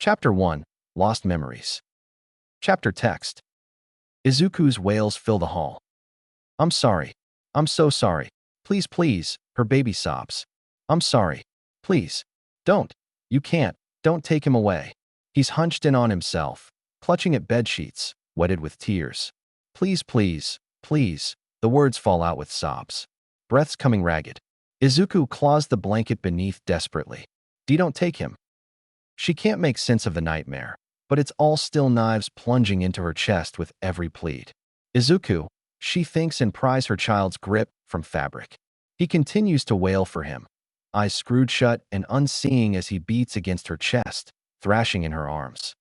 Chapter 1. Lost Memories. Chapter Text. Izuku's wails fill the hall. I'm sorry. I'm so sorry. Please, please, her baby sobs. I'm sorry. Please. Don't. You can't. Don't take him away. He's hunched in on himself, clutching at bedsheets, wetted with tears. Please, please, please. The words fall out with sobs. Breaths coming ragged. Izuku claws the blanket beneath desperately. Don't take him. She can't make sense of the nightmare, but it's all still knives plunging into her chest with every plead. Izuku, she thinks, and pries her child's grip from fabric. He continues to wail for him, eyes screwed shut and unseeing as he beats against her chest, thrashing in her arms.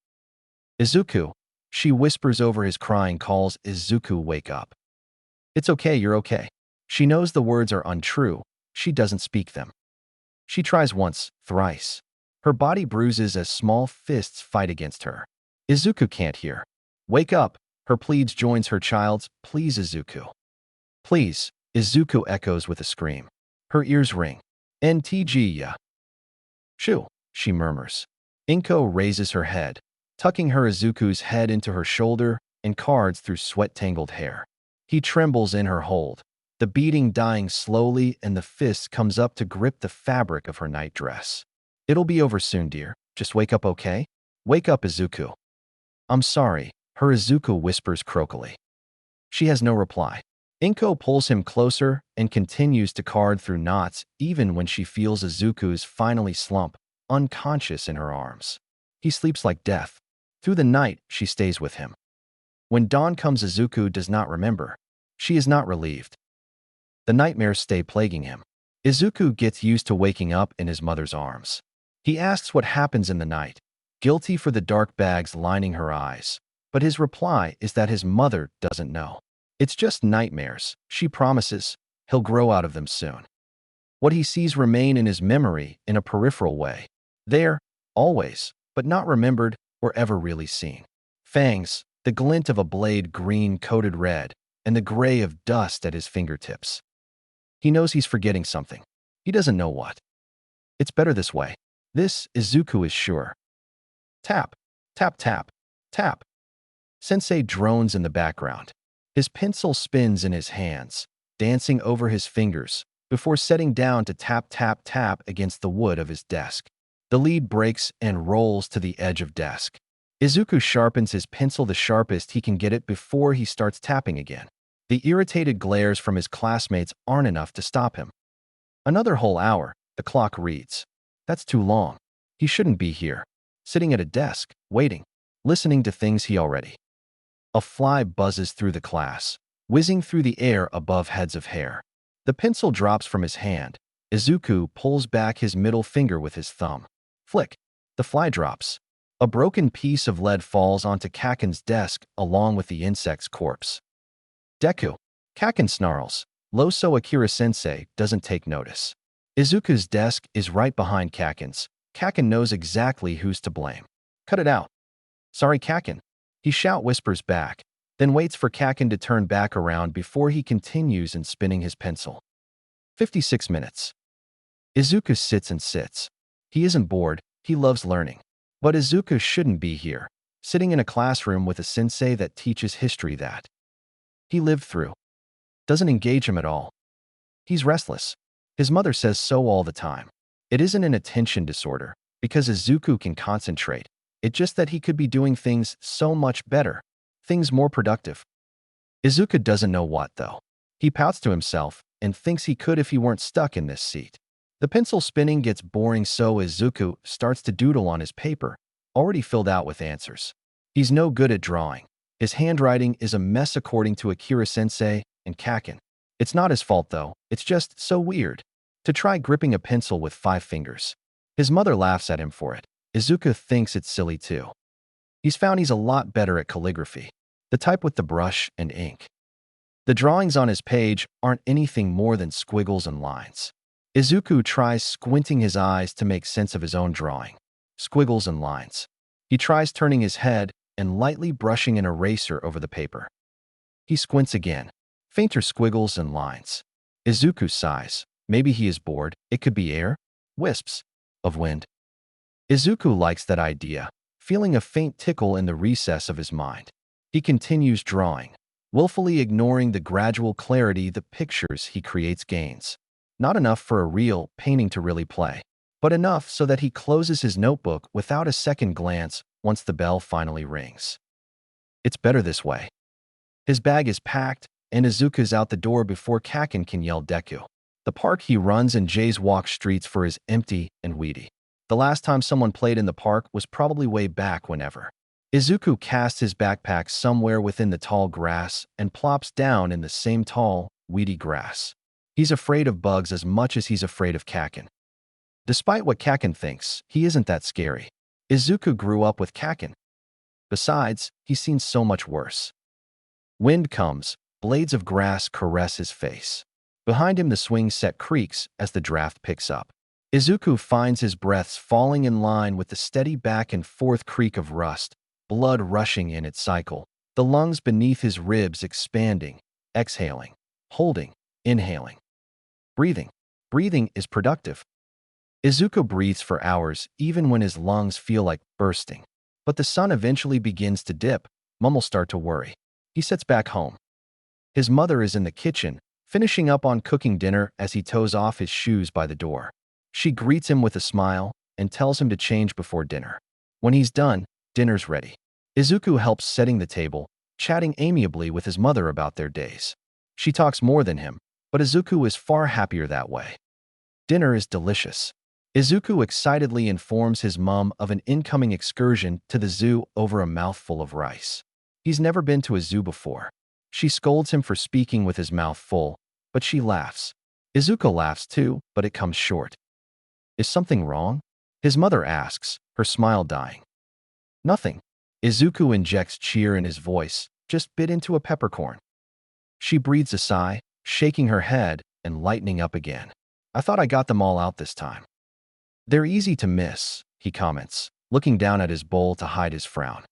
Izuku, she whispers over his crying calls. Izuku, wake up. It's okay, you're okay. She knows the words are untrue. She doesn't speak them. She tries once, thrice. Her body bruises as small fists fight against her. Izuku can't hear. Wake up, her pleads joins her child's. Please, Izuku. Please, Izuku echoes with a scream. Her ears ring. NTG ya. Shoo, she murmurs. Inko raises her head, tucking her Izuku's head into her shoulder and cards through sweat-tangled hair. He trembles in her hold, the beating dying slowly, and the fist comes up to grip the fabric of her nightdress. It'll be over soon, dear. Just wake up, okay? Wake up, Izuku. I'm sorry, her Izuku whispers croakily. She has no reply. Inko pulls him closer and continues to card through knots even when she feels Izuku's finally slump, unconscious in her arms. He sleeps like death. Through the night, she stays with him. When dawn comes, Izuku does not remember. She is not relieved. The nightmares stay plaguing him. Izuku gets used to waking up in his mother's arms. He asks what happens in the night, guilty for the dark bags lining her eyes, but his reply is that his mother doesn't know. It's just nightmares, she promises. He'll grow out of them soon. What he sees remain in his memory in a peripheral way. There, always, but not remembered or ever really seen. Fangs, the glint of a blade green-coated red, and the gray of dust at his fingertips. He knows he's forgetting something. He doesn't know what. It's better this way. This, Izuku is sure. Tap, tap, tap, tap. Sensei drones in the background. His pencil spins in his hands, dancing over his fingers, before setting down to tap, tap, tap against the wood of his desk. The lead breaks and rolls to the edge of desk. Izuku sharpens his pencil the sharpest he can get it before he starts tapping again. The irritated glares from his classmates aren't enough to stop him. Another whole hour, the clock reads. That's too long. He shouldn't be here, sitting at a desk, waiting, listening to things he already. A fly buzzes through the class, whizzing through the air above heads of hair. The pencil drops from his hand. Izuku pulls back his middle finger with his thumb. Flick. The fly drops. A broken piece of lead falls onto Kaken's desk along with the insect's corpse. Deku. Kaken snarls. Loso Akira-sensei doesn't take notice. Izuku's desk is right behind Kaken's. Kaken knows exactly who's to blame. Cut it out. Sorry, Kaken. He whispers back, then waits for Kaken to turn back around before he continues in spinning his pencil. 56 minutes. Izuku sits and sits. He isn't bored, he loves learning. But Izuku shouldn't be here, sitting in a classroom with a sensei that teaches history that he lived through. Doesn't engage him at all. He's restless. His mother says so all the time. It isn't an attention disorder, because Izuku can concentrate. It's just that he could be doing things so much better, things more productive. Izuku doesn't know what, though. He pouts to himself and thinks he could if he weren't stuck in this seat. The pencil spinning gets boring, so Izuku starts to doodle on his paper, already filled out with answers. He's no good at drawing. His handwriting is a mess according to Akira-sensei and Kaken. It's not his fault, though. It's just so weird to try gripping a pencil with 5 fingers. His mother laughs at him for it. Izuku thinks it's silly too. He's found he's a lot better at calligraphy, the type with the brush and ink. The drawings on his page aren't anything more than squiggles and lines. Izuku tries squinting his eyes to make sense of his own drawing. Squiggles and lines. He tries turning his head and lightly brushing an eraser over the paper. He squints again. Fainter squiggles and lines. Izuku sighs. Maybe he is bored. It could be air. Wisps of wind. Izuku likes that idea. feeling a faint tickle in the recess of his mind. He continues drawing, willfully ignoring the gradual clarity the pictures he creates gains. Not enough for a real painting to really play, but enough so that he closes his notebook without a second glance once the bell finally rings. It's better this way. His bag is packed, and Izuku's out the door before Kaken can yell Deku. The park he runs and Jay's walk streets for is empty and weedy. The last time someone played in the park was probably way back whenever. Izuku casts his backpack somewhere within the tall grass and plops down in the same tall, weedy grass. He's afraid of bugs as much as he's afraid of Kaken. Despite what Kaken thinks, he isn't that scary. Izuku grew up with Kaken. Besides, he's seen so much worse. Wind comes, blades of grass caress his face. Behind him the swing set creaks as the draft picks up. Izuku finds his breaths falling in line with the steady back and forth creak of rust, blood rushing in its cycle, the lungs beneath his ribs expanding, exhaling, holding, inhaling. Breathing. Breathing is productive. Izuku breathes for hours even when his lungs feel like bursting. But the sun eventually begins to dip. Mum will start to worry. He sits back home. His mother is in the kitchen, finishing up on cooking dinner as he toes off his shoes by the door. She greets him with a smile and tells him to change before dinner. When he's done, dinner's ready. Izuku helps setting the table, chatting amiably with his mother about their days. She talks more than him, but Izuku is far happier that way. Dinner is delicious. Izuku excitedly informs his mom of an incoming excursion to the zoo over a mouthful of rice. He's never been to a zoo before. She scolds him for speaking with his mouth full, but she laughs. Izuku laughs too, but it comes short. Is something wrong? His mother asks, her smile dying. Nothing. Izuku injects cheer in his voice, just bit into a peppercorn. She breathes a sigh, shaking her head and lightening up again. I thought I got them all out this time. They're easy to miss, he comments, looking down at his bowl to hide his frown.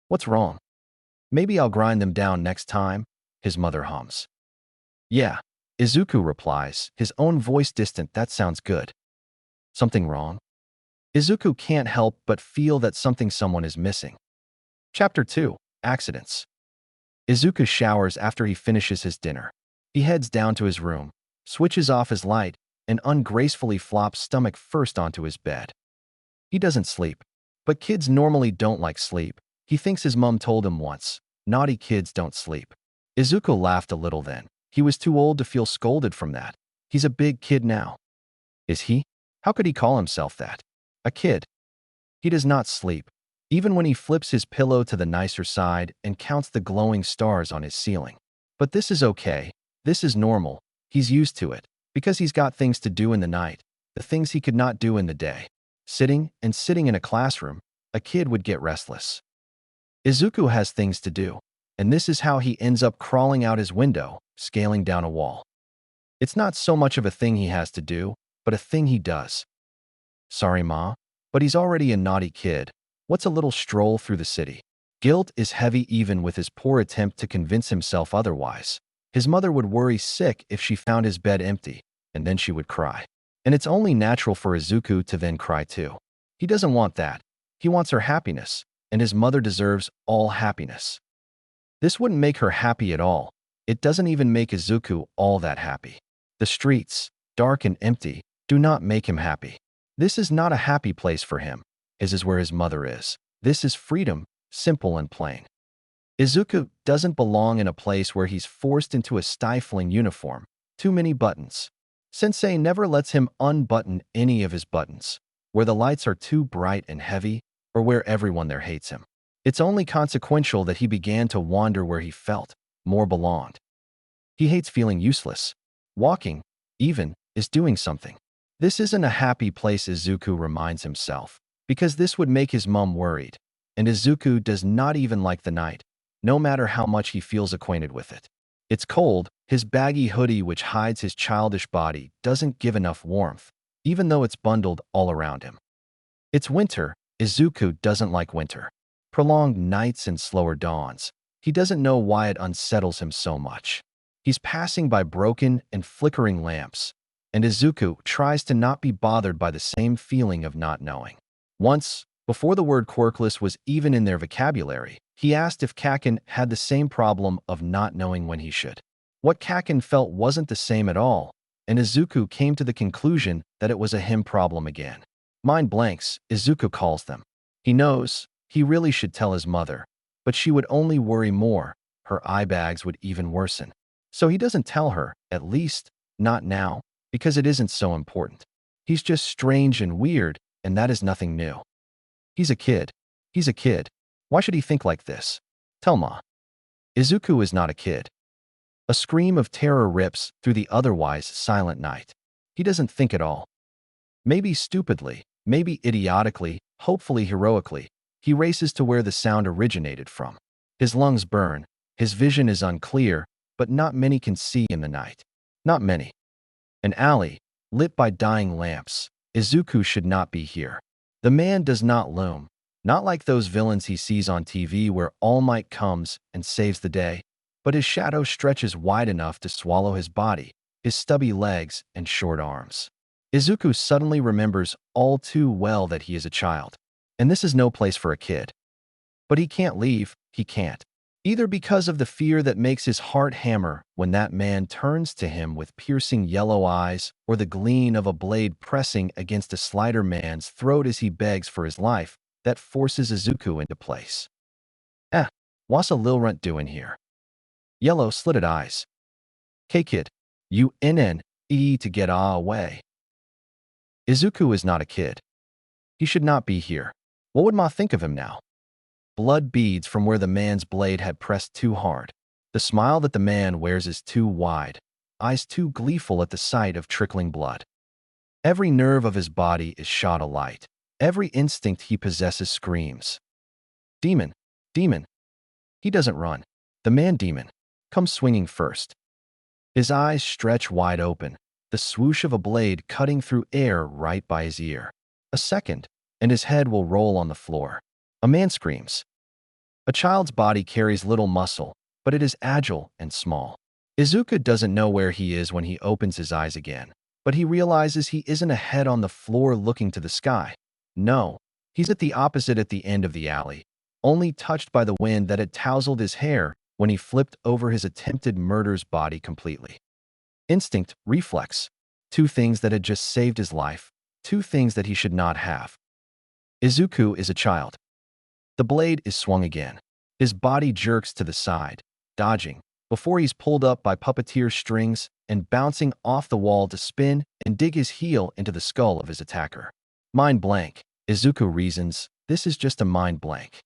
What's wrong? Maybe I'll grind them down next time, his mother hums. Yeah, Izuku replies, his own voice distant. That sounds good. Something wrong? Izuku can't help but feel that someone is missing. Chapter 2. Accidents. Izuku showers after he finishes his dinner. He heads down to his room, switches off his light, and ungracefully flops stomach first onto his bed. He doesn't sleep. But kids normally don't like sleep. He thinks his mom told him once, naughty kids don't sleep. Izuku laughed a little then. He was too old to feel scolded from that. He's a big kid now. Is he? How could he call himself that? A kid. He does not sleep, even when he flips his pillow to the nicer side and counts the glowing stars on his ceiling. But this is okay. This is normal. He's used to it, because he's got things to do in the night, the things he could not do in the day. Sitting in a classroom, a kid would get restless. Izuku has things to do, and this is how he ends up crawling out his window, scaling down a wall. It's not so much of a thing he has to do, but a thing he does. Sorry, Ma, but he's already a naughty kid. What's a little stroll through the city? Guilt is heavy even with his poor attempt to convince himself otherwise. His mother would worry sick if she found his bed empty, and then she would cry. And it's only natural for Izuku to then cry too. He doesn't want that. He wants her happiness, and his mother deserves all happiness. This wouldn't make her happy at all. It doesn't even make Izuku all that happy. The streets, dark and empty, do not make him happy. This is not a happy place for him. His is where his mother is. This is freedom, simple and plain. Izuku doesn't belong in a place where he's forced into a stifling uniform. Too many buttons. Sensei never lets him unbutton any of his buttons, where the lights are too bright and heavy, or where everyone there hates him. It's only consequential that he began to wander where he felt more belonged. He hates feeling useless. Walking, even, is doing something. This isn't a happy place, Izuku reminds himself, because this would make his mom worried, and Izuku does not even like the night, no matter how much he feels acquainted with it. It's cold. His baggy hoodie, which hides his childish body, doesn't give enough warmth, even though it's bundled all around him. It's winter. Izuku doesn't like winter. Prolonged nights and slower dawns. He doesn't know why it unsettles him so much. He's passing by broken and flickering lamps, and Izuku tries to not be bothered by the same feeling of not knowing. Once, Before the word quirkless was even in their vocabulary, he asked if Kakin had the same problem of not knowing when he should. What Kakin felt wasn't the same at all, and Izuku came to the conclusion that it was a him problem again. Mind blanks, Izuku calls them. He knows he really should tell his mother, but she would only worry more. Her eye bags would even worsen. So he doesn't tell her, at least, not now, because it isn't so important. He's just strange and weird, and that is nothing new. He's a kid. He's a kid. Why should he think like this? Tell Ma. Izuku is not a kid. A scream of terror rips through the otherwise silent night. He doesn't think at all. Maybe stupidly, maybe idiotically, hopefully heroically, he races to where the sound originated from. His lungs burn, his vision is unclear, but not many can see in the night. Not many. An alley, lit by dying lamps. Izuku should not be here. The man does not loom, not like those villains he sees on TV where All Might comes and saves the day, but his shadow stretches wide enough to swallow his body, his stubby legs and short arms. Izuku suddenly remembers all too well that he is a child, and this is no place for a kid. But he can't leave, he can't. Either because of the fear that makes his heart hammer when that man turns to him with piercing yellow eyes, or the gleam of a blade pressing against a slider man's throat as he begs for his life, that forces Izuku into place. What's a Lilrunt doing here? Yellow slitted eyes. K-kid, you NNE to get away. Izuku is not a kid. He should not be here. What would Ma think of him now? Blood beads from where the man's blade had pressed too hard. The smile that the man wears is too wide, eyes too gleeful at the sight of trickling blood. Every nerve of his body is shot alight. Every instinct he possesses screams. Demon! Demon! He doesn't run. The man-demon comes swinging first. His eyes stretch wide open, the swoosh of a blade cutting through air right by his ear. A second, and his head will roll on the floor. A man screams. A child's body carries little muscle, but it is agile and small. Izuku doesn't know where he is when he opens his eyes again, but he realizes he isn't a head on the floor looking to the sky. No, he's at the opposite at the end of the alley, only touched by the wind that had tousled his hair when he flipped over his attempted murder's body completely. Instinct, reflex, two things that had just saved his life, two things that he should not have. Izuku is a child. The blade is swung again. His body jerks to the side, dodging, before he's pulled up by puppeteer strings and bouncing off the wall to spin and dig his heel into the skull of his attacker. Mind blank, Izuku reasons, this is just a mind blank.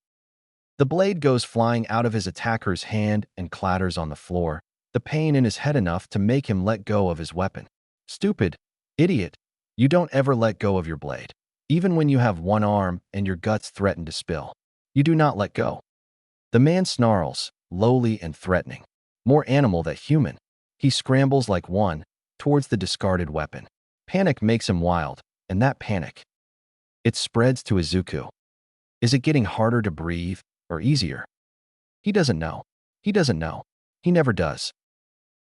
The blade goes flying out of his attacker's hand and clatters on the floor, the pain in his head enough to make him let go of his weapon. Stupid, idiot, you don't ever let go of your blade. Even when you have one arm and your guts threaten to spill. You do not let go. The man snarls, lowly and threatening. More animal than human. He scrambles like one, towards the discarded weapon. Panic makes him wild, and that panic. It spreads to Izuku. Is it getting harder to breathe, or easier? He doesn't know. He doesn't know. He never does.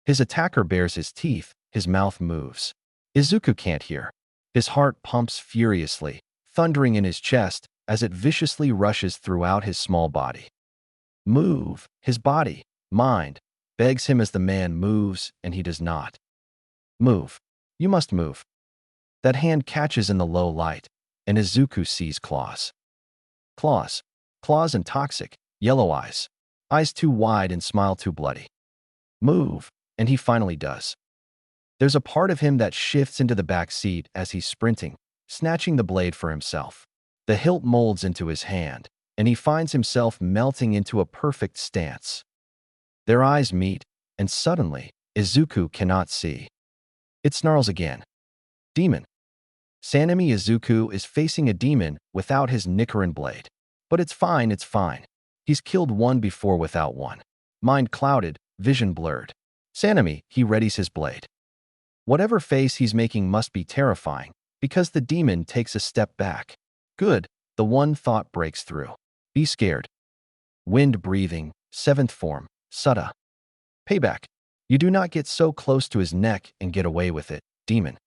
His attacker bares his teeth, his mouth moves. Izuku can't hear. His heart pumps furiously, thundering in his chest as it viciously rushes throughout his small body. Move, his body, mind, begs him as the man moves, and he does not. Move. You must move. That hand catches in the low light, and Izuku sees claws. Claws. Claws and toxic, yellow eyes. Eyes too wide and smile too bloody. Move, and he finally does. There's a part of him that shifts into the back seat as he's sprinting, snatching the blade for himself. The hilt molds into his hand, and he finds himself melting into a perfect stance. Their eyes meet, and suddenly, Izuku cannot see. It snarls again. Demon. Sanemi Izuku is facing a demon without his Nichiren blade. But it's fine, it's fine. He's killed one before without one. Mind clouded, vision blurred. Sanemi, he readies his blade. Whatever face he's making must be terrifying, because the demon takes a step back. Good, the one thought breaks through. Be scared. Wind breathing, seventh form, Sutta. Payback. You do not get so close to his neck and get away with it, demon.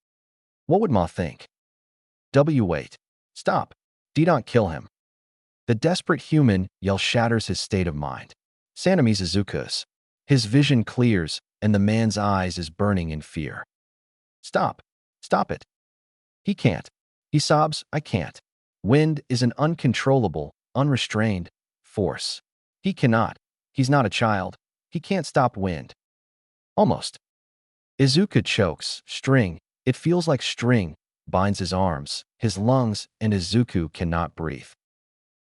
What would Ma think? Wait. Stop. Do not kill him. The desperate human yell shatters his state of mind. Sanemi's Izuku's. His vision clears, and the man's eyes is burning in fear. Stop. Stop it. He can't. He sobs, I can't. Wind is an uncontrollable, unrestrained force. He cannot. He's not a child. He can't stop wind. Almost. Izuku chokes. String. It feels like string binds his arms, his lungs, and Izuku cannot breathe.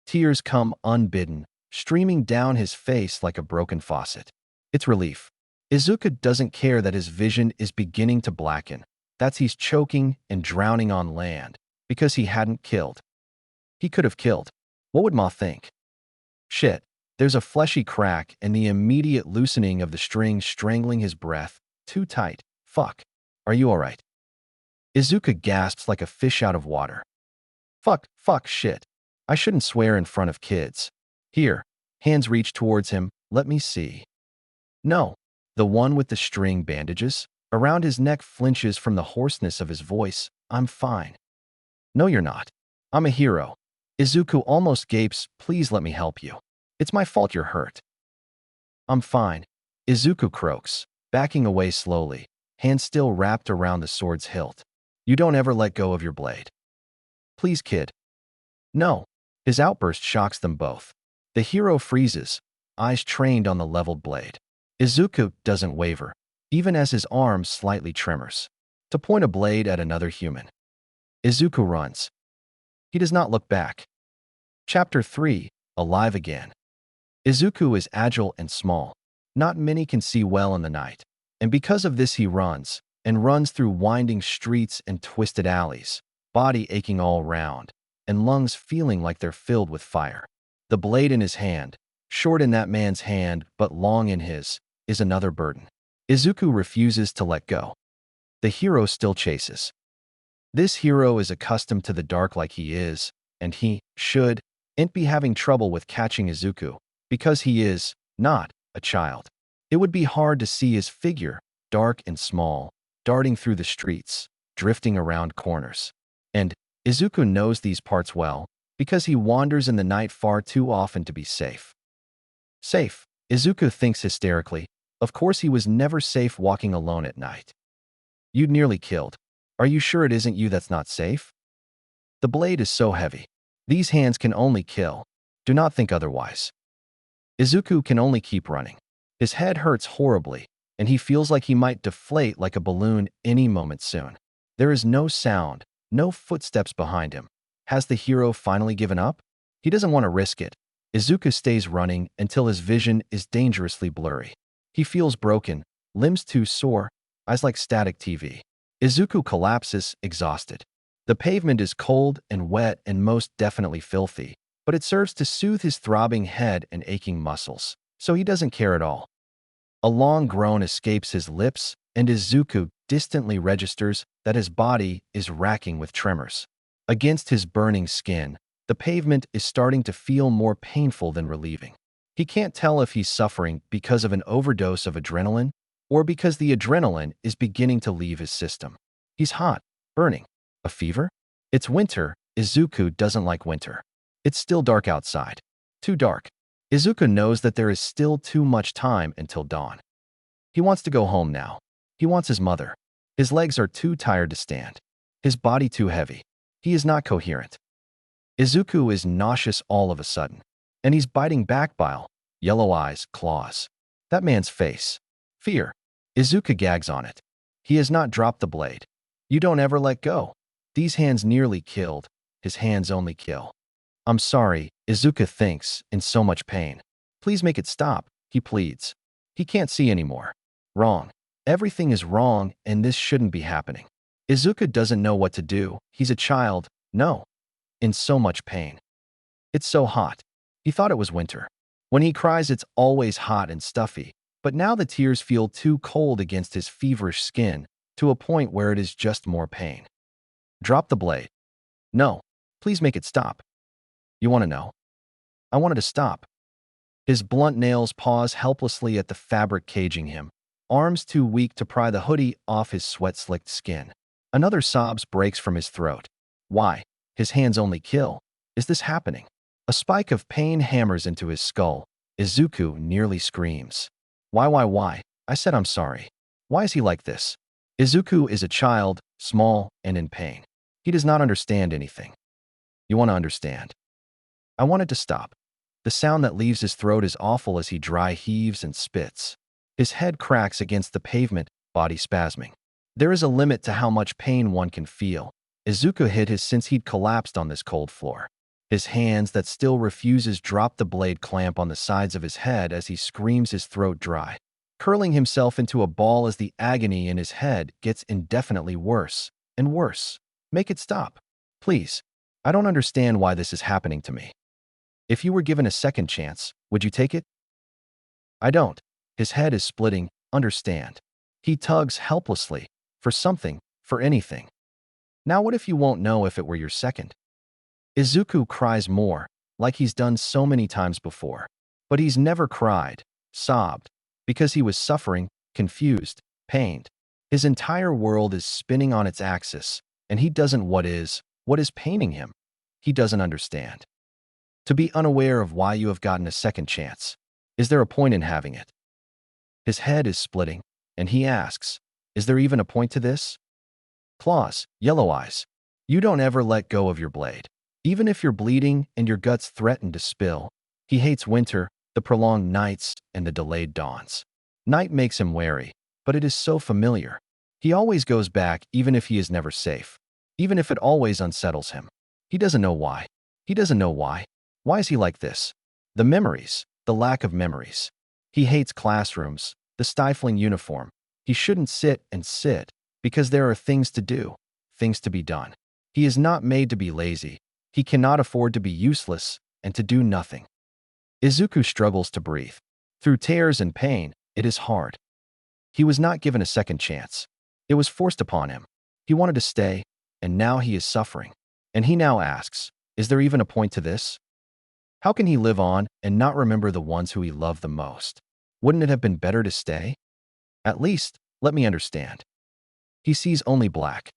Tears come unbidden, streaming down his face like a broken faucet. It's relief. Izuku doesn't care that his vision is beginning to blacken. That's he's choking and drowning on land because he hadn't killed. He could have killed. What would Ma think? Shit. There's a fleshy crack and the immediate loosening of the string strangling his breath. Too tight. Fuck. Are you alright? Izuku gasps like a fish out of water. Fuck, shit. I shouldn't swear in front of kids. Here. Hands reach towards him. Let me see. No. The one with the string bandages around his neck flinches from the hoarseness of his voice. I'm fine. No, you're not. I'm a hero. Izuku almost gapes. Please let me help you. It's my fault you're hurt. I'm fine. Izuku croaks, backing away slowly, hands still wrapped around the sword's hilt. You don't ever let go of your blade. Please, kid. No. His outburst shocks them both. The hero freezes, eyes trained on the leveled blade. Izuku doesn't waver, even as his arm slightly tremors, to point a blade at another human. Izuku runs. He does not look back. Chapter 3. Alive Again. Izuku is agile and small. Not many can see well in the night, and because of this he runs, and runs through winding streets and twisted alleys, body aching all round, and lungs feeling like they're filled with fire. The blade in his hand, short in that man's hand but long in his, is another burden. Izuku refuses to let go. The hero still chases. This hero is accustomed to the dark like he is, and he shouldn't be having trouble with catching Izuku, because he is not a child. It would be hard to see his figure, dark and small, darting through the streets, drifting around corners. And Izuku knows these parts well, because he wanders in the night far too often to be safe. Safe, Izuku thinks hysterically. Of course he was never safe walking alone at night. You'd nearly killed. Are you sure it isn't you that's not safe? The blade is so heavy. These hands can only kill. Do not think otherwise. Izuku can only keep running. His head hurts horribly, and he feels like he might deflate like a balloon any moment soon. There is no sound, no footsteps behind him. Has the hero finally given up? He doesn't want to risk it. Izuku stays running until his vision is dangerously blurry. He feels broken, limbs too sore, eyes like static TV. Izuku collapses, exhausted. The pavement is cold and wet and most definitely filthy, but it serves to soothe his throbbing head and aching muscles, so he doesn't care at all. A long groan escapes his lips, and Izuku distantly registers that his body is racking with tremors. Against his burning skin, the pavement is starting to feel more painful than relieving. He can't tell if he's suffering because of an overdose of adrenaline or because the adrenaline is beginning to leave his system. He's hot, burning. A fever? It's winter. Izuku doesn't like winter. It's still dark outside. Too dark. Izuku knows that there is still too much time until dawn. He wants to go home now. He wants his mother. His legs are too tired to stand. His body too heavy. He is not coherent. Izuku is nauseous all of a sudden, and he's biting back bile, yellow eyes, claws. That man's face. Fear. Izuku gags on it. He has not dropped the blade. You don't ever let go. These hands nearly killed. His hands only kill. I'm sorry, Izuku thinks, in so much pain. Please make it stop, he pleads. He can't see anymore. Wrong. Everything is wrong, and this shouldn't be happening. Izuku doesn't know what to do. He's a child. No. In so much pain. It's so hot. He thought it was winter. When he cries, it's always hot and stuffy, but now the tears feel too cold against his feverish skin, to a point where it is just more pain. Drop the blade. No. Please make it stop. You want to know? I wanted to stop. His blunt nails pause helplessly at the fabric caging him, arms too weak to pry the hoodie off his sweat-slicked skin. Another sob breaks from his throat. Why? His hands only kill. Is this happening? A spike of pain hammers into his skull. Izuku nearly screams. Why? I said I'm sorry. Why is he like this? Izuku is a child, small and in pain. He does not understand anything. You want to understand? I wanted to stop. The sound that leaves his throat is awful as he dry heaves and spits. His head cracks against the pavement, body spasming. There is a limit to how much pain one can feel. Izuku hid his since he'd collapsed on this cold floor. His hands that still refuses drop the blade clamp on the sides of his head as he screams his throat dry, curling himself into a ball as the agony in his head gets indefinitely worse and worse. Make it stop. Please. I don't understand why this is happening to me. If you were given a second chance, would you take it? I don't. His head is splitting, understand. He tugs helplessly, for something, for anything. Now what if you won't know if it were your second? Izuku cries more, like he's done so many times before. But he's never cried, sobbed, because he was suffering, confused, pained. His entire world is spinning on its axis, and he doesn't what is paining him. He doesn't understand. To be unaware of why you have gotten a second chance. Is there a point in having it? His head is splitting, and he asks, is there even a point to this? Claws, yellow eyes. You don't ever let go of your blade. Even if you're bleeding and your guts threaten to spill. He hates winter, the prolonged nights, and the delayed dawns. Night makes him wary, but it is so familiar. He always goes back even if he is never safe. Even if it always unsettles him. He doesn't know why. He doesn't know why. Why is he like this? The memories, the lack of memories. He hates classrooms, the stifling uniform. He shouldn't sit and sit, because there are things to do, things to be done. He is not made to be lazy. He cannot afford to be useless and to do nothing. Izuku struggles to breathe. Through tears and pain, it is hard. He was not given a second chance. It was forced upon him. He wanted to stay, and now he is suffering. And he now asks, is there even a point to this? How can he live on and not remember the ones who he loved the most? Wouldn't it have been better to stay? At least, let me understand. He sees only black.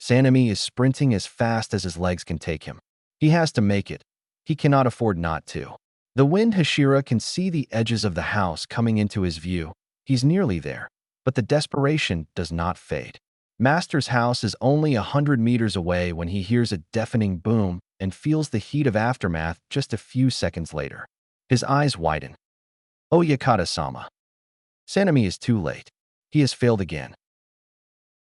Sanemi is sprinting as fast as his legs can take him. He has to make it. He cannot afford not to. The wind Hashira can see the edges of the house coming into his view. He's nearly there, but the desperation does not fade. Master's house is only 100 meters away when he hears a deafening boom and feels the heat of aftermath just a few seconds later. His eyes widen. Oh, Yakata-sama. Sanemi is too late. He has failed again.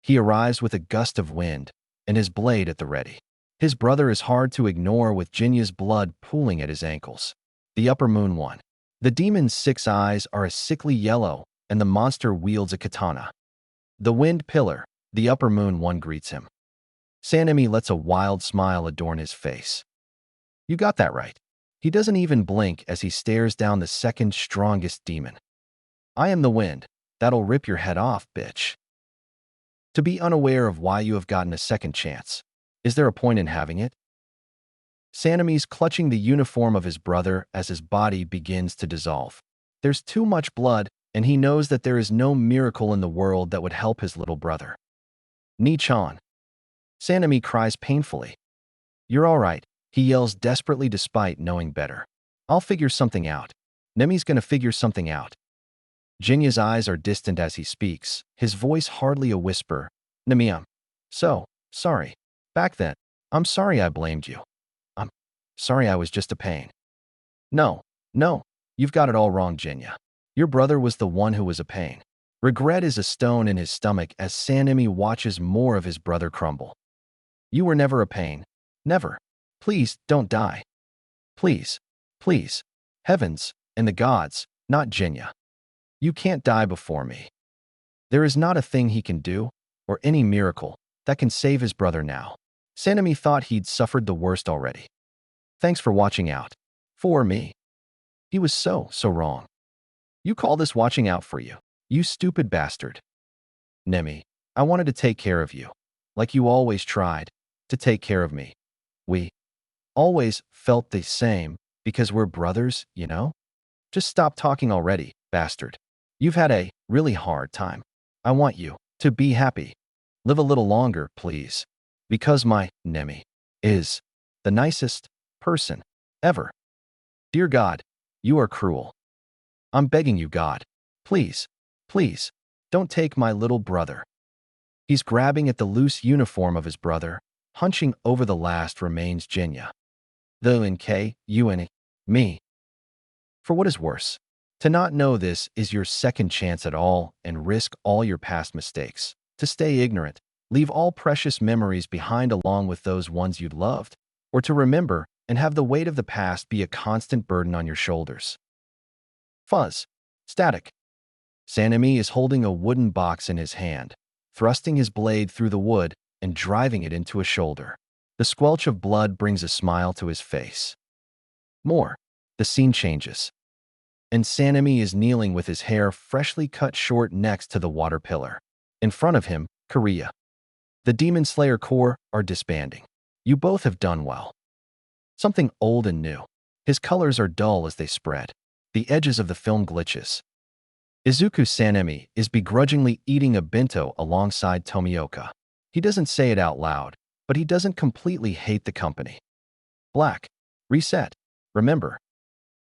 He arrives with a gust of wind and his blade at the ready. His brother is hard to ignore with Jinya's blood pooling at his ankles. The upper moon one. The demon's 6 eyes are a sickly yellow and the monster wields a katana. The wind pillar, the upper moon one greets him. Sanemi lets a wild smile adorn his face. You got that right. He doesn't even blink as he stares down the second strongest demon. I am the wind. That'll rip your head off, bitch. To be unaware of why you have gotten a second chance. Is there a point in having it? Sanemi's clutching the uniform of his brother as his body begins to dissolve. There's too much blood, and he knows that there is no miracle in the world that would help his little brother. Ni-chan. Sanemi cries painfully. You're all right, he yells desperately despite knowing better. I'll figure something out. Nemi's gonna figure something out. Jinya's eyes are distant as he speaks, his voice hardly a whisper. Nemi, I'm so sorry. Back then, I'm sorry I blamed you. I'm sorry I was just a pain. No, you've got it all wrong, Jinya. Your brother was the one who was a pain. Regret is a stone in his stomach as Sanemi watches more of his brother crumble. You were never a pain. Never. Please, don't die. Please. Heavens and the gods, not Jinya. You can't die before me. There is not a thing he can do, or any miracle, that can save his brother now. Sanemi thought he'd suffered the worst already. Thanks for watching out. For me. He was so wrong. You call this watching out for you, you stupid bastard. Nemi, I wanted to take care of you, like you always tried to take care of me. We always felt the same because we're brothers, you know? Just stop talking already, bastard. You've had a really hard time. I want you to be happy. Live a little longer, please. Because my Nemi is the nicest person Ever. Dear God, you are cruel. I'm begging you, God. Please, please, don't take my little brother. He's grabbing at the loose uniform of his brother, hunching over the last remains Jinya. The N.K., you and me. For what is worse, to not know this is your second chance at all and risk all your past mistakes. To stay ignorant, leave all precious memories behind along with those ones you'd loved, or to remember and have the weight of the past be a constant burden on your shoulders. Fuzz. Static. Sanemi is holding a wooden box in his hand, thrusting his blade through the wood and driving it into a shoulder. The squelch of blood brings a smile to his face. More. The scene changes. And Sanemi is kneeling with his hair freshly cut short next to the water pillar. In front of him, Korea. The Demon Slayer Corps are disbanding. You both have done well. Something old and new. His colors are dull as they spread. The edges of the film glitches. Izuku Sanemi is begrudgingly eating a bento alongside Tomioka. He doesn't say it out loud, but he doesn't completely hate the company. Black. Reset. Remember.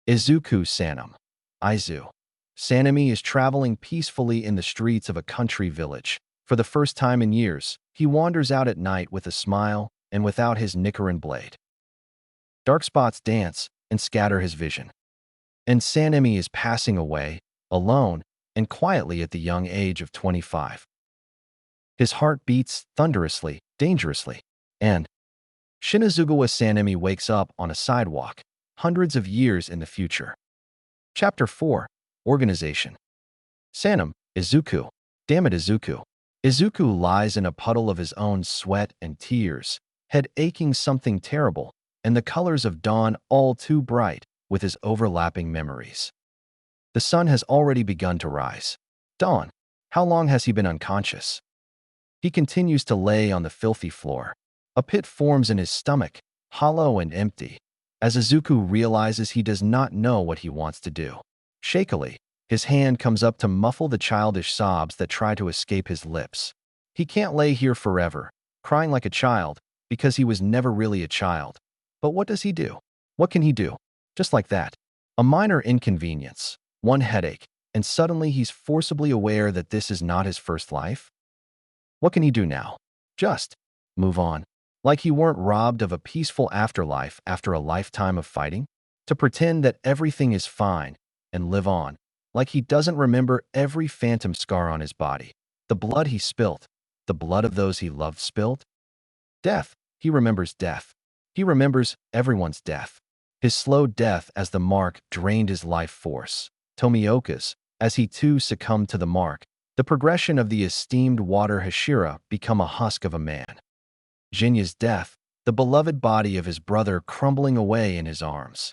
Izuku Sanam. Izu. Sanemi is traveling peacefully in the streets of a country village. For the first time in years, he wanders out at night with a smile and without his Nicaran blade. Dark spots dance and scatter his vision. And Sanemi is passing away, alone and quietly at the young age of 25. His heart beats thunderously, dangerously, and Shinazugawa Sanemi wakes up on a sidewalk, hundreds of years in the future. Chapter 4. Organization. Sanam, Izuku. Damn it, Izuku. Izuku lies in a puddle of his own sweat and tears, head aching something terrible, and the colors of dawn all too bright with his overlapping memories. The sun has already begun to rise. Dawn. How long has he been unconscious? He continues to lay on the filthy floor. A pit forms in his stomach, hollow and empty, as Izuku realizes he does not know what he wants to do. Shakily, his hand comes up to muffle the childish sobs that try to escape his lips. He can't lay here forever, crying like a child, because he was never really a child. But what does he do? What can he do? Just like that. A minor inconvenience, one headache, and suddenly he's forcibly aware that this is not his first life? What can he do now? Just move on. Like he weren't robbed of a peaceful afterlife after a lifetime of fighting? To pretend that everything is fine and live on, like he doesn't remember every phantom scar on his body, the blood he spilt, the blood of those he loved spilt? Death. He remembers death. He remembers everyone's death. His slow death as the mark drained his life force. Tomioka's, as he too succumbed to the mark, the progression of the esteemed water Hashira become a husk of a man. Jinya's death, the beloved body of his brother crumbling away in his arms.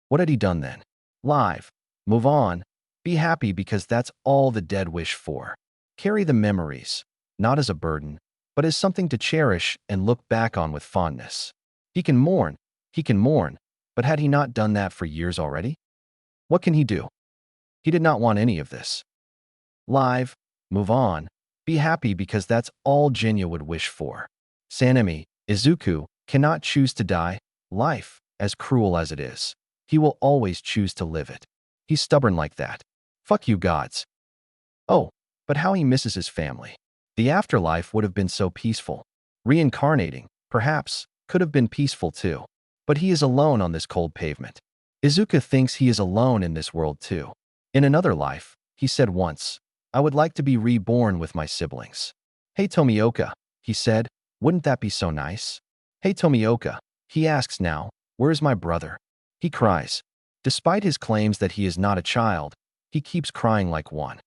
What had he done then? Live. Move on. Be happy because that's all the dead wish for. Carry the memories, not as a burden, but as something to cherish and look back on with fondness. He can mourn, but had he not done that for years already? What can he do? He did not want any of this. Live, move on, be happy because that's all Jinya would wish for. Sanemi, Izuku, cannot choose to die. Life, as cruel as it is, he will always choose to live it. He's stubborn like that. Fuck you, gods. Oh, but how he misses his family. The afterlife would have been so peaceful. Reincarnating, perhaps, could have been peaceful too. But he is alone on this cold pavement. Izuku thinks he is alone in this world too. In another life, he said once, I would like to be reborn with my siblings. Hey Tomioka, he said, wouldn't that be so nice? Hey Tomioka, he asks now, where's my brother? He cries. Despite his claims that he is not a child, he keeps crying like one.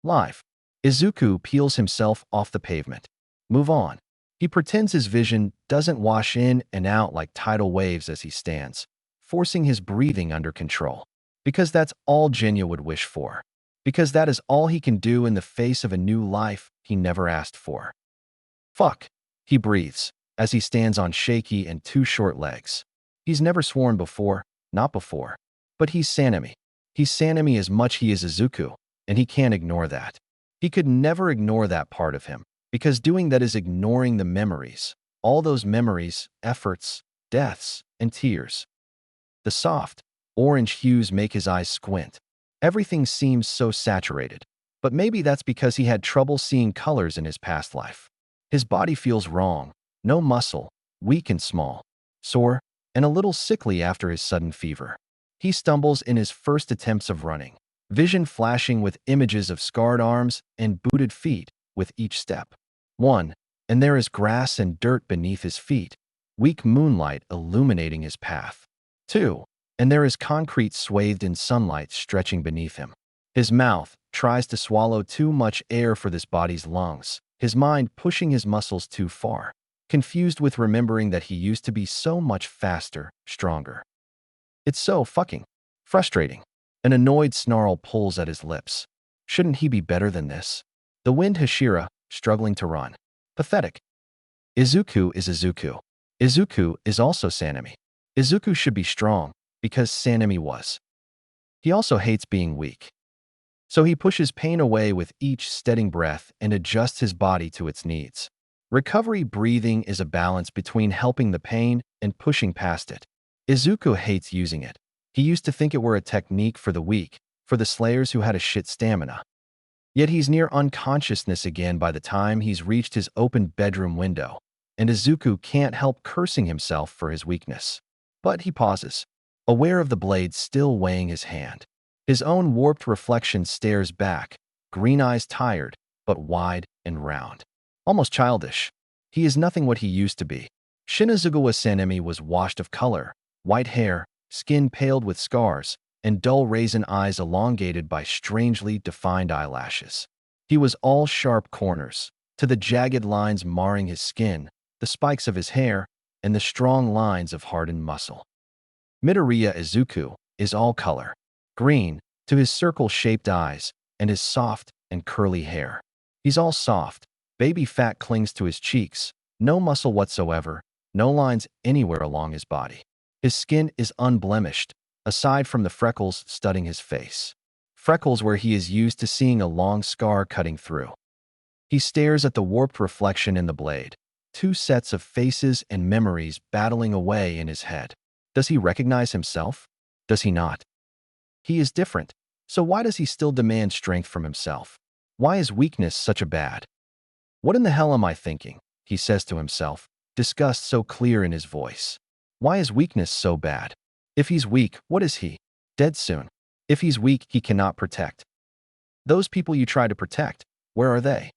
Live. Izuku peels himself off the pavement. Move on. He pretends his vision doesn't wash in and out like tidal waves as he stands, forcing his breathing under control. Because that's all Jinya would wish for. Because that is all he can do in the face of a new life he never asked for. Fuck, he breathes, as he stands on shaky and too short legs. He's never sworn before, not before. But he's Sanemi. He's Sanemi as much he is Izuku, and he can't ignore that. He could never ignore that part of him, because doing that is ignoring the memories, all those memories, efforts, deaths, and tears. The soft, orange hues make his eyes squint. Everything seems so saturated. But maybe that's because he had trouble seeing colors in his past life. His body feels wrong, no muscle, weak and small, sore, and a little sickly after his sudden fever. He stumbles in his first attempts of running, vision flashing with images of scarred arms and booted feet with each step. 1. And there is grass and dirt beneath his feet, weak moonlight illuminating his path. 2. And there is concrete swathed in sunlight stretching beneath him. His mouth tries to swallow too much air for this body's lungs, his mind pushing his muscles too far, confused with remembering that he used to be so much faster, stronger. It's so fucking frustrating. An annoyed snarl pulls at his lips. Shouldn't he be better than this? The wind Hashira, struggling to run. Pathetic. Izuku is Izuku. Izuku is also Sanemi. Izuku should be strong, because Sanemi was. He also hates being weak. So he pushes pain away with each steadying breath and adjusts his body to its needs. Recovery breathing is a balance between helping the pain and pushing past it. Izuku hates using it. He used to think it were a technique for the weak, for the slayers who had a shit stamina. Yet he's near unconsciousness again by the time he's reached his open bedroom window, and Izuku can't help cursing himself for his weakness. But he pauses, aware of the blade still weighing his hand. His own warped reflection stares back, green eyes tired, but wide and round. Almost childish. He is nothing what he used to be. Shinazugawa Sanemi was washed of color, white hair, skin paled with scars, and dull raisin eyes elongated by strangely defined eyelashes. He was all sharp corners, to the jagged lines marring his skin, the spikes of his hair, and the strong lines of hardened muscle. Midoriya Izuku is all color. Green, to his circle-shaped eyes, and his soft and curly hair. He's all soft, baby fat clings to his cheeks, no muscle whatsoever, no lines anywhere along his body. His skin is unblemished, aside from the freckles studding his face. Freckles where he is used to seeing a long scar cutting through. He stares at the warped reflection in the blade, two sets of faces and memories battling away in his head. Does he recognize himself? Does he not? He is different, so why does he still demand strength from himself? Why is weakness such a bad? What in the hell am I thinking? He says to himself, disgust so clear in his voice. Why is weakness so bad? If he's weak, what is he? Dead soon. If he's weak, he cannot protect. Those people you try to protect, where are they?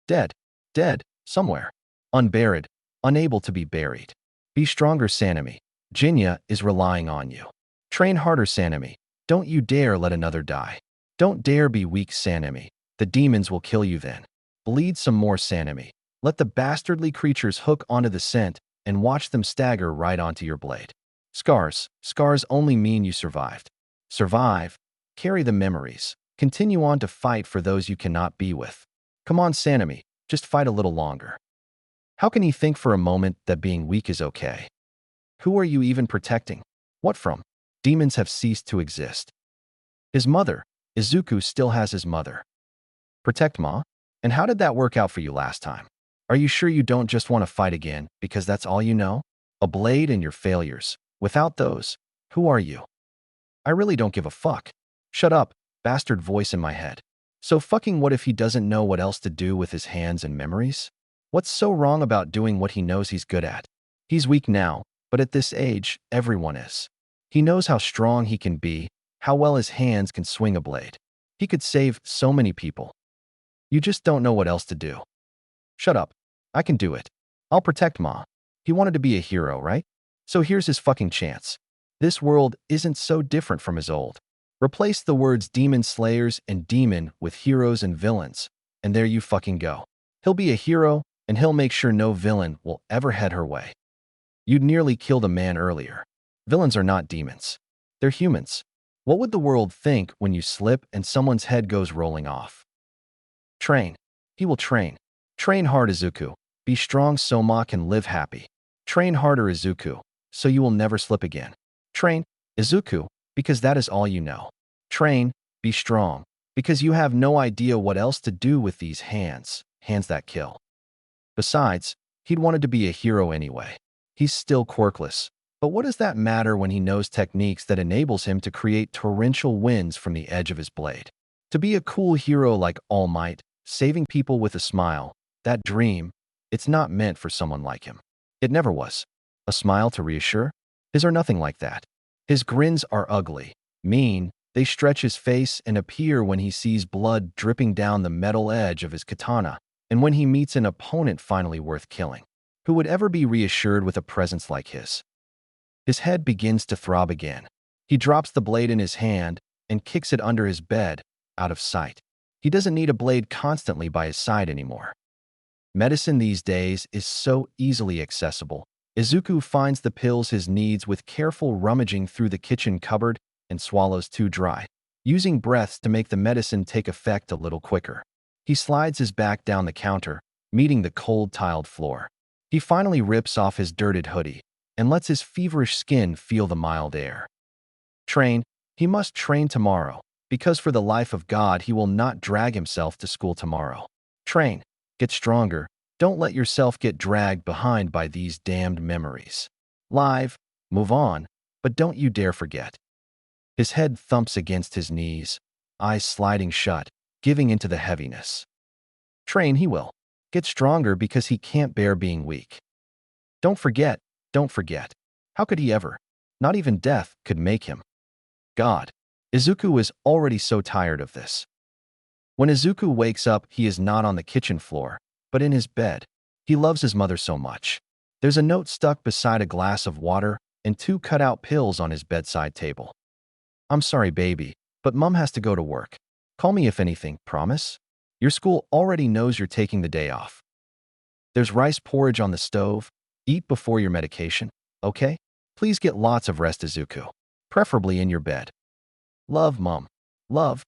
Dead. Dead, somewhere. Unburied, unable to be buried. Be stronger, Sanemi. Jinya is relying on you. Train harder, Sanemi. Don't you dare let another die. Don't dare be weak, Sanemi. The demons will kill you then. Bleed some more, Sanemi. Let the bastardly creatures hook onto the scent and watch them stagger right onto your blade. Scars. Scars only mean you survived. Survive. Carry the memories. Continue on to fight for those you cannot be with. Come on, Sanemi. Just fight a little longer. How can he think for a moment that being weak is okay? Who are you even protecting? What from? Demons have ceased to exist. His mother, Izuku, still has his mother. Protect Ma? And how did that work out for you last time? Are you sure you don't just want to fight again because that's all you know? A blade and your failures. Without those, who are you? I really don't give a fuck. Shut up, bastard voice in my head. So fucking what if he doesn't know what else to do with his hands and memories? What's so wrong about doing what he knows he's good at? He's weak now, but at this age, everyone is. He knows how strong he can be, how well his hands can swing a blade. He could save so many people. You just don't know what else to do. Shut up. I can do it. I'll protect Ma. He wanted to be a hero, right? So here's his fucking chance. This world isn't so different from his old. Replace the words demon slayers and demon with heroes and villains, and there you fucking go. He'll be a hero, and he'll make sure no villain will ever head her way. You'd nearly killed a man earlier. Villains are not demons. They're humans. What would the world think when you slip and someone's head goes rolling off? Train. He will train. Train hard, Izuku. Be strong so Ma can live happy. Train harder, Izuku, so you will never slip again. Train, Izuku, because that is all you know. Train, be strong, because you have no idea what else to do with these hands, hands that kill. Besides, he'd wanted to be a hero anyway. He's still quirkless, But what does that matter when he knows techniques that enables him to create torrential winds from the edge of his blade? To be a cool hero like All Might, saving people with a smile, that dream, it's not meant for someone like him. It never was. A smile to reassure? His are nothing like that. His grins are ugly, mean, they stretch his face and appear when he sees blood dripping down the metal edge of his katana, and when he meets an opponent finally worth killing. Who would ever be reassured with a presence like his? His head begins to throb again. He drops the blade in his hand and kicks it under his bed, out of sight. He doesn't need a blade constantly by his side anymore. Medicine these days is so easily accessible. Izuku finds the pills his needs with careful rummaging through the kitchen cupboard and swallows 2 dry, using breaths to make the medicine take effect a little quicker. He slides his back down the counter, meeting the cold tiled floor. He finally rips off his dirted hoodie and lets his feverish skin feel the mild air. Train. He must train tomorrow, because for the life of God he will not drag himself to school tomorrow. Train. Get stronger. Don't let yourself get dragged behind by these damned memories. Live. Move on, but don't you dare forget. His head thumps against his knees, eyes sliding shut, giving into the heaviness. Train he will. Get stronger because he can't bear being weak. Don't forget, don't forget. How could he ever? Not even death could make him. God. Izuku is already so tired of this. When Izuku wakes up, he is not on the kitchen floor, but in his bed. He loves his mother so much. There's a note stuck beside a glass of water and 2 cut-out pills on his bedside table. I'm sorry, baby, but Mom has to go to work. Call me if anything, promise? Your school already knows you're taking the day off. There's rice porridge on the stove. Eat before your medication, okay? Please get lots of rest, Izuku. Preferably in your bed. Love, Mom. Love.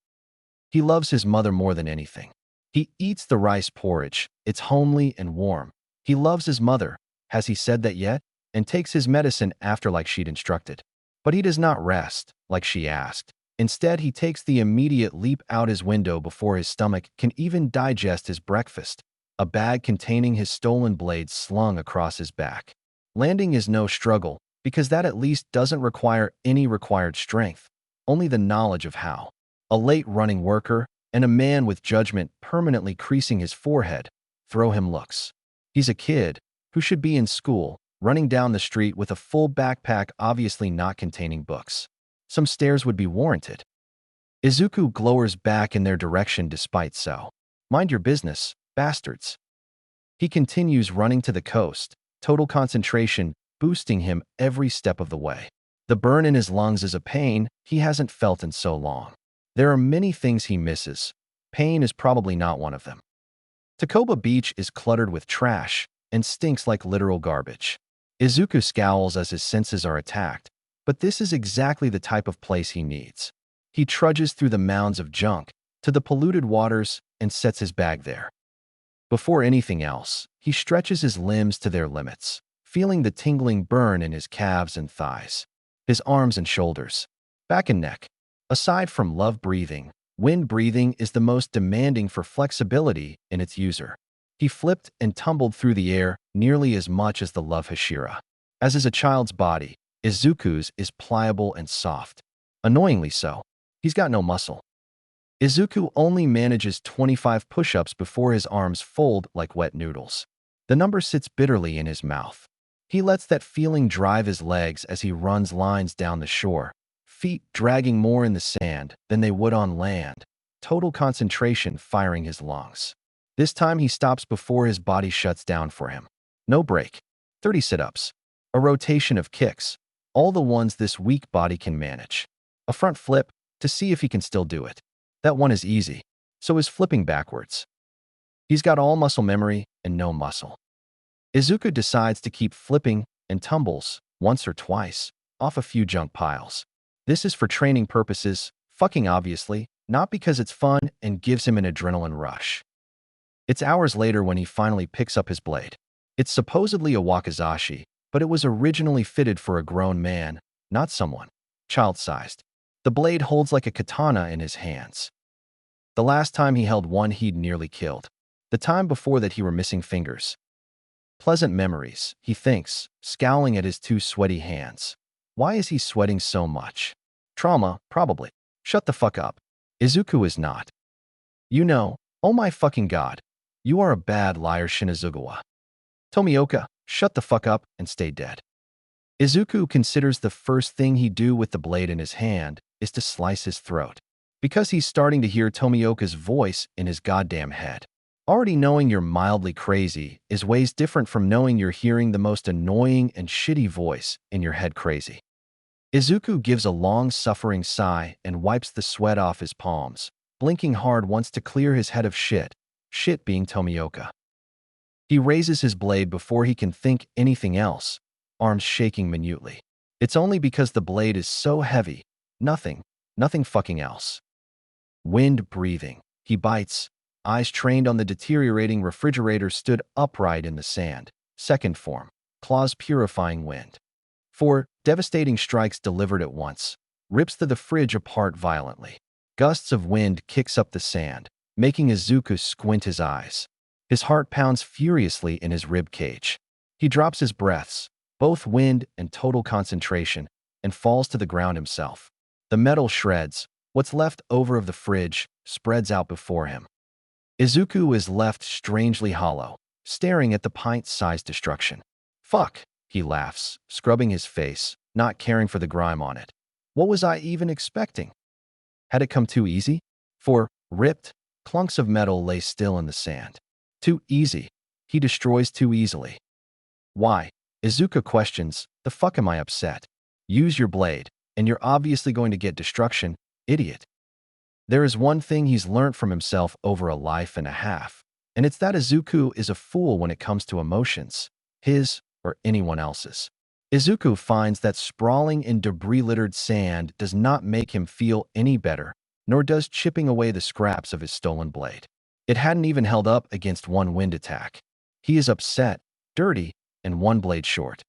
He loves his mother more than anything. He eats the rice porridge. It's homely and warm. He loves his mother. Has he said that yet? And takes his medicine after like she'd instructed. But he does not rest, like she asked. Instead, he takes the immediate leap out his window before his stomach can even digest his breakfast. A bag containing his stolen blades slung across his back. Landing is no struggle, because that at least doesn't require any required strength, only the knowledge of how. A late-running worker and a man with judgment permanently creasing his forehead throw him looks. He's a kid who should be in school, running down the street with a full backpack obviously not containing books. Some stares would be warranted. Izuku glowers back in their direction despite so. Mind your business, bastards. He continues running to the coast, total concentration boosting him every step of the way. The burn in his lungs is a pain he hasn't felt in so long. There are many things he misses. Pain is probably not one of them. Takoba Beach is cluttered with trash and stinks like literal garbage. Izuku scowls as his senses are attacked, but this is exactly the type of place he needs. He trudges through the mounds of junk to the polluted waters and sets his bag there. Before anything else, he stretches his limbs to their limits, feeling the tingling burn in his calves and thighs, his arms and shoulders, back and neck. Aside from love breathing, wind breathing is the most demanding for flexibility in its user. He flipped and tumbled through the air nearly as much as the love Hashira. As is a child's body, Izuku's is pliable and soft. Annoyingly so. He's got no muscle. Izuku only manages 25 push-ups before his arms fold like wet noodles. The number sits bitterly in his mouth. He lets that feeling drive his legs as he runs lines down the shore, feet dragging more in the sand than they would on land, total concentration firing his lungs. This time he stops before his body shuts down for him. No break. 30 sit-ups. A rotation of kicks, all the ones this weak body can manage. A front flip to see if he can still do it. That one is easy, so is flipping backwards. He's got all muscle memory and no muscle. Izuku decides to keep flipping and tumbles, once or twice, off a few junk piles. This is for training purposes, fucking obviously, not because it's fun and gives him an adrenaline rush. It's hours later when he finally picks up his blade. It's supposedly a wakizashi, but it was originally fitted for a grown man, not someone child-sized. The blade holds like a katana in his hands. The last time he held one he'd nearly killed. The time before that he were missing fingers. Pleasant memories, he thinks, scowling at his two sweaty hands. Why is he sweating so much? Trauma, probably. Shut the fuck up. Izuku is not. You know, oh my fucking god. You are a bad liar, Shinazugawa. Tomioka, shut the fuck up and stay dead. Izuku considers the first thing he'd do with the blade in his hand is to slice his throat. Because he's starting to hear Tomioka's voice in his goddamn head. Already knowing you're mildly crazy is ways different from knowing you're hearing the most annoying and shitty voice in your head crazy. Izuku gives a long-suffering sigh and wipes the sweat off his palms, blinking hard once to clear his head of shit being Tomioka. He raises his blade before he can think anything else, arms shaking minutely. It's only because the blade is so heavy, nothing fucking else. Wind breathing. He bites, eyes trained on the deteriorating refrigerator stood upright in the sand. Second form, claws purifying wind. 4 devastating strikes delivered at once, rips the fridge apart violently. Gusts of wind kicks up the sand, making Izuku squint his eyes. His heart pounds furiously in his rib cage. He drops his breaths, both wind and total concentration, and falls to the ground himself. The metal shreds, what's left over of the fridge, spreads out before him. Izuku is left strangely hollow, staring at the pint-sized destruction. Fuck, he laughs, scrubbing his face, not caring for the grime on it. What was I even expecting? Had it come too easy? 4 ripped clunks of metal lay still in the sand. Too easy. He destroys too easily. Why? Izuku questions, the fuck am I upset? Use your blade, and you're obviously going to get destruction, idiot. There is one thing he's learnt from himself over a life and a half, and it's that Izuku is a fool when it comes to emotions, his or anyone else's. Izuku finds that sprawling in debris-littered sand does not make him feel any better, nor does chipping away the scraps of his stolen blade. It hadn't even held up against one wind attack. He is upset, dirty, and one blade short.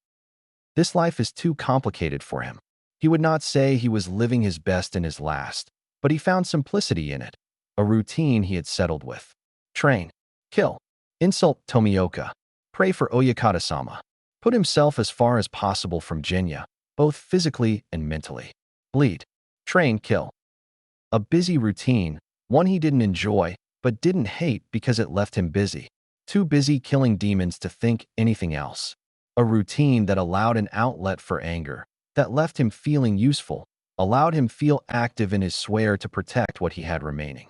This life is too complicated for him. He would not say he was living his best in his last, but he found simplicity in it, a routine he had settled with. Train, kill, insult Tomioka, pray for Oyakata-sama. Put himself as far as possible from Jinya, both physically and mentally. Bleed, train, kill. A busy routine, one he didn't enjoy, but didn't hate because it left him busy. Too busy killing demons to think anything else. A routine that allowed an outlet for anger, that left him feeling useful, allowed him feel active in his swear to protect what he had remaining.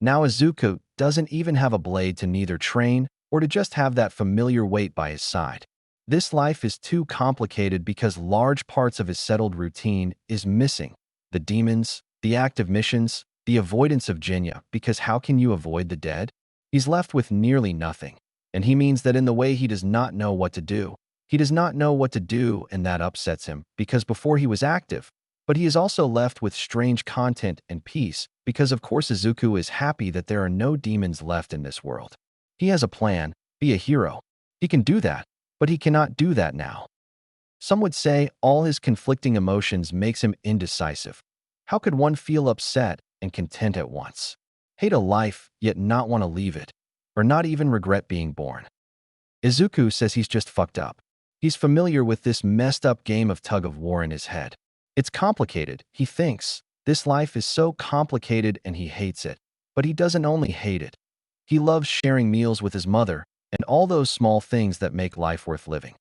Now Izuku doesn't even have a blade to neither train or to just have that familiar weight by his side. This life is too complicated because large parts of his settled routine is missing. The demons, the active missions, the avoidance of Jinya, because how can you avoid the dead? He's left with nearly nothing, and he means that in the way he does not know what to do. He does not know what to do, and that upsets him, because before he was active, but he is also left with strange content and peace, because of course Izuku is happy that there are no demons left in this world. He has a plan, be a hero. He can do that, but he cannot do that now. Some would say all his conflicting emotions makes him indecisive. How could one feel upset and content at once? Hate a life, yet not want to leave it, or not even regret being born. Izuku says he's just fucked up. He's familiar with this messed up game of tug-of-war in his head. It's complicated, he thinks. This life is so complicated and he hates it. But he doesn't only hate it. He loves sharing meals with his mother and all those small things that make life worth living.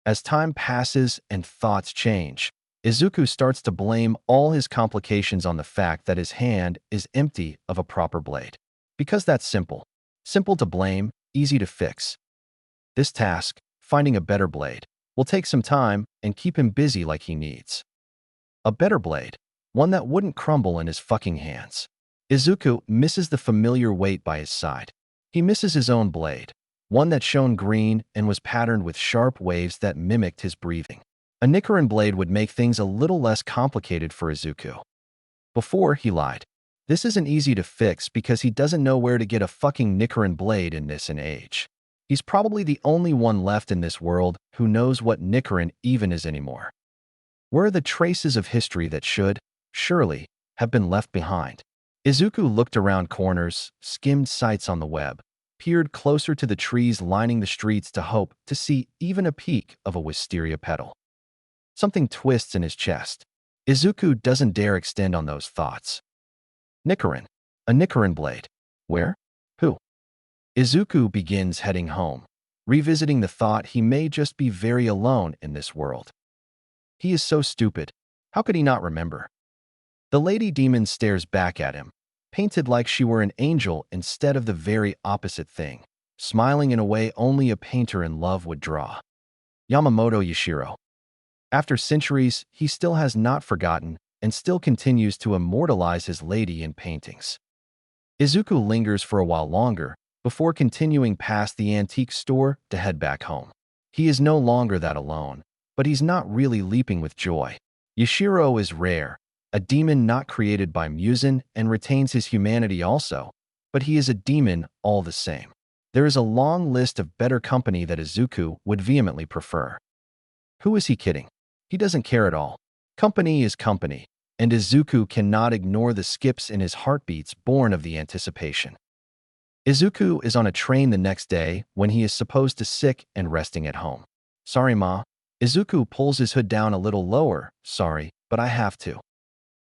As time passes and thoughts change, Izuku starts to blame all his complications on the fact that his hand is empty of a proper blade. Because that's simple. Simple to blame, easy to fix. This task, finding a better blade, will take some time and keep him busy like he needs. A better blade, one that wouldn't crumble in his fucking hands. Izuku misses the familiar weight by his side. He misses his own blade, one that shone green and was patterned with sharp waves that mimicked his breathing. A Nichiren blade would make things a little less complicated for Izuku. Before, he lied. This isn't easy to fix because he doesn't know where to get a fucking Nichiren blade in this age. He's probably the only one left in this world who knows what Nichiren even is anymore. Where are the traces of history that should, surely, have been left behind? Izuku looked around corners, skimmed sites on the web, peered closer to the trees lining the streets to hope to see even a peek of a wisteria petal. Something twists in his chest. Izuku doesn't dare extend on those thoughts. Nichiren. A Nichiren blade. Where? Who? Izuku begins heading home, revisiting the thought he may just be very alone in this world. He is so stupid. How could he not remember? The lady demon stares back at him, painted like she were an angel instead of the very opposite thing, smiling in a way only a painter in love would draw. Yamamoto Yashiro. After centuries, he still has not forgotten and still continues to immortalize his lady in paintings. Izuku lingers for a while longer before continuing past the antique store to head back home. He is no longer that alone, but he's not really leaping with joy. Yashiro is rare, a demon not created by Muzan and retains his humanity also, but he is a demon all the same. There is a long list of better company that Izuku would vehemently prefer. Who is he kidding? He doesn't care at all. Company is company, and Izuku cannot ignore the skips in his heartbeats born of the anticipation. Izuku is on a train the next day when he is supposed to sick and resting at home. Sorry, Ma. Izuku pulls his hood down a little lower. Sorry, but I have to.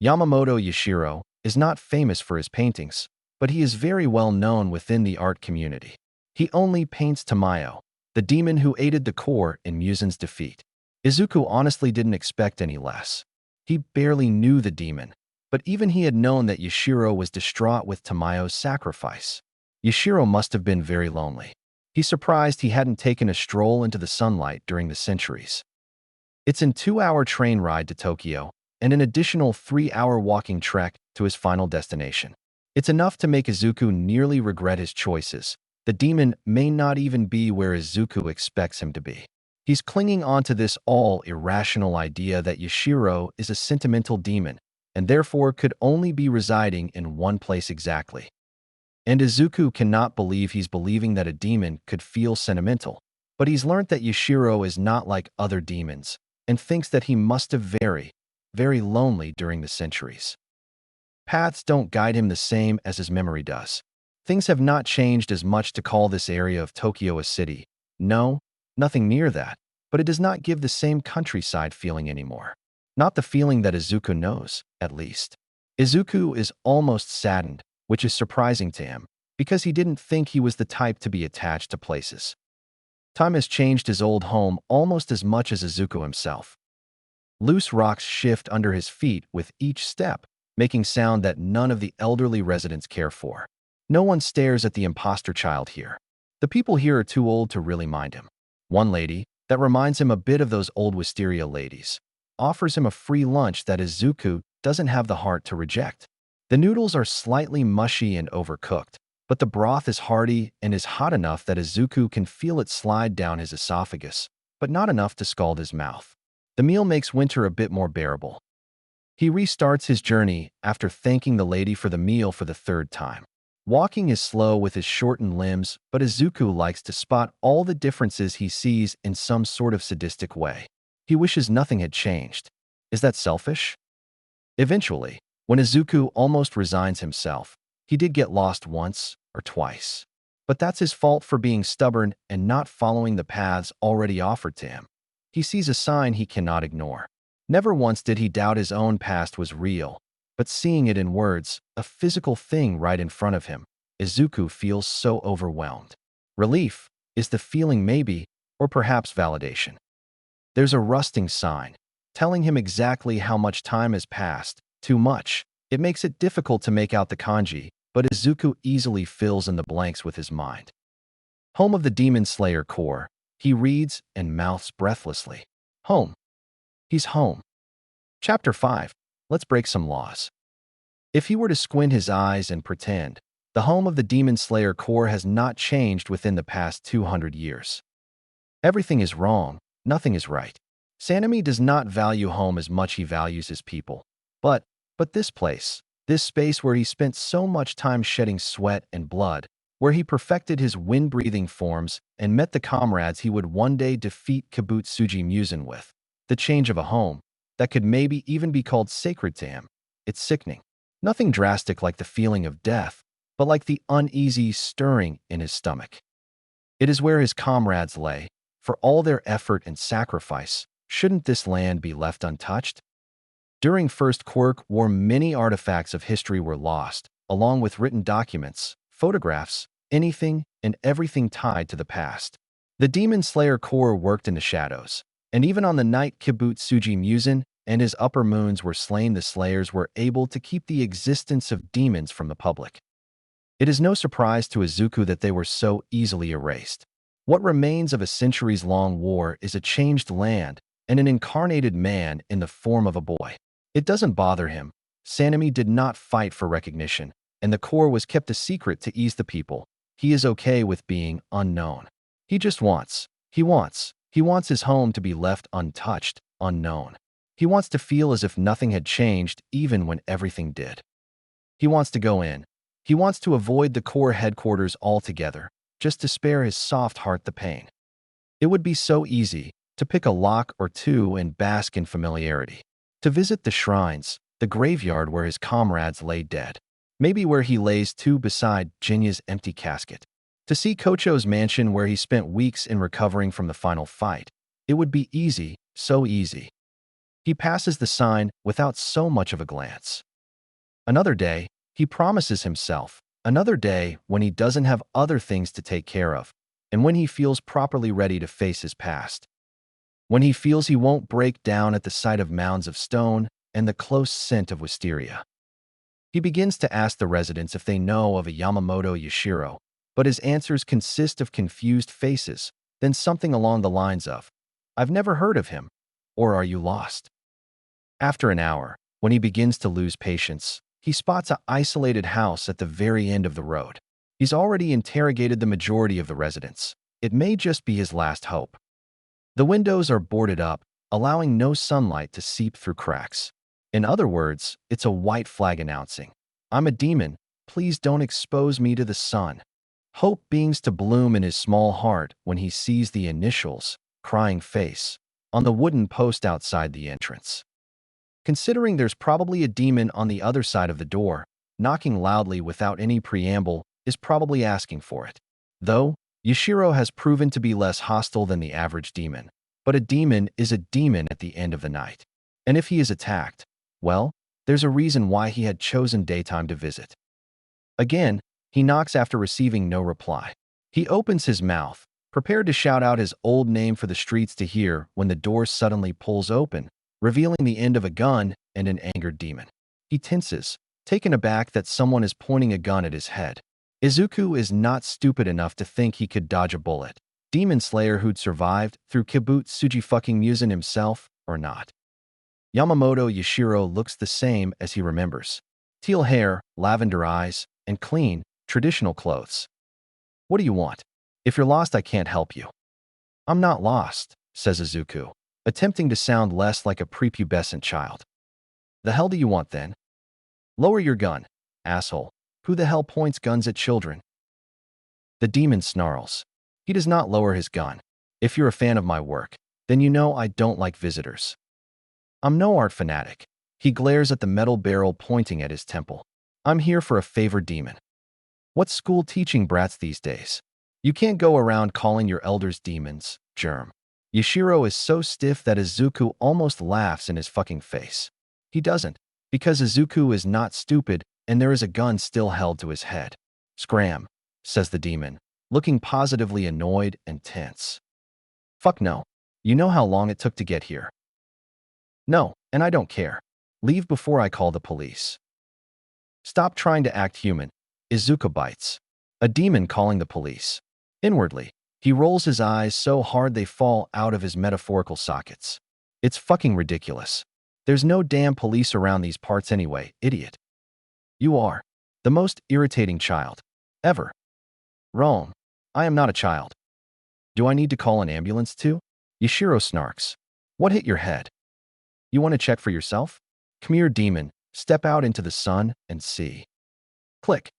Yamamoto Yashiro is not famous for his paintings, but he is very well known within the art community. He only paints Tamayo, the demon who aided the core in Muzan's defeat. Izuku honestly didn't expect any less. He barely knew the demon, but even he had known that Yashiro was distraught with Tamayo's sacrifice. Yashiro must have been very lonely. He's surprised he hadn't taken a stroll into the sunlight during the centuries. It's an 2-hour train ride to Tokyo and an additional 3-hour walking trek to his final destination. It's enough to make Izuku nearly regret his choices. The demon may not even be where Izuku expects him to be. He's clinging onto this all-irrational idea that Yashiro is a sentimental demon and therefore could only be residing in one place exactly. And Izuku cannot believe he's believing that a demon could feel sentimental, but he's learned that Yashiro is not like other demons and thinks that he must have very lonely during the centuries. Paths don't guide him the same as his memory does. Things have not changed as much to call this area of Tokyo a city. No, nothing near that, but it does not give the same countryside feeling anymore. Not the feeling that Izuku knows, at least. Izuku is almost saddened, which is surprising to him, because he didn't think he was the type to be attached to places. Time has changed his old home almost as much as Izuku himself. Loose rocks shift under his feet with each step, making sound that none of the elderly residents care for. No one stares at the imposter child here. The people here are too old to really mind him. One lady, that reminds him a bit of those old wisteria ladies, offers him a free lunch that Izuku doesn't have the heart to reject. The noodles are slightly mushy and overcooked, but the broth is hearty and is hot enough that Izuku can feel it slide down his esophagus, but not enough to scald his mouth. The meal makes winter a bit more bearable. He restarts his journey after thanking the lady for the meal for the 3rd time. Walking is slow with his shortened limbs, but Izuku likes to spot all the differences he sees in some sort of sadistic way. He wishes nothing had changed. Is that selfish? Eventually, when Izuku almost resigns himself, he did get lost once or twice. But that's his fault for being stubborn and not following the paths already offered to him. He sees a sign he cannot ignore. Never once did he doubt his own past was real, but seeing it in words, a physical thing right in front of him, Izuku feels so overwhelmed. Relief is the feeling maybe, or perhaps validation. There's a rusting sign, telling him exactly how much time has passed, too much. It makes it difficult to make out the kanji, but Izuku easily fills in the blanks with his mind. Home of the Demon Slayer core, he reads and mouths breathlessly. Home. He's home. Chapter 5. Let's break some laws. If he were to squint his eyes and pretend, the home of the Demon Slayer core has not changed within the past 200 years. Everything is wrong, nothing is right. Sanemi does not value home as much he values his people. But this place, this space where he spent so much time shedding sweat and blood, where he perfected his wind-breathing forms and met the comrades he would one day defeat Kabutsuji Muzan with. The change of a home, that could maybe even be called sacred to him. It's sickening. Nothing drastic like the feeling of death, but like the uneasy stirring in his stomach. It is where his comrades lay. For all their effort and sacrifice, shouldn't this land be left untouched? During First Quirk War, many artifacts of history were lost, along with written documents, photographs, anything and everything tied to the past. The Demon Slayer Corps worked in the shadows, and even on the night Kibutsuji Musen and his upper moons were slain, the Slayers were able to keep the existence of demons from the public. It is no surprise to Izuku that they were so easily erased. What remains of a centuries-long war is a changed land and an incarnated man in the form of a boy. It doesn't bother him. Sanemi did not fight for recognition, and the Corps was kept a secret to ease the people. He is okay with being unknown. He just wants his home to be left untouched, unknown. He wants to feel as if nothing had changed even when everything did. He wants to go in. He wants to avoid the Corps headquarters altogether, just to spare his soft heart the pain. It would be so easy to pick a lock or two and bask in familiarity. To visit the shrines, the graveyard where his comrades lay dead. Maybe where he lays too beside Jinya's empty casket. To see Kocho's mansion where he spent weeks in recovering from the final fight. It would be easy, so easy. He passes the sign without so much of a glance. Another day, he promises himself, another day when he doesn't have other things to take care of, and when he feels properly ready to face his past. When he feels he won't break down at the sight of mounds of stone and the close scent of wisteria. He begins to ask the residents if they know of a Yamamoto Yashiro, but his answers consist of confused faces, then something along the lines of, "I've never heard of him," or "Are you lost?" After an hour, when he begins to lose patience, he spots an isolated house at the very end of the road. He's already interrogated the majority of the residents. It may just be his last hope. The windows are boarded up, allowing no sunlight to seep through cracks. In other words, it's a white flag announcing, "I'm a demon, please don't expose me to the sun." Hope beings to bloom in his small heart when he sees the initials, crying face, on the wooden post outside the entrance. Considering there's probably a demon on the other side of the door, knocking loudly without any preamble is probably asking for it. Though, Yashiro has proven to be less hostile than the average demon, but a demon is a demon at the end of the night. And if he is attacked, well, there's a reason why he had chosen daytime to visit. Again, he knocks after receiving no reply. He opens his mouth, prepared to shout out his old name for the streets to hear when the door suddenly pulls open, revealing the end of a gun and an angered demon. He tenses, taken aback that someone is pointing a gun at his head. Izuku is not stupid enough to think he could dodge a bullet. Demon Slayer who'd survived through Kibutsuji fucking Musen himself or not. Yamamoto Yashiro looks the same as he remembers. Teal hair, lavender eyes, and clean, traditional clothes. "What do you want? If you're lost, I can't help you." "I'm not lost," says Izuku, attempting to sound less like a prepubescent child. "The hell do you want then?" "Lower your gun, asshole. Who the hell points guns at children?" The demon snarls. He does not lower his gun. "If you're a fan of my work, then you know I don't like visitors." "I'm no art fanatic." He glares at the metal barrel pointing at his temple. "I'm here for a favor, demon." What's school teaching brats these days? You can't go around calling your elders demons, germ. Yashiro is so stiff that Izuku almost laughs in his fucking face. He doesn't, because Izuku is not stupid and there is a gun still held to his head. "Scram," says the demon, looking positively annoyed and tense. "Fuck no. You know how long it took to get here." "No, and I don't care. Leave before I call the police." "Stop trying to act human." Izuku bites. A demon calling the police. Inwardly, he rolls his eyes so hard they fall out of his metaphorical sockets. It's fucking ridiculous. There's no damn police around these parts anyway, idiot. You are the most irritating child ever. Wrong. I am not a child. Do I need to call an ambulance too? Yashiro snarks. What hit your head? You want to check for yourself? Come here, demon. Step out into the sun and see. Click.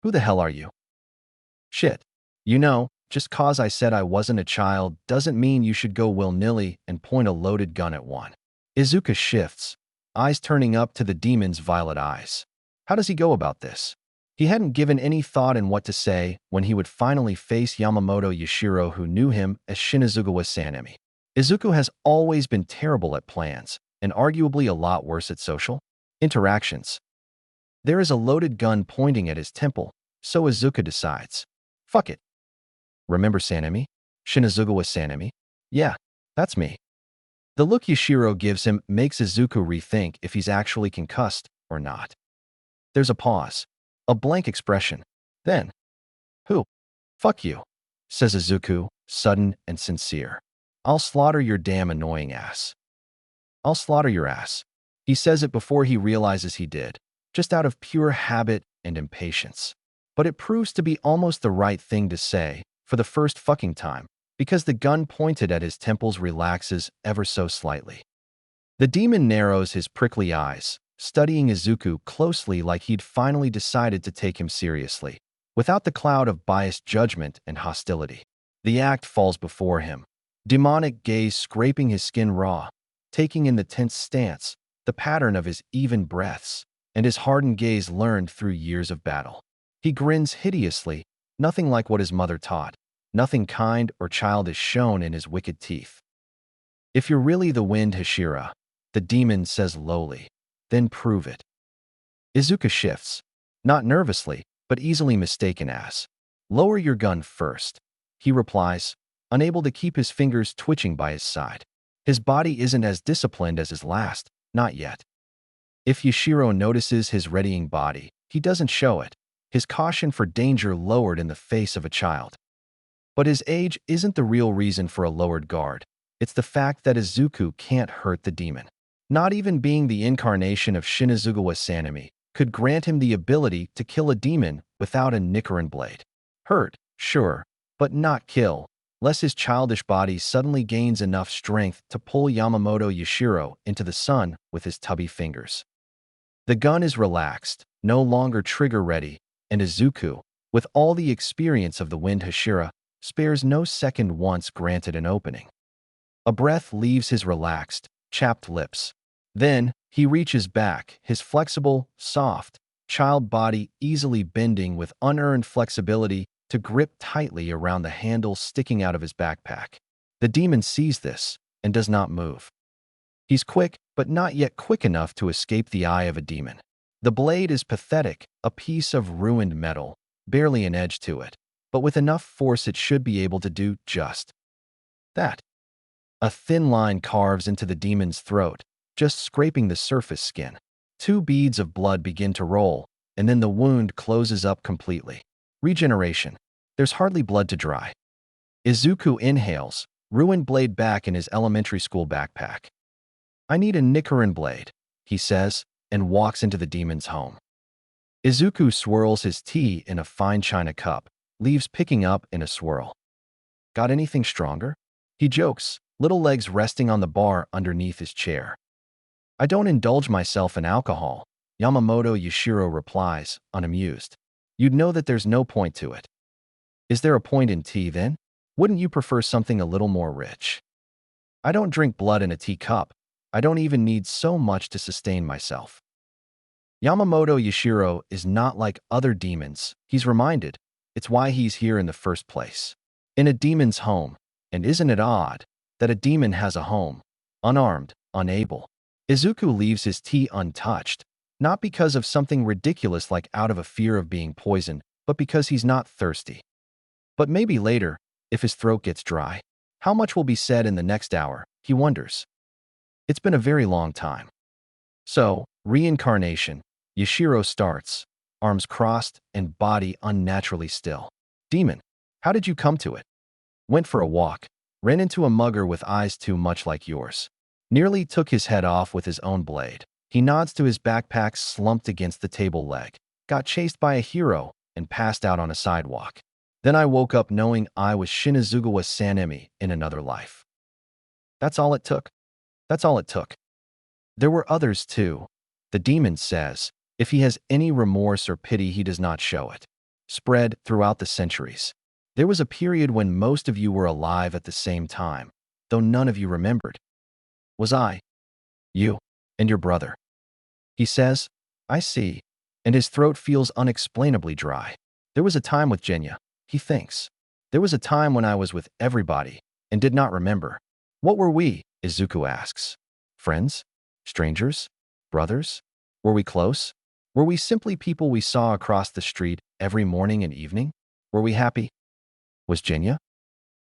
Who the hell are you? Shit. You know, just cause I said I wasn't a child doesn't mean you should go willy-nilly and point a loaded gun at one. Izuku shifts, eyes turning up to the demon's violet eyes. How does he go about this? He hadn't given any thought in what to say when he would finally face Yamamoto Yashiro, who knew him as Shinazugawa Sanemi. Izuku has always been terrible at plans, and arguably a lot worse at social interactions. There is a loaded gun pointing at his temple, so Izuku decides, fuck it. Remember Sanemi? Shinazugawa Sanemi? Yeah, that's me. The look Yashiro gives him makes Izuku rethink if he's actually concussed or not. There's a pause, a blank expression. Then, who? Fuck you, says Izuku, sudden and sincere. I'll slaughter your damn annoying ass. I'll slaughter your ass. He says it before he realizes he did, just out of pure habit and impatience. But it proves to be almost the right thing to say for the first fucking time, because the gun pointed at his temples relaxes ever so slightly. The demon narrows his prickly eyes, studying Izuku closely like he'd finally decided to take him seriously, without the cloud of biased judgment and hostility. The act falls before him, demonic gaze scraping his skin raw, taking in the tense stance, the pattern of his even breaths, and his hardened gaze learned through years of battle. He grins hideously, nothing like what his mother taught, nothing kind or childish shown in his wicked teeth. If you're really the wind, Hashira, the demon says lowly, then prove it. Izuku shifts, not nervously, but easily mistaken as, lower your gun first, he replies, unable to keep his fingers twitching by his side. His body isn't as disciplined as his last, not yet. If Yashiro notices his readying body, he doesn't show it, his caution for danger lowered in the face of a child. But his age isn't the real reason for a lowered guard. It's the fact that Izuku can't hurt the demon. Not even being the incarnation of Shinazugawa Sanemi could grant him the ability to kill a demon without a Nichiren blade. Hurt, sure, but not kill, lest his childish body suddenly gains enough strength to pull Yamamoto Yashiro into the sun with his tubby fingers. The gun is relaxed, no longer trigger-ready, and Izuku, with all the experience of the wind Hashira, spares no second once granted an opening. A breath leaves his relaxed, chapped lips. Then, he reaches back, his flexible, soft, child body easily bending with unearned flexibility to grip tightly around the handle sticking out of his backpack. The demon sees this and does not move. He's quick, but not yet quick enough to escape the eye of a demon. The blade is pathetic, a piece of ruined metal, barely an edge to it, but with enough force it should be able to do just that. A thin line carves into the demon's throat, just scraping the surface skin. 2 beads of blood begin to roll, and then the wound closes up completely. Regeneration. There's hardly blood to dry. Izuku inhales, ruined blade back in his elementary school backpack. I need a Nichiren blade, he says, and walks into the demon's home. Izuku swirls his tea in a fine china cup, leaves picking up in a swirl. Got anything stronger? He jokes, little legs resting on the bar underneath his chair. I don't indulge myself in alcohol, Yamamoto Yashiro replies, unamused. You'd know that there's no point to it. Is there a point in tea then? Wouldn't you prefer something a little more rich? I don't drink blood in a teacup. I don't even need so much to sustain myself. Yamamoto Yashiro is not like other demons, he's reminded. It's why he's here in the first place. In a demon's home, and isn't it odd that a demon has a home, unarmed, unable? Izuku leaves his tea untouched, not because of something ridiculous like out of a fear of being poisoned, but because he's not thirsty. But maybe later, if his throat gets dry, how much will be said in the next hour, he wonders. It's been a very long time. So, reincarnation, Yashiro starts, arms crossed and body unnaturally still. Demon, how did you come to it? Went for a walk, ran into a mugger with eyes too much like yours. Nearly took his head off with his own blade. He nods to his backpack slumped against the table leg. Got chased by a hero and passed out on a sidewalk. Then I woke up knowing I was Shinazugawa Sanemi in another life. That's all it took. That's all it took. There were others too. The demon says, if he has any remorse or pity, he does not show it. Spread throughout the centuries. There was a period when most of you were alive at the same time, though none of you remembered. Was I? You and your brother. He says, I see. and his throat feels unexplainably dry. There was a time with Genya, he thinks. There was a time when I was with everybody and did not remember. What were we? Izuku asks. Friends? Strangers? Brothers? Were we close? Were we simply people we saw across the street every morning and evening? Were we happy? Was Genya?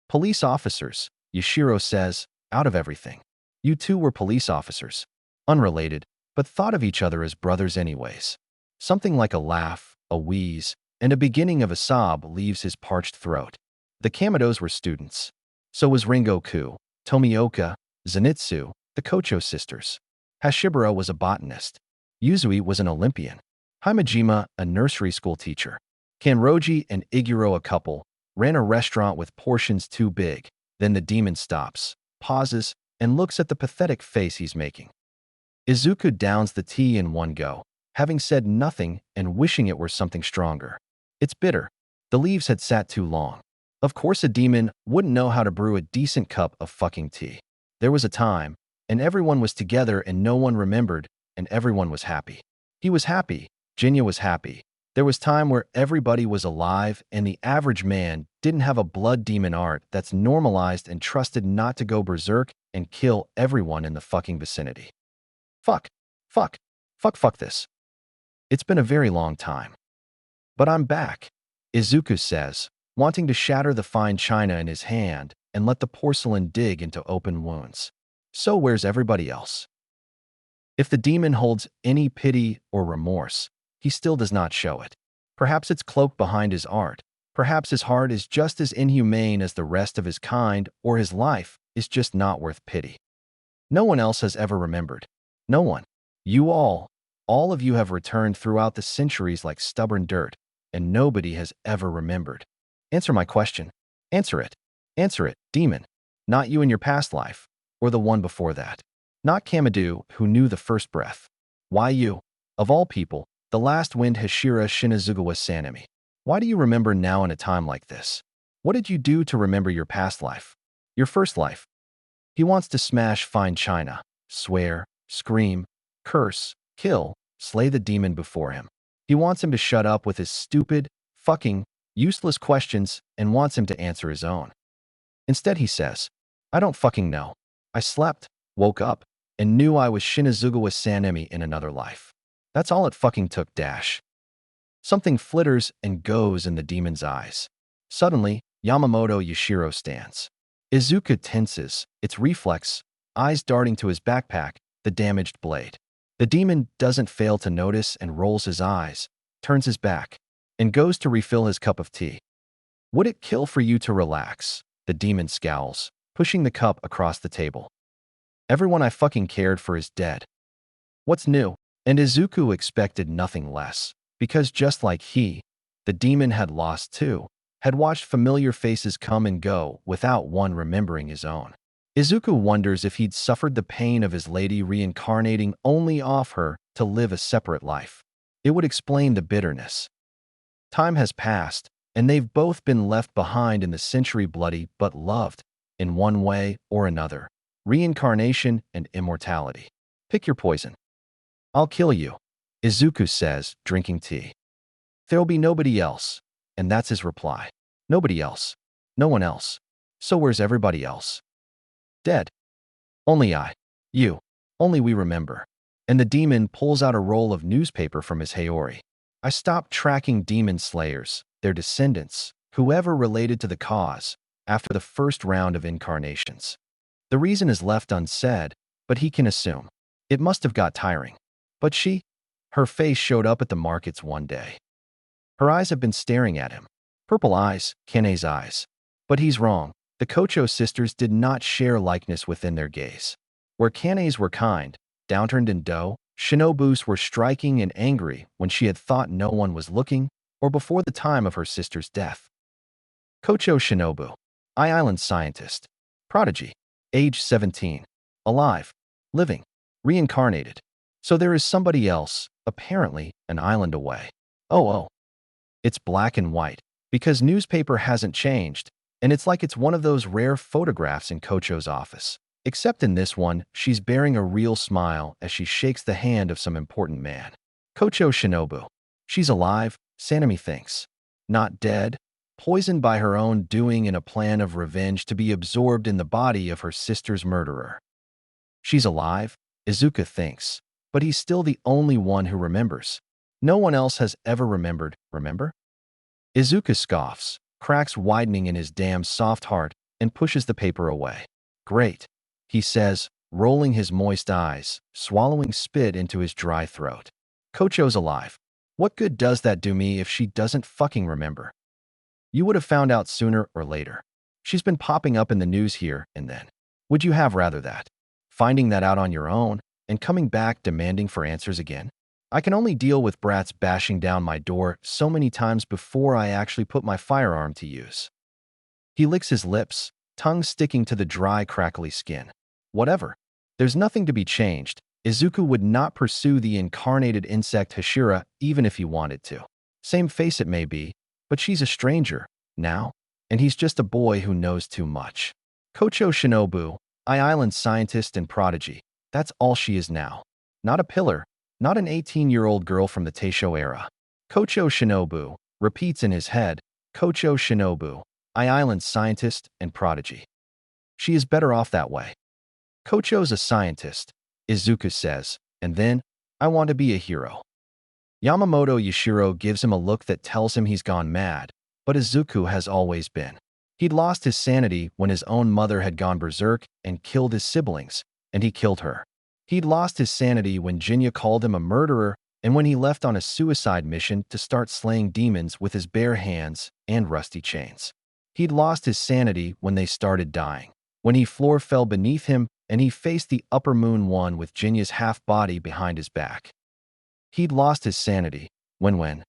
Police officers, Yashiro says, out of everything. You two were police officers. Unrelated, but thought of each other as brothers anyways. Something like a laugh, a wheeze, and a beginning of a sob leaves his parched throat. The Kamados were students. So was Ringoku, Tomioka, Zenitsu, the Kocho sisters. Hashibara was a botanist. Yuzui was an Olympian. Himejima, a nursery school teacher. Kanroji and Iguro, a couple, ran a restaurant with portions too big. Then the demon stops, pauses, and looks at the pathetic face he's making. Izuku downs the tea in one go, having said nothing and wishing it were something stronger. It's bitter. The leaves had sat too long. Of course a demon wouldn't know how to brew a decent cup of fucking tea. There was a time, and everyone was together and no one remembered, and everyone was happy. He was happy. Genya was happy. There was time where everybody was alive and the average man didn't have a blood demon art that's normalized and trusted not to go berserk and kill everyone in the fucking vicinity. Fuck. Fuck. Fuck fuck this. It's been a very long time. But I'm back, Izuku says, wanting to shatter the fine china in his hand and let the porcelain dig into open wounds. So where's everybody else? If the demon holds any pity or remorse, he still does not show it. Perhaps it's cloaked behind his art. Perhaps his heart is just as inhumane as the rest of his kind, or his life is just not worth pity. No one else has ever remembered. No one. You all of you have returned throughout the centuries like stubborn dirt, and nobody has ever remembered. Answer my question. Answer it. Answer it, demon. Not you in your past life, or the one before that. Not Kamadu, who knew the first breath. Why you? Of all people, the last wind Hashira Shinazugawa Sanemi. Why do you remember now in a time like this? What did you do to remember your past life? Your first life? He wants to smash fine china, swear, scream, curse, kill, slay the demon before him. He wants him to shut up with his stupid, fucking, useless questions and wants him to answer his own. Instead he says, I don't fucking know. I slept, woke up, and knew I was Shinazugawa Sanemi in another life. That's all it fucking took, dash. Something flitters and goes in the demon's eyes. Suddenly, Yamamoto Yashiro stands. Izuku tenses, its reflex, eyes darting to his backpack, the damaged blade. The demon doesn't fail to notice and rolls his eyes, turns his back, and goes to refill his cup of tea. Would it kill for you to relax? The demon scowls, pushing the cup across the table. Everyone I fucking cared for is dead. What's new? And Izuku expected nothing less, because just like he, the demon had lost too, had watched familiar faces come and go without one remembering his own. Izuku wonders if he'd suffered the pain of his lady reincarnating only off her to live a separate life. It would explain the bitterness. Time has passed, and they've both been left behind in the century bloody but loved, in one way or another. Reincarnation and immortality. Pick your poison. I'll kill you, Izuku says, drinking tea. There'll be nobody else, and that's his reply. Nobody else. No one else. So where's everybody else? Dead. Only I. You. Only we remember. And the demon pulls out a roll of newspaper from his Haori. I stopped tracking demon slayers, their descendants, whoever related to the cause, after the first round of incarnations. The reason is left unsaid, but he can assume. It must have got tiring. But she? Her face showed up at the markets one day. Her eyes have been staring at him. Purple eyes, Kane's eyes. But he's wrong. The Kocho sisters did not share likeness within their gaze. Where Kane's were kind, downturned in dough, Shinobu's were striking and angry when she had thought no one was looking, or before the time of her sister's death. Kocho Shinobu, I-Island scientist, prodigy, age 17, alive, living, reincarnated. So there is somebody else, apparently, an island away. Oh. It's black and white, because newspaper hasn't changed, and it's like it's one of those rare photographs in Kocho's office. Except in this one, she's bearing a real smile as she shakes the hand of some important man. Kocho Shinobu. She's alive, Sanemi thinks. Not dead, poisoned by her own doing in a plan of revenge to be absorbed in the body of her sister's murderer. She's alive, Izuku thinks, but he's still the only one who remembers. No one else has ever remembered, remember? Izuku scoffs, cracks widening in his damn soft heart, and pushes the paper away. Great, he says, rolling his moist eyes, swallowing spit into his dry throat. Kocho's alive. What good does that do me if she doesn't fucking remember? You would have found out sooner or later. She's been popping up in the news here and then. Would you have rather that? Finding that out on your own and coming back demanding for answers again? I can only deal with brats bashing down my door so many times before I actually put my firearm to use. He licks his lips, tongue sticking to the dry, crackly skin. Whatever. There's nothing to be changed. Izuku would not pursue the incarnated insect Hashira even if he wanted to. Same face it may be, but she's a stranger, now, and he's just a boy who knows too much. Kocho Shinobu, Island scientist and prodigy, that's all she is now. Not a pillar, not an 18-year-old girl from the Taisho era. Kocho Shinobu, repeats in his head, Kocho Shinobu, Island scientist and prodigy. She is better off that way. Kocho's a scientist, Izuku says, and then, I want to be a hero. Yamamoto Yashiro gives him a look that tells him he's gone mad, but Izuku has always been. He'd lost his sanity when his own mother had gone berserk and killed his siblings, and he killed her. He'd lost his sanity when Jinya called him a murderer and when he left on a suicide mission to start slaying demons with his bare hands and rusty chains. He'd lost his sanity when they started dying, when he floor fell beneath him and he faced the upper moon one with Jinya's half-body behind his back. He'd lost his sanity when?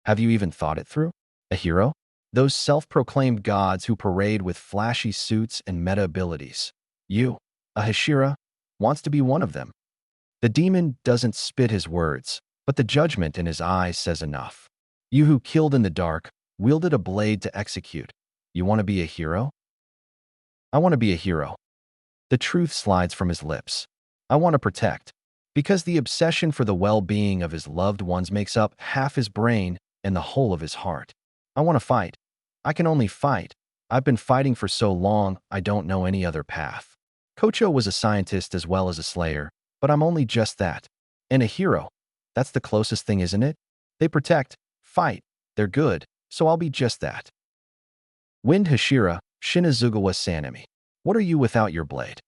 Have you even thought it through? A hero? Those self-proclaimed gods who parade with flashy suits and meta-abilities. You, a Hashira, wants to be one of them. The demon doesn't spit his words, but the judgment in his eyes says enough. You who killed in the dark, wielded a blade to execute. You want to be a hero? I want to be a hero. The truth slides from his lips. I want to protect. Because the obsession for the well-being of his loved ones makes up half his brain and the whole of his heart. I want to fight. I can only fight. I've been fighting for so long, I don't know any other path. Kocho was a scientist as well as a slayer, but I'm only just that. And a hero. That's the closest thing, isn't it? They protect, fight, they're good, so I'll be just that. Wind Hashira, Shinazugawa Sanemi. What are you without your blade?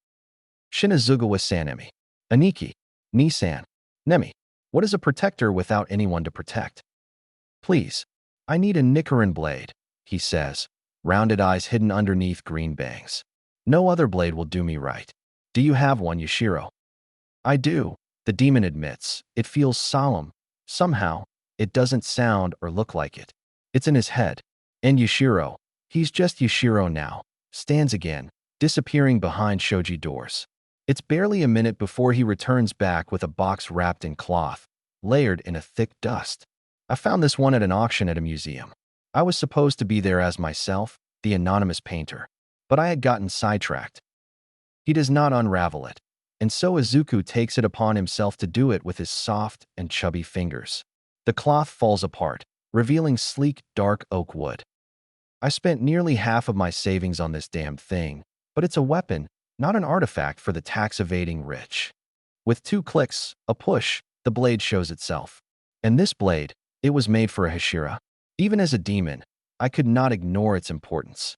Shinazugawa Sanemi. Aniki. Nisan. Nemi. What is a protector without anyone to protect? Please. I need a Nichiren blade, he says, rounded eyes hidden underneath green bangs. No other blade will do me right. Do you have one, Yashiro? I do, the demon admits. It feels solemn. Somehow, it doesn't sound or look like it. It's in his head. And Yashiro, he's just Yashiro now, stands again, disappearing behind shoji doors. It's barely a minute before he returns back with a box wrapped in cloth, layered in a thick dust. I found this one at an auction at a museum. I was supposed to be there as myself, the anonymous painter, but I had gotten sidetracked. He does not unravel it, and so Izuku takes it upon himself to do it with his soft and chubby fingers. The cloth falls apart, revealing sleek, dark oak wood. I spent nearly half of my savings on this damn thing, but it's a weapon, not an artifact for the tax-evading rich. With 2 clicks, a push, the blade shows itself. And this blade, it was made for a Hashira. Even as a demon, I could not ignore its importance.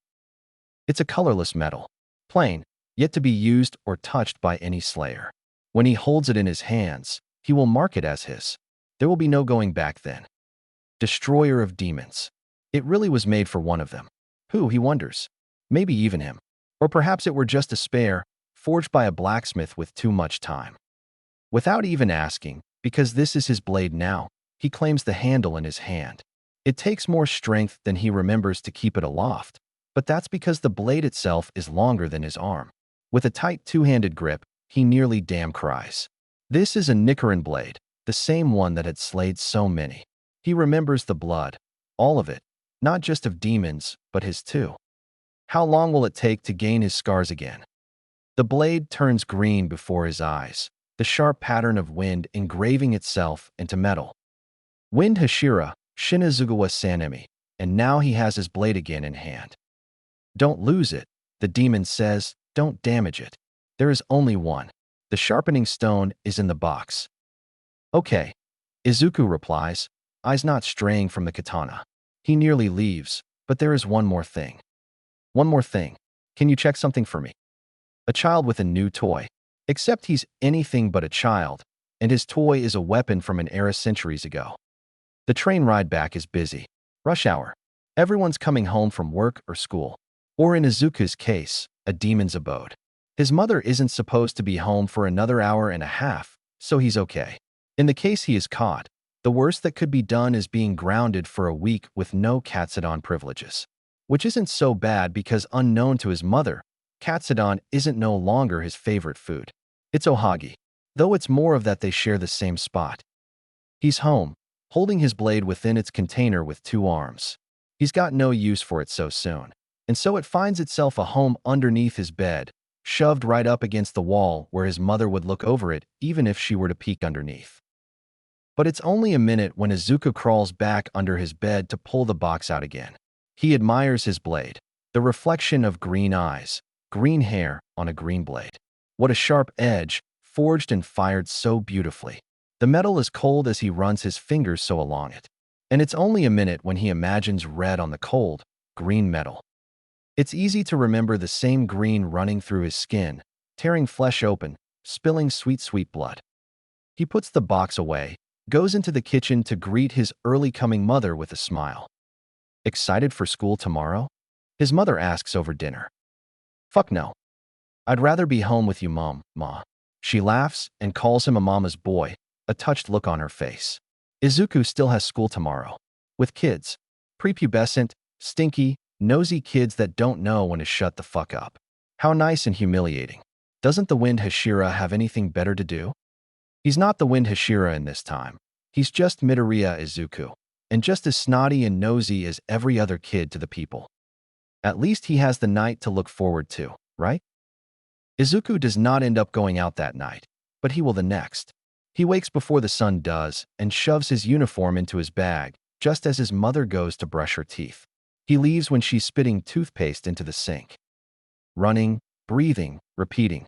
It's a colorless metal, plain, yet to be used or touched by any slayer. When he holds it in his hands, he will mark it as his. There will be no going back then. Destroyer of demons. It really was made for one of them. Who, he wonders. Maybe even him. Or perhaps it were just a spare, forged by a blacksmith with too much time. Without even asking, because this is his blade now, he claims the handle in his hand. It takes more strength than he remembers to keep it aloft, but that's because the blade itself is longer than his arm. With a tight 2-handed grip, he nearly damn cries. This is a Nichiren blade, the same one that had slayed so many. He remembers the blood, all of it, not just of demons, but his too. How long will it take to gain his scars again? The blade turns green before his eyes, the sharp pattern of wind engraving itself into metal. Wind Hashira, Shinazugawa Sanemi, and now he has his blade again in hand. Don't lose it, the demon says, don't damage it. There is only one. The sharpening stone is in the box. Okay, Izuku replies, eyes not straying from the katana. He nearly leaves, but there is one more thing. One more thing. Can you check something for me? A child with a new toy. Except he's anything but a child, and his toy is a weapon from an era centuries ago. The train ride back is busy. Rush hour. Everyone's coming home from work or school. Or in Izuku's case, a demon's abode. His mother isn't supposed to be home for another hour and a half, so he's okay. In the case he is caught, the worst that could be done is being grounded for a week with no Katsudan privileges. Which isn't so bad because unknown to his mother, Katsudan isn't no longer his favorite food. It's ohagi, though it's more of that they share the same spot. He's home, holding his blade within its container with 2 arms. He's got no use for it so soon, and so it finds itself a home underneath his bed, shoved right up against the wall where his mother would look over it even if she were to peek underneath. But it's only a minute when Izuku crawls back under his bed to pull the box out again. He admires his blade, the reflection of green eyes, green hair on a green blade. What a sharp edge, forged and fired so beautifully. The metal is cold as he runs his fingers so along it. And it's only a minute when he imagines red on the cold, green metal. It's easy to remember the same green running through his skin, tearing flesh open, spilling sweet, sweet blood. He puts the box away, goes into the kitchen to greet his early coming mother with a smile. Excited for school tomorrow? His mother asks over dinner. Fuck no. I'd rather be home with you, Mom, Ma. She laughs and calls him a mama's boy, a touched look on her face. Izuku still has school tomorrow. With kids. Prepubescent, stinky, nosy kids that don't know when to shut the fuck up. How nice and humiliating. Doesn't the Wind Hashira have anything better to do? He's not the Wind Hashira in this time. He's just Midoriya Izuku, and just as snotty and nosy as every other kid to the people. At least he has the night to look forward to, right? Izuku does not end up going out that night, but he will the next. He wakes before the sun does and shoves his uniform into his bag, just as his mother goes to brush her teeth. He leaves when she's spitting toothpaste into the sink. Running, breathing, repeating.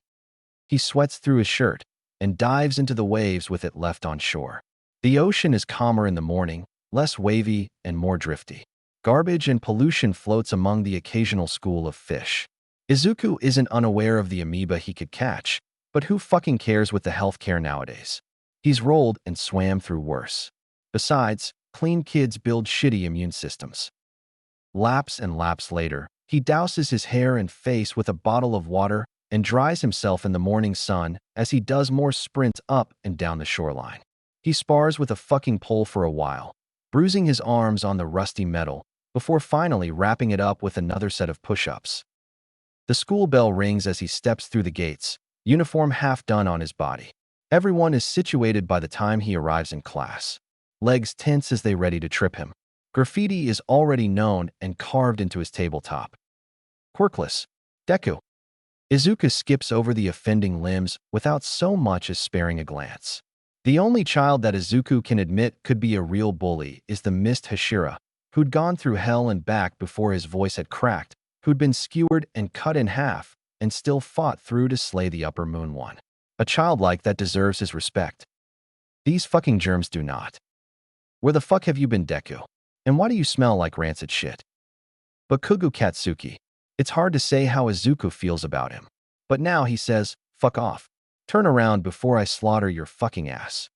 He sweats through his shirt and dives into the waves with it left on shore. The ocean is calmer in the morning, less wavy and more drifty. Garbage and pollution floats among the occasional school of fish. Izuku isn't unaware of the amoeba he could catch, but who fucking cares with the healthcare nowadays? He's rolled and swam through worse. Besides, clean kids build shitty immune systems. Laps and laps later, he douses his hair and face with a bottle of water and dries himself in the morning sun as he does more sprints up and down the shoreline. He spars with a fucking pole for a while, bruising his arms on the rusty metal, before finally wrapping it up with another set of push-ups. The school bell rings as he steps through the gates, uniform half done on his body. Everyone is situated by the time he arrives in class. Legs tense as they ready to trip him. Graffiti is already known and carved into his tabletop. Quirkless. Deku. Izuku skips over the offending limbs without so much as sparing a glance. The only child that Izuku can admit could be a real bully is the Mist Hashira, who'd gone through hell and back before his voice had cracked, who'd been skewered and cut in half, and still fought through to slay the Upper Moon one. A child like that deserves his respect. These fucking germs do not. Where the fuck have you been, Deku? And why do you smell like rancid shit? But Kugu Katsuki. It's hard to say how Izuku feels about him. But now he says, fuck off. Turn around before I slaughter your fucking ass.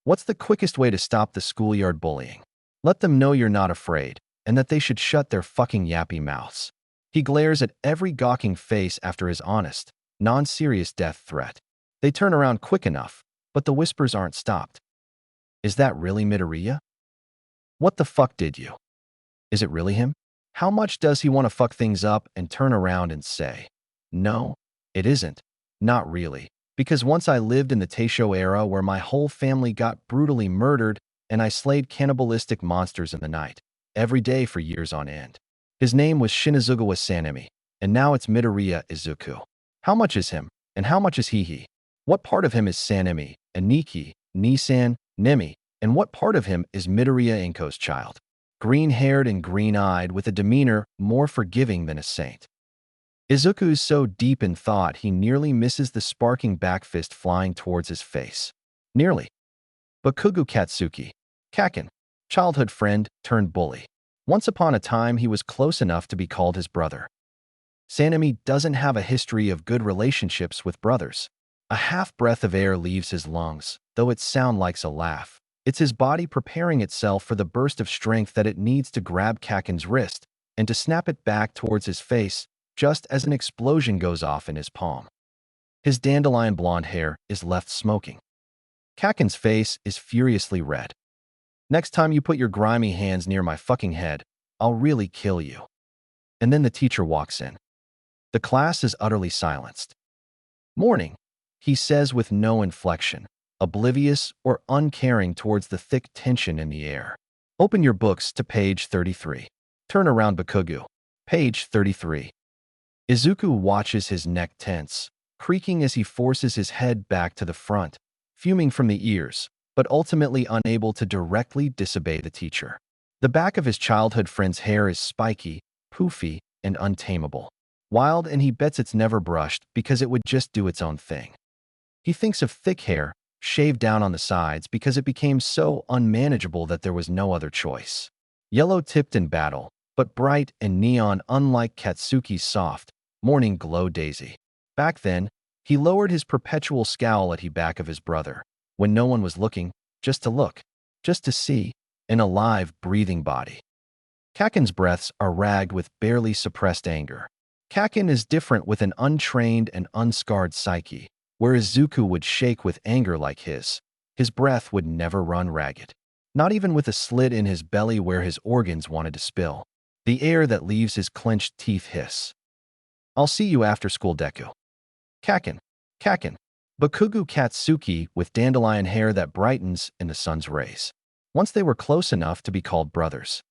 What's the quickest way to stop the schoolyard bullying? Let them know you're not afraid, and that they should shut their fucking yappy mouths. He glares at every gawking face after his honest, non-serious death threat. They turn around quick enough, but the whispers aren't stopped. Is that really Midoriya? What the fuck did you? Is it really him? How much does he want to fuck things up and turn around and say, no, it isn't. Not really. Because once I lived in the Taisho era where my whole family got brutally murdered and I slayed cannibalistic monsters in the night, every day for years on end. His name was Shinazugawa Sanemi, and now it's Midoriya Izuku. How much is him, and how much is he? What part of him is Sanemi, and Niki, Nisan, Nemi, And what part of him is Midoriya Inko's child? Green-haired and green-eyed, with a demeanor more forgiving than a saint. Izuku's so deep in thought he nearly misses the sparking back fist flying towards his face. Nearly. Bakugo Katsuki. Kaken. Childhood friend turned bully. Once upon a time he was close enough to be called his brother. Sanemi doesn't have a history of good relationships with brothers. A half-breath of air leaves his lungs, though it sounds like a laugh. It's his body preparing itself for the burst of strength that it needs to grab Kaken's wrist and to snap it back towards his face, just as an explosion goes off in his palm. His dandelion blonde hair is left smoking. Kaken's face is furiously red. Next time you put your grimy hands near my fucking head, I'll really kill you. And then the teacher walks in. The class is utterly silenced. Morning, he says with no inflection, oblivious or uncaring towards the thick tension in the air. Open your books to page 33. Turn around, Bakugo. Page 33. Izuku watches his neck tense, creaking as he forces his head back to the front, fuming from the ears, but ultimately unable to directly disobey the teacher. The back of his childhood friend's hair is spiky, poofy, and untamable. Wild, and he bets it's never brushed because it would just do its own thing. He thinks of thick hair, shaved down on the sides because it became so unmanageable that there was no other choice. Yellow-tipped in battle, but bright and neon, unlike Katsuki's soft, morning glow daisy. Back then, he lowered his perpetual scowl at the back of his brother, when no one was looking, just to look, just to see, an alive, breathing body. Kaken's breaths are ragged with barely suppressed anger. Kaken is different, with an untrained and unscarred psyche, where Izuku would shake with anger like his. His breath would never run ragged. Not even with a slit in his belly where his organs wanted to spill. The air that leaves his clenched teeth hiss. I'll see you after school, Deku. Kaken. Kaken. Bakugo Katsuki, with dandelion hair that brightens in the sun's rays. Once they were close enough to be called brothers.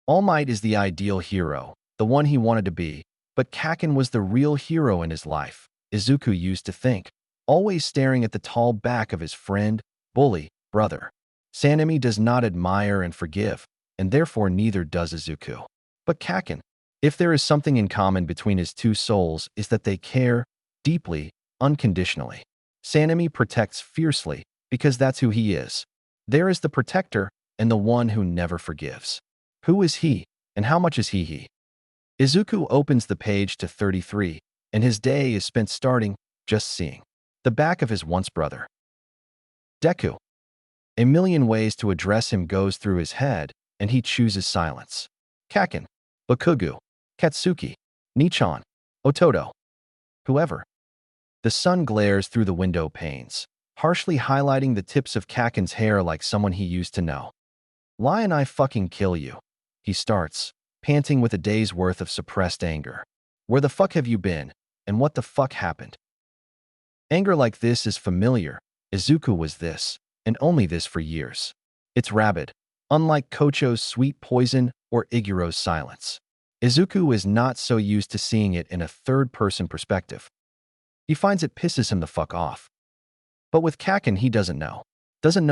All Might is the ideal hero, the one he wanted to be, but Kaken was the real hero in his life, Izuku used to think, always staring at the tall back of his friend, bully, brother. Sanemi does not admire and forgive, and therefore neither does Izuku. But Kaken, if there is something in common between his two souls, is that they care, deeply, unconditionally. Sanemi protects fiercely, because that's who he is. There is the protector, and the one who never forgives. Who is he, and how much is he? Izuku opens the page to 33, and his day is spent starting, just seeing, the back of his once brother. Deku. A million ways to address him goes through his head, and he chooses silence. Kaken. Bakugo. Katsuki. Nichan. Ototo. Whoever. The sun glares through the window panes, harshly highlighting the tips of Kaken's hair like someone he used to know. Lion, I fucking kill you. He starts, panting with a day's worth of suppressed anger. Where the fuck have you been, and what the fuck happened? Anger like this is familiar. Izuku was this, and only this for years. It's rabid, unlike Kocho's sweet poison or Iguro's silence. Izuku is not so used to seeing it in a third-person perspective. He finds it pisses him the fuck off. But with Kaken, he doesn't know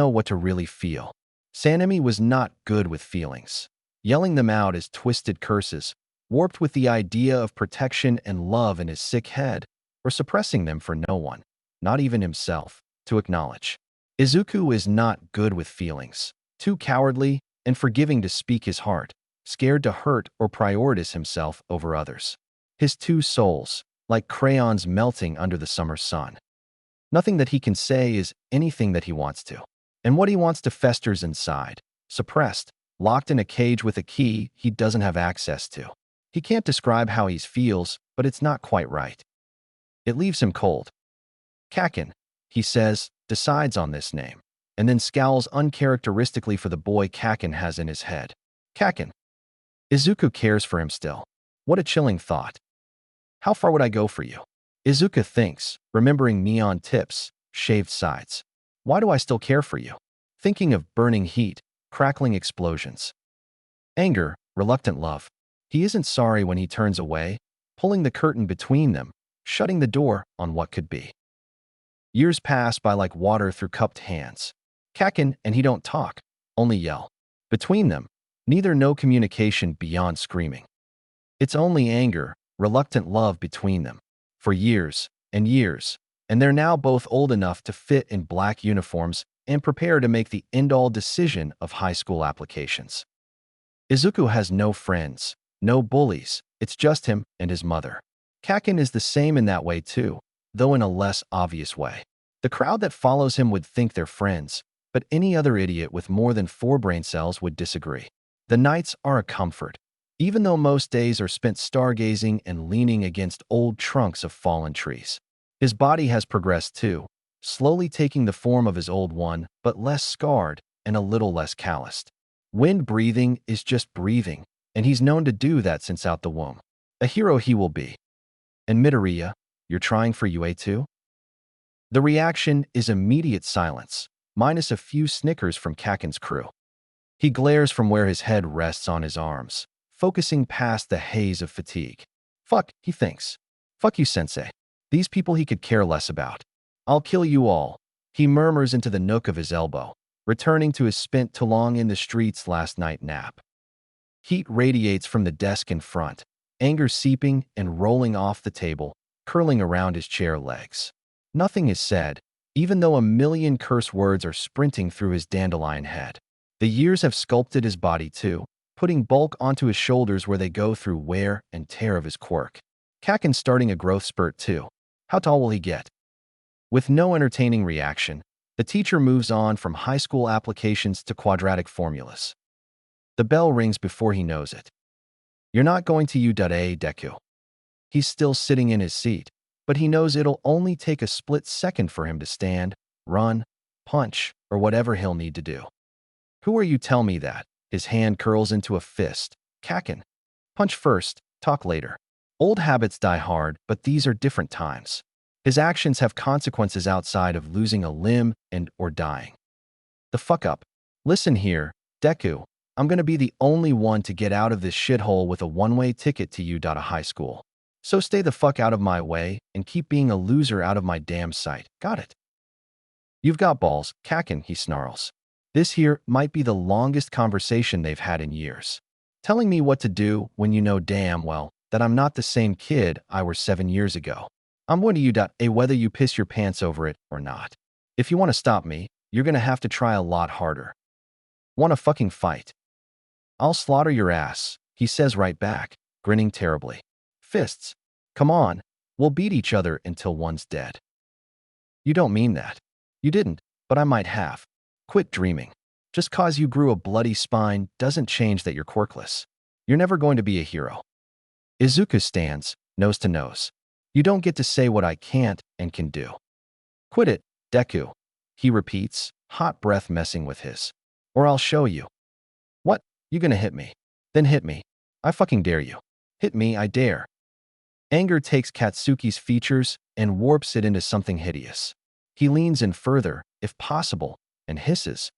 what to really feel. Sanemi was not good with feelings. Yelling them out as twisted curses, warped with the idea of protection and love in his sick head, or suppressing them for no one, not even himself, to acknowledge. Izuku is not good with feelings, too cowardly and forgiving to speak his heart, scared to hurt or prioritize himself over others. His two souls, like crayons melting under the summer sun. Nothing that he can say is anything that he wants to. And what he wants to festers inside, suppressed, locked in a cage with a key he doesn't have access to. He can't describe how he feels, but it's not quite right. It leaves him cold. Kaken, he says, decides on this name, and then scowls uncharacteristically for the boy Kaken has in his head. Kaken. Izuku cares for him still. What a chilling thought. How far would I go for you? Izuku thinks, remembering neon tips, shaved sides. Why do I still care for you? Thinking of burning heat, crackling explosions. Anger, reluctant love. He isn't sorry when he turns away, pulling the curtain between them, shutting the door on what could be. Years pass by like water through cupped hands. Kaken and he don't talk, only yell. Between them, neither no communication beyond screaming. It's only anger, reluctant love between them. For years and years, and they're now both old enough to fit in black uniforms and prepare to make the end-all decision of high school applications. Izuku has no friends, no bullies, it's just him and his mother. Kaken is the same in that way too, though in a less obvious way. The crowd that follows him would think they're friends, but any other idiot with more than 4 brain cells would disagree. The nights are a comfort, even though most days are spent stargazing and leaning against old trunks of fallen trees. His body has progressed too, slowly taking the form of his old one, but less scarred and a little less calloused. Wind breathing is just breathing, and he's known to do that since out the womb. A hero he will be. And Midoriya, you're trying for UA too? The reaction is immediate silence, minus a few snickers from Kaken's crew. He glares from where his head rests on his arms, focusing past the haze of fatigue. Fuck, he thinks. Fuck you, sensei. These people he could care less about. I'll kill you all, he murmurs into the nook of his elbow, returning to his spent too long in the streets last night nap. Heat radiates from the desk in front, anger seeping and rolling off the table, curling around his chair legs. Nothing is said, even though a million curse words are sprinting through his dandelion head. The years have sculpted his body too, putting bulk onto his shoulders where they go through wear and tear of his quirk. Kaken's starting a growth spurt too. How tall will he get? With no entertaining reaction, the teacher moves on from high school applications to quadratic formulas. The bell rings before he knows it. You're not going to U.A. Deku. He's still sitting in his seat, but he knows it'll only take a split second for him to stand, run, punch, or whatever he'll need to do. Who are you, tell me that? His hand curls into a fist. Kaken. Punch first, talk later. Old habits die hard, but these are different times. His actions have consequences outside of losing a limb and or dying. The fuck up. Listen here, Deku. I'm gonna be the only one to get out of this shithole with a one-way ticket to U.A. High School. So stay the fuck out of my way and keep being a loser out of my damn sight. Got it? You've got balls, Kaken, he snarls. This here might be the longest conversation they've had in years. Telling me what to do when you know damn well that I'm not the same kid I were 7 years ago. I'm going to U.A. whether you piss your pants over it or not. If you want to stop me, you're gonna have to try a lot harder. Want a fucking fight? I'll slaughter your ass, he says right back, grinning terribly. Fists. Come on, we'll beat each other until one's dead. You don't mean that. You didn't, but I might have. Quit dreaming. Just cause you grew a bloody spine doesn't change that you're quirkless. You're never going to be a hero. Izuku stands, nose to nose. You don't get to say what I can't and can do. Quit it, Deku, he repeats, hot breath messing with his. Or I'll show you. What? You gonna hit me? Then hit me. I fucking dare you. Hit me, I dare. Anger takes Katsuki's features and warps it into something hideous. He leans in further, if possible, and hisses.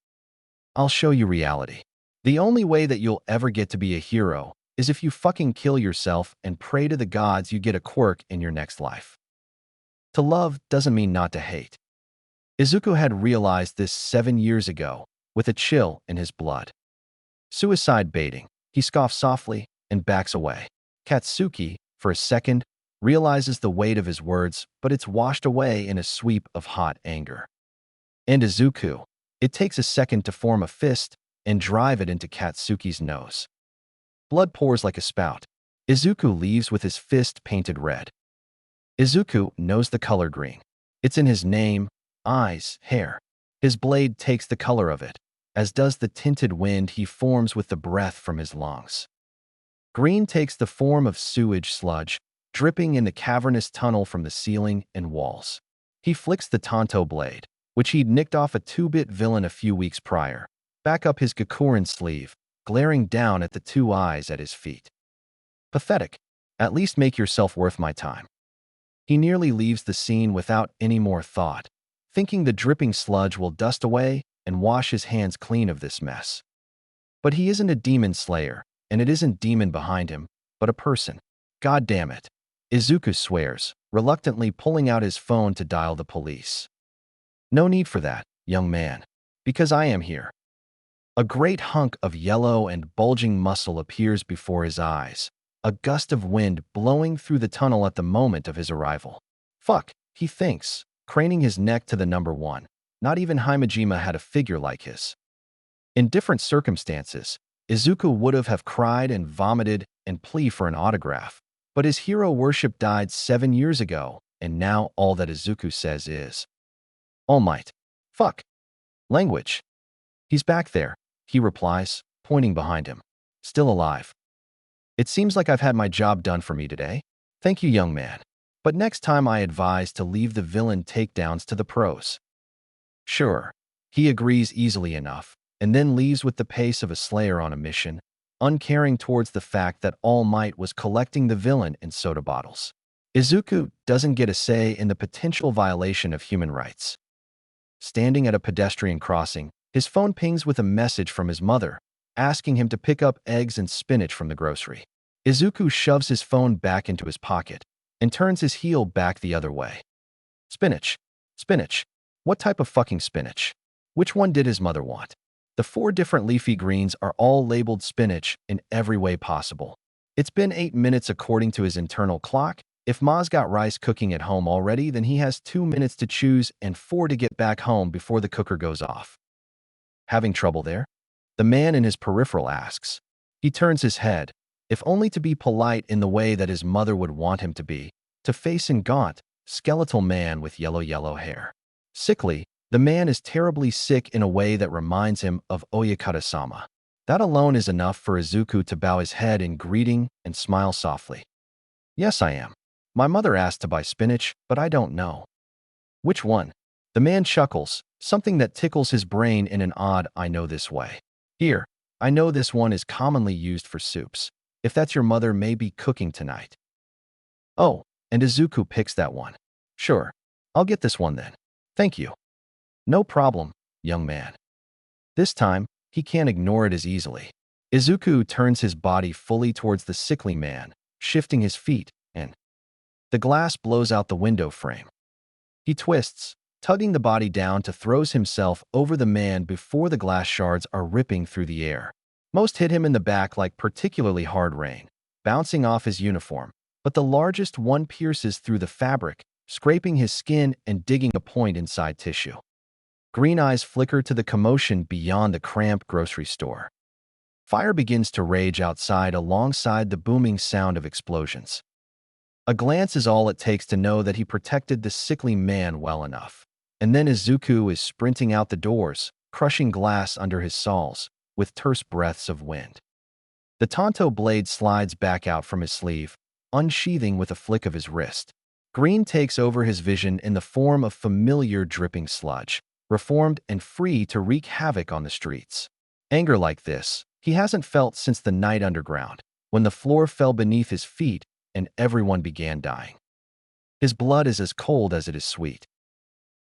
I'll show you reality. The only way that you'll ever get to be a hero is if you fucking kill yourself and pray to the gods you get a quirk in your next life. To love doesn't mean not to hate. Izuku had realized this 7 years ago, with a chill in his blood. Suicide baiting, he scoffs softly and backs away. Katsuki, for a second, realizes the weight of his words, but it's washed away in a sweep of hot anger. And Izuku, it takes a second to form a fist and drive it into Katsuki's nose. Blood pours like a spout. Izuku leaves with his fist painted red. Izuku knows the color green. It's in his name, eyes, hair. His blade takes the color of it, as does the tinted wind he forms with the breath from his lungs. Green takes the form of sewage sludge, dripping in the cavernous tunnel from the ceiling and walls. He flicks the Tonto blade, which he'd nicked off a 2-bit villain a few weeks prior, back up his Gakurin sleeve, glaring down at the 2 eyes at his feet. Pathetic. At least make yourself worth my time. He nearly leaves the scene without any more thought, thinking the dripping sludge will dust away and wash his hands clean of this mess. But he isn't a demon slayer, and it isn't demon behind him, but a person. God damn it. Izuku swears, reluctantly pulling out his phone to dial the police. No need for that, young man. Because I am here. A great hunk of yellow and bulging muscle appears before his eyes, a gust of wind blowing through the tunnel at the moment of his arrival. Fuck, he thinks, craning his neck to the number one. Not even Himejima had a figure like his. In different circumstances, Izuku would have cried and vomited and plead for an autograph. But his hero worship died 7 years ago, and now all that Izuku says is, "All Might. Fuck. Language." "He's back there," he replies, pointing behind him. "Still alive. It seems like I've had my job done for me today. Thank you, young man. But next time I advise to leave the villain takedowns to the pros." Sure. He agrees easily enough, and then leaves with the pace of a slayer on a mission, uncaring towards the fact that All Might was collecting the villain in soda bottles. Izuku doesn't get a say in the potential violation of human rights. Standing at a pedestrian crossing, his phone pings with a message from his mother, asking him to pick up eggs and spinach from the grocery. Izuku shoves his phone back into his pocket and turns his heel back the other way. Spinach. Spinach. What type of fucking spinach? Which one did his mother want? The 4 different leafy greens are all labeled spinach in every way possible. It's been 8 minutes according to his internal clock. If Ma's got rice cooking at home already, then he has 2 minutes to choose and 4 to get back home before the cooker goes off. Having trouble there? The man in his peripheral asks. He turns his head, if only to be polite in the way that his mother would want him to be, to face a gaunt, skeletal man with yellow hair. Sickly, the man is terribly sick in a way that reminds him of Oyakata-sama. That alone is enough for Izuku to bow his head in greeting and smile softly. "Yes, I am. My mother asked to buy spinach, but I don't know." "Which one?" The man chuckles, something that tickles his brain in an odd "I know this" way. "Here, I know this one is commonly used for soups. If that's your mother may be cooking tonight." "Oh," and Izuku picks that one. "Sure, I'll get this one then. Thank you." "No problem, young man." This time, he can't ignore it as easily. Izuku turns his body fully towards the sickly man, shifting his feet, and the glass blows out the window frame. He twists, tugging the body down to throws himself over the man before the glass shards are ripping through the air. Most hit him in the back like particularly hard rain, bouncing off his uniform, but the largest one pierces through the fabric, scraping his skin and digging a point inside tissue. Green eyes flicker to the commotion beyond the cramped grocery store. Fire begins to rage outside alongside the booming sound of explosions. A glance is all it takes to know that he protected the sickly man well enough. And then Izuku is sprinting out the doors, crushing glass under his soles, with terse breaths of wind. The Tonto blade slides back out from his sleeve, unsheathing with a flick of his wrist. Green takes over his vision in the form of familiar dripping sludge, reformed and free to wreak havoc on the streets. Anger like this, he hasn't felt since the night underground, when the floor fell beneath his feet and everyone began dying. His blood is as cold as it is sweet.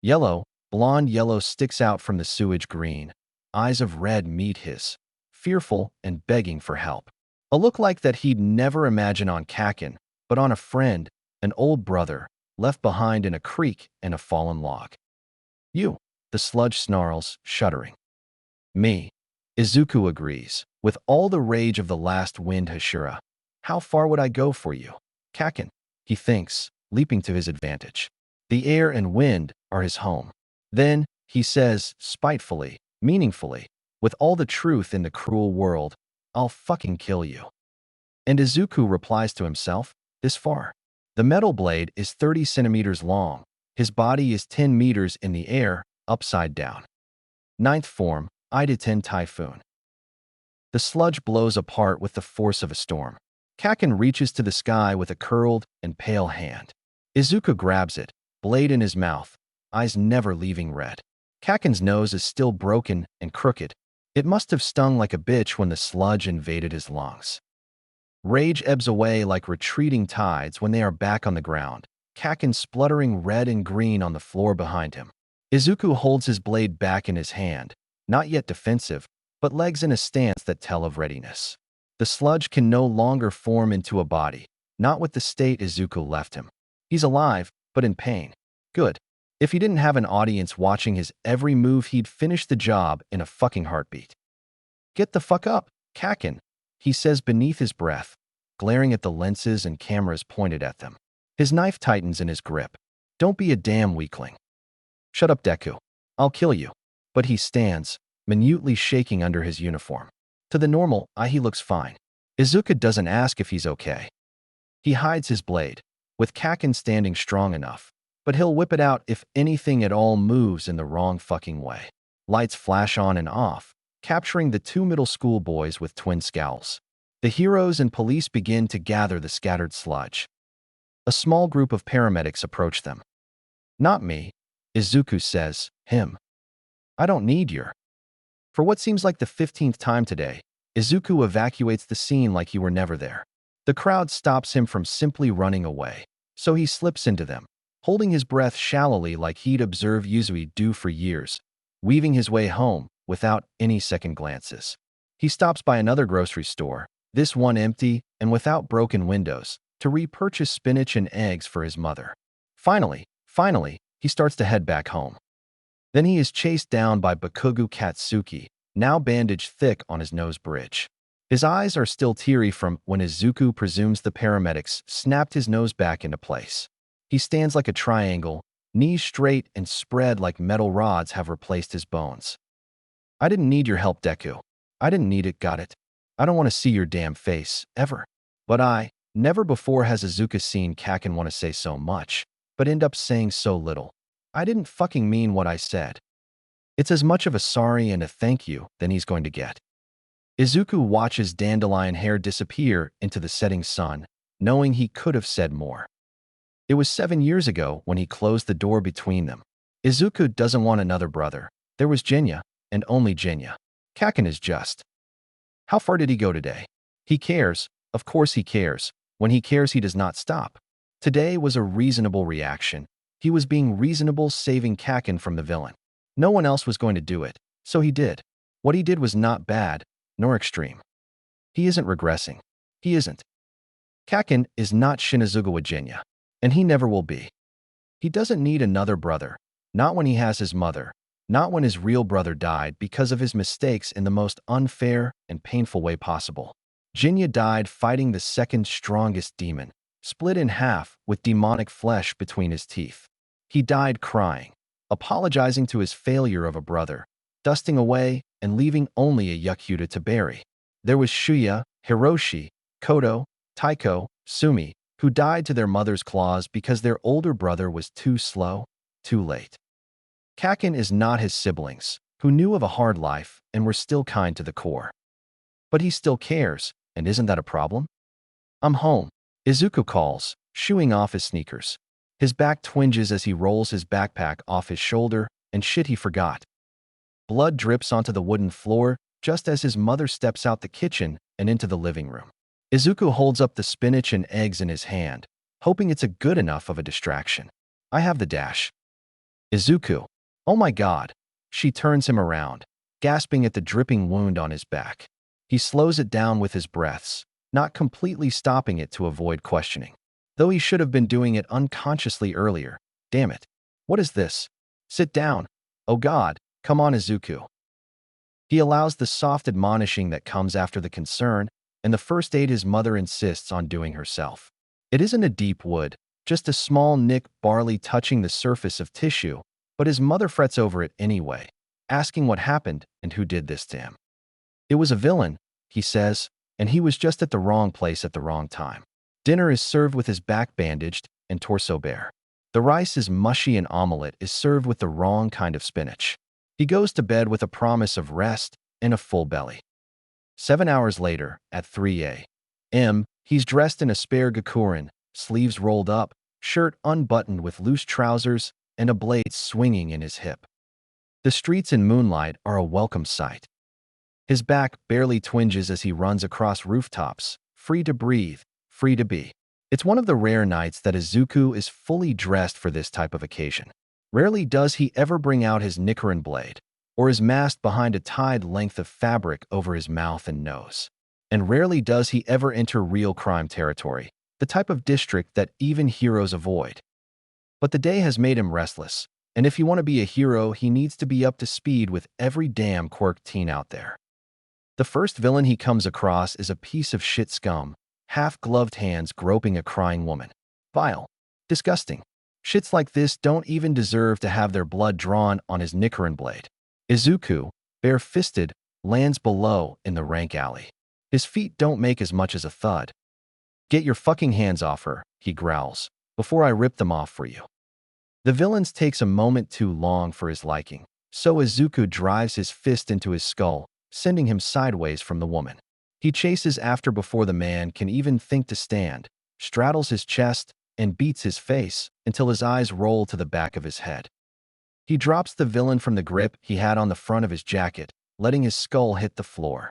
Yellow, blonde yellow sticks out from the sewage green. Eyes of red meet his, fearful and begging for help. A look like that he'd never imagine on Kakin, but on a friend, an old brother, left behind in a creek and a fallen log. "You," the sludge snarls, shuddering. "Me," Izuku agrees, with all the rage of the last wind Hashira. "How far would I go for you?" "Kakin," he thinks, leaping to his advantage. The air and wind are his home. Then, he says, spitefully, meaningfully, with all the truth in the cruel world, "I'll fucking kill you." And Izuku replies to himself, "This far." The metal blade is 30 centimeters long. His body is 10 meters in the air, upside down. Ninth form, Ida-10 Typhoon. The sludge blows apart with the force of a storm. Kakin reaches to the sky with a curled and pale hand. Izuku grabs it, blade in his mouth, eyes never leaving red. Kakin's nose is still broken and crooked. It must have stung like a bitch when the sludge invaded his lungs. Rage ebbs away like retreating tides when they are back on the ground, Kakin spluttering red and green on the floor behind him. Izuku holds his blade back in his hand, not yet defensive, but legs in a stance that tell of readiness. The sludge can no longer form into a body, not with the state Izuku left him. He's alive, but in pain. Good. If he didn't have an audience watching his every move, he'd finish the job in a fucking heartbeat. Get the fuck up, Kakin, he says beneath his breath, glaring at the lenses and cameras pointed at them. His knife tightens in his grip. Don't be a damn weakling. Shut up, Deku. I'll kill you. But he stands, minutely shaking under his uniform. To the normal eye, he looks fine. Izuku doesn't ask if he's okay. He hides his blade, with Kakin standing strong enough, but he'll whip it out if anything at all moves in the wrong fucking way. Lights flash on and off, capturing the two middle school boys with twin scowls. The heroes and police begin to gather the scattered sludge. A small group of paramedics approach them. Not me, Izuku says, him. I don't need your. For what seems like the 15th time today, Izuku evacuates the scene like he were never there. The crowd stops him from simply running away, so he slips into them, holding his breath shallowly like he'd observed Yuzui do for years, weaving his way home without any second glances. He stops by another grocery store, this one empty and without broken windows, to repurchase spinach and eggs for his mother. Finally, he starts to head back home. Then he is chased down by Bakugo Katsuki, now bandaged thick on his nose bridge. His eyes are still teary from when Izuku presumes the paramedics snapped his nose back into place. He stands like a triangle, knees straight and spread like metal rods have replaced his bones. I didn't need your help, Deku. I didn't need it, got it? I don't want to see your damn face, ever. But never before has Izuku seen Kakin want to say so much, but end up saying so little. I didn't fucking mean what I said. It's as much of a sorry and a thank you than he's going to get. Izuku watches dandelion hair disappear into the setting sun, knowing he could have said more. It was 7 years ago when he closed the door between them. Izuku doesn't want another brother. There was Jinya, and only Jinya. Kakin is just. How far did he go today? He cares. Of course he cares. When he cares, he does not stop. Today was a reasonable reaction. He was being reasonable, saving Kakin from the villain. No one else was going to do it, so he did. What he did was not bad, nor extreme. He isn't regressing. He isn't. Kakin is not Shinazugawa Jinya, and he never will be. He doesn't need another brother, not when he has his mother, not when his real brother died because of his mistakes in the most unfair and painful way possible. Jinya died fighting the second strongest demon, split in half with demonic flesh between his teeth. He died crying, apologizing to his failure of a brother, dusting away and leaving only a Yakuta to bury. There was Shuya, Hiroshi, Koto, Taiko, Sumi, who died to their mother's claws because their older brother was too slow, too late. Kakin is not his siblings, who knew of a hard life and were still kind to the core. But he still cares, and isn't that a problem? I'm home, Izuku calls, shooing off his sneakers. His back twinges as he rolls his backpack off his shoulder, and shit, he forgot. Blood drips onto the wooden floor just as his mother steps out the kitchen and into the living room. Izuku holds up the spinach and eggs in his hand, hoping it's a good enough of a distraction. I have the dash. Izuku. Oh my god. She turns him around, gasping at the dripping wound on his back. He slows it down with his breaths, not completely stopping it to avoid questioning. Though he should have been doing it unconsciously earlier. Damn it. What is this? Sit down. Oh god, come on, Izuku. He allows the soft admonishing that comes after the concern and the first aid his mother insists on doing herself. It isn't a deep wound, just a small nick barely touching the surface of tissue, but his mother frets over it anyway, asking what happened and who did this to him. It was a villain, he says, and he was just at the wrong place at the wrong time. Dinner is served with his back bandaged and torso bare. The rice is mushy and omelette is served with the wrong kind of spinach. He goes to bed with a promise of rest and a full belly. 7 hours later, at 3 a.m., he's dressed in a spare gakurin, sleeves rolled up, shirt unbuttoned with loose trousers, and a blade swinging in his hip. The streets in moonlight are a welcome sight. His back barely twinges as he runs across rooftops, free to breathe, free to be. It's one of the rare nights that Izuku is fully dressed for this type of occasion. Rarely does he ever bring out his Nichiren blade, or is masked behind a tied length of fabric over his mouth and nose. And rarely does he ever enter real crime territory, the type of district that even heroes avoid. But the day has made him restless, And if you want to be a hero, he needs to be up to speed with every damn quirk teen out there. The first villain he comes across is a piece of shit scum, half-gloved hands groping a crying woman. Vile. Disgusting. Shits like this don't even deserve to have their blood drawn on his Nichiren blade. Izuku, bare-fisted, lands below in the rank alley. His feet don't make as much as a thud. "Get your fucking hands off her," he growls, "before I rip them off for you." The villains takes a moment too long for his liking, so Izuku drives his fist into his skull, sending him sideways from the woman. He chases after before the man can even think to stand, straddles his chest, and beats his face until his eyes roll to the back of his head. He drops the villain from the grip he had on the front of his jacket, letting his skull hit the floor.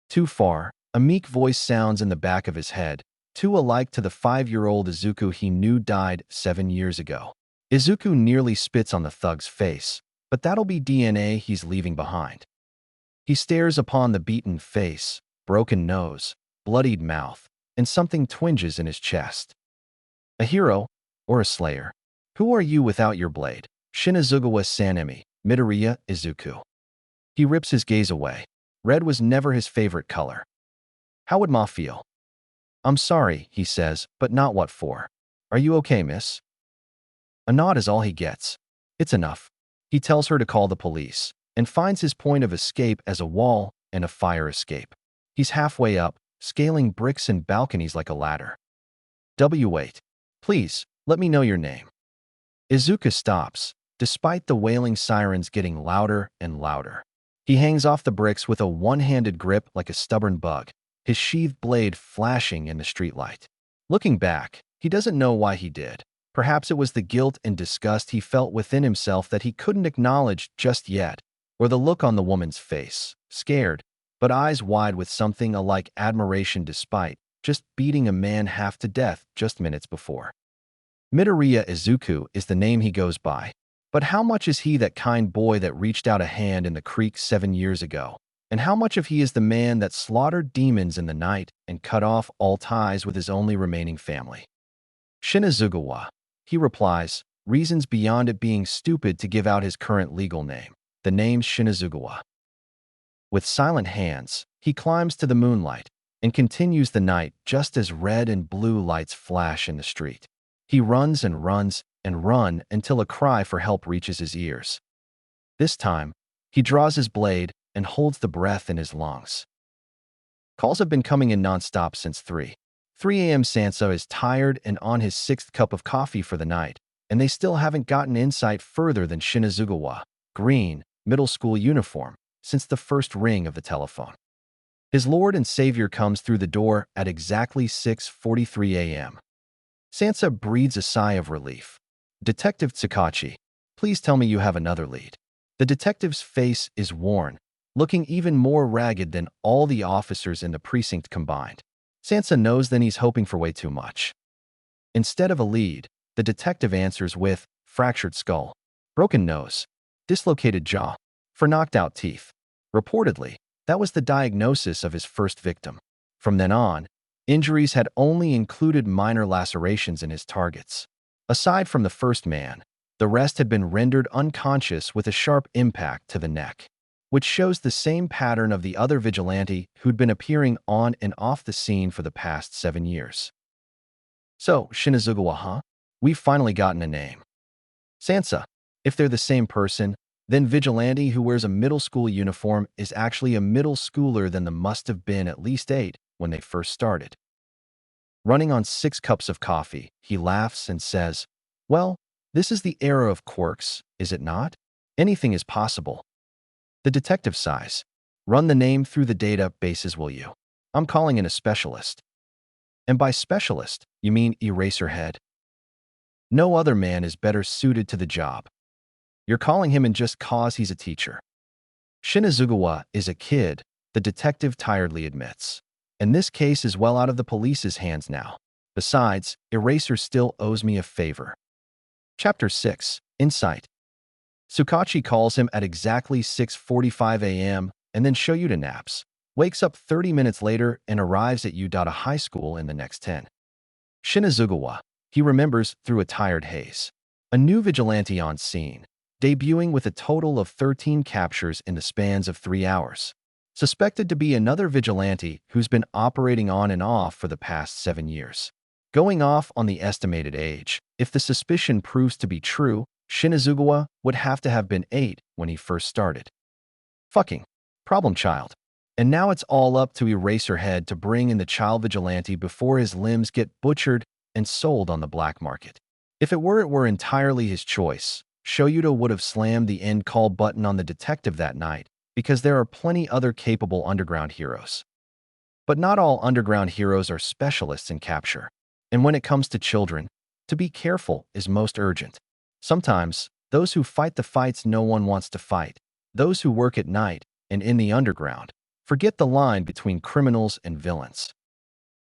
Too far, a meek voice sounds in the back of his head, too alike to the 5-year-old Izuku he knew died 7 years ago. Izuku nearly spits on the thug's face, but that'll be DNA he's leaving behind. He stares upon the beaten face, broken nose, bloodied mouth, and something twinges in his chest. A hero or a slayer? Who are you without your blade? Shinazugawa Sanemi, Midoriya Izuku. He rips his gaze away. Red was never his favorite color. How would Ma feel? "I'm sorry," he says, "but not what for. Are you okay, miss?" A nod is all he gets. It's enough. He tells her to call the police, and finds his point of escape as a wall and a fire escape. He's halfway up, scaling bricks and balconies like a ladder. "Wait. Please, let me know your name." Izuku stops, despite the wailing sirens getting louder and louder. He hangs off the bricks with a one-handed grip like a stubborn bug, his sheathed blade flashing in the streetlight. Looking back, he doesn't know why he did. Perhaps it was the guilt and disgust he felt within himself that he couldn't acknowledge just yet, or the look on the woman's face, scared, but eyes wide with something alike admiration despite just beating a man half to death just minutes before. Midoriya Izuku is the name he goes by, but how much is he that kind boy that reached out a hand in the creek 7 years ago? And how much of he is the man that slaughtered demons in the night and cut off all ties with his only remaining family? Shinazugawa. He replies, reasons beyond it being stupid to give out his current legal name. The name's Shinazugawa. With silent hands, he climbs to the moonlight and continues the night just as red and blue lights flash in the street. He runs and runs and runs until a cry for help reaches his ears. This time, he draws his blade and holds the breath in his lungs. Calls have been coming in nonstop since 3 a.m. Sansa is tired and on his 6th cup of coffee for the night, and they still haven't gotten insight further than Shinazugawa, green, middle school uniform, since the first ring of the telephone. His lord and savior comes through the door at exactly 6:43 a.m. Sansa breathes a sigh of relief. "Detective Tsukauchi, please tell me you have another lead." The detective's face is worn, looking even more ragged than all the officers in the precinct combined. Sansa knows then he's hoping for way too much. Instead of a lead, the detective answers with fractured skull, broken nose, dislocated jaw, for knocked-out teeth. Reportedly, that was the diagnosis of his first victim. From then on, injuries had only included minor lacerations in his targets. Aside from the first man, the rest had been rendered unconscious with a sharp impact to the neck, which shows the same pattern of the other vigilante who'd been appearing on and off the scene for the past 7 years. "So, Shinazugawa, huh? We've finally gotten a name." "Sansa, if they're the same person, then vigilante who wears a middle school uniform is actually a middle schooler then the must have been at least 8 when they first started." Running on 6 cups of coffee, he laughs and says, "Well, this is the era of quirks, is it not? Anything is possible." The detective sighs. "Run the name through the databases, will you? I'm calling in a specialist." "And by specialist, you mean Eraserhead?" "No other man is better suited to the job. You're calling him in just cause he's a teacher." Shinazugawa is a kid, the detective tiredly admits. And this case is well out of the police's hands now. Besides, Eraser still owes me a favor. Chapter 6. Insight. Tsukauchi calls him at exactly 6:45 a.m. and then Shoyuta naps, wakes up 30 minutes later and arrives at Udata High School in the next 10. Shinazugawa, he remembers through a tired haze. A new vigilante on scene, debuting with a total of 13 captures in the spans of 3 hours. Suspected to be another vigilante who's been operating on and off for the past 7 years. Going off on the estimated age, if the suspicion proves to be true, Shinazugawa would have to have been 8 when he first started. Fucking problem child. And now it's all up to Eraserhead to bring in the child vigilante before his limbs get butchered and sold on the black market. If it were entirely his choice, Shoyuta would have slammed the end call button on the detective that night, because there are plenty other capable underground heroes. But not all underground heroes are specialists in capture. And when it comes to children, to be careful is most urgent. Sometimes, those who fight the fights no one wants to fight, those who work at night and in the underground, forget the line between criminals and villains.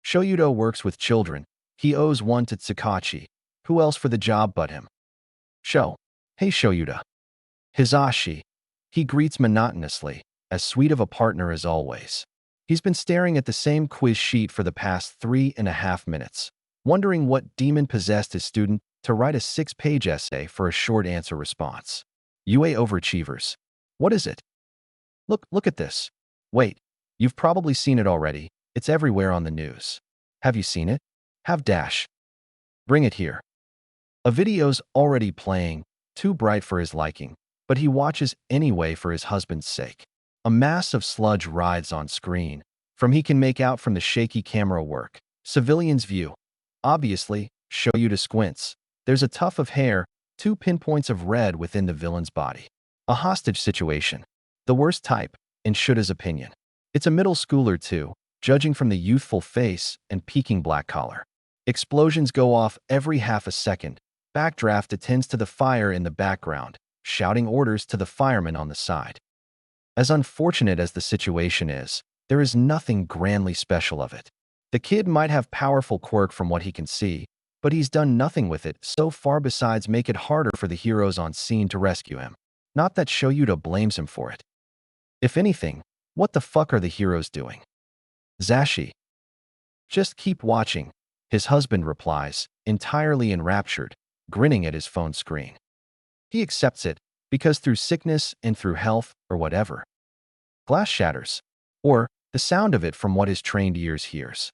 Shoyuta works with children. He owes one to Tsukauchi. Who else for the job but him? Hey Shoyuta. Hizashi. He greets monotonously, as sweet of a partner as always. He's been staring at the same quiz sheet for the past 3.5 minutes, wondering what demon possessed his student to write a 6-page essay for a short answer response. UA overachievers. What is it? Look at this. Wait, you've probably seen it already. It's everywhere on the news. Have you seen it? Have dash. Bring it here. A video's already playing, too bright for his liking, but he watches anyway for his husband's sake. A mass of sludge rides on screen. From he can make out from the shaky camera work. Civilian's view. Obviously, Shoyuta squints. There's a tuft of hair, 2 pinpoints of red within the villain's body. A hostage situation. The worst type, in Shuta's opinion. It's a middle schooler too, judging from the youthful face and peaking black collar. Explosions go off every half a second. Backdraft attends to the fire in the background, shouting orders to the firemen on the side. As unfortunate as the situation is, there is nothing grandly special of it. The kid might have powerful quirk from what he can see, but he's done nothing with it so far besides make it harder for the heroes on scene to rescue him. Not that Shoyuta blames him for it. If anything, what the fuck are the heroes doing? Zashi. Just keep watching, his husband replies, entirely enraptured, grinning at his phone screen. He accepts it, because through sickness and through health, or whatever. Glass shatters, or the sound of it from what his trained ears hears.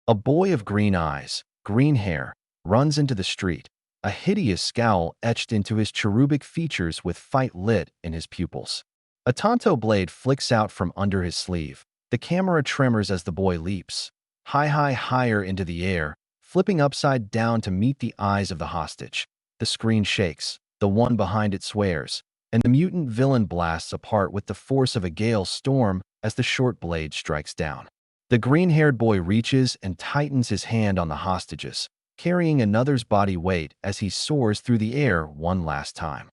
A boy of green eyes, green hair, runs into the street, a hideous scowl etched into his cherubic features with fight lit in his pupils. A tanto blade flicks out from under his sleeve. The camera tremors as the boy leaps, higher into the air, flipping upside down to meet the eyes of the hostage. The screen shakes, the one behind it swears, and the mutant villain blasts apart with the force of a gale storm as the short blade strikes down. The green-haired boy reaches and tightens his hand on the hostages, carrying another's body weight as he soars through the air one last time.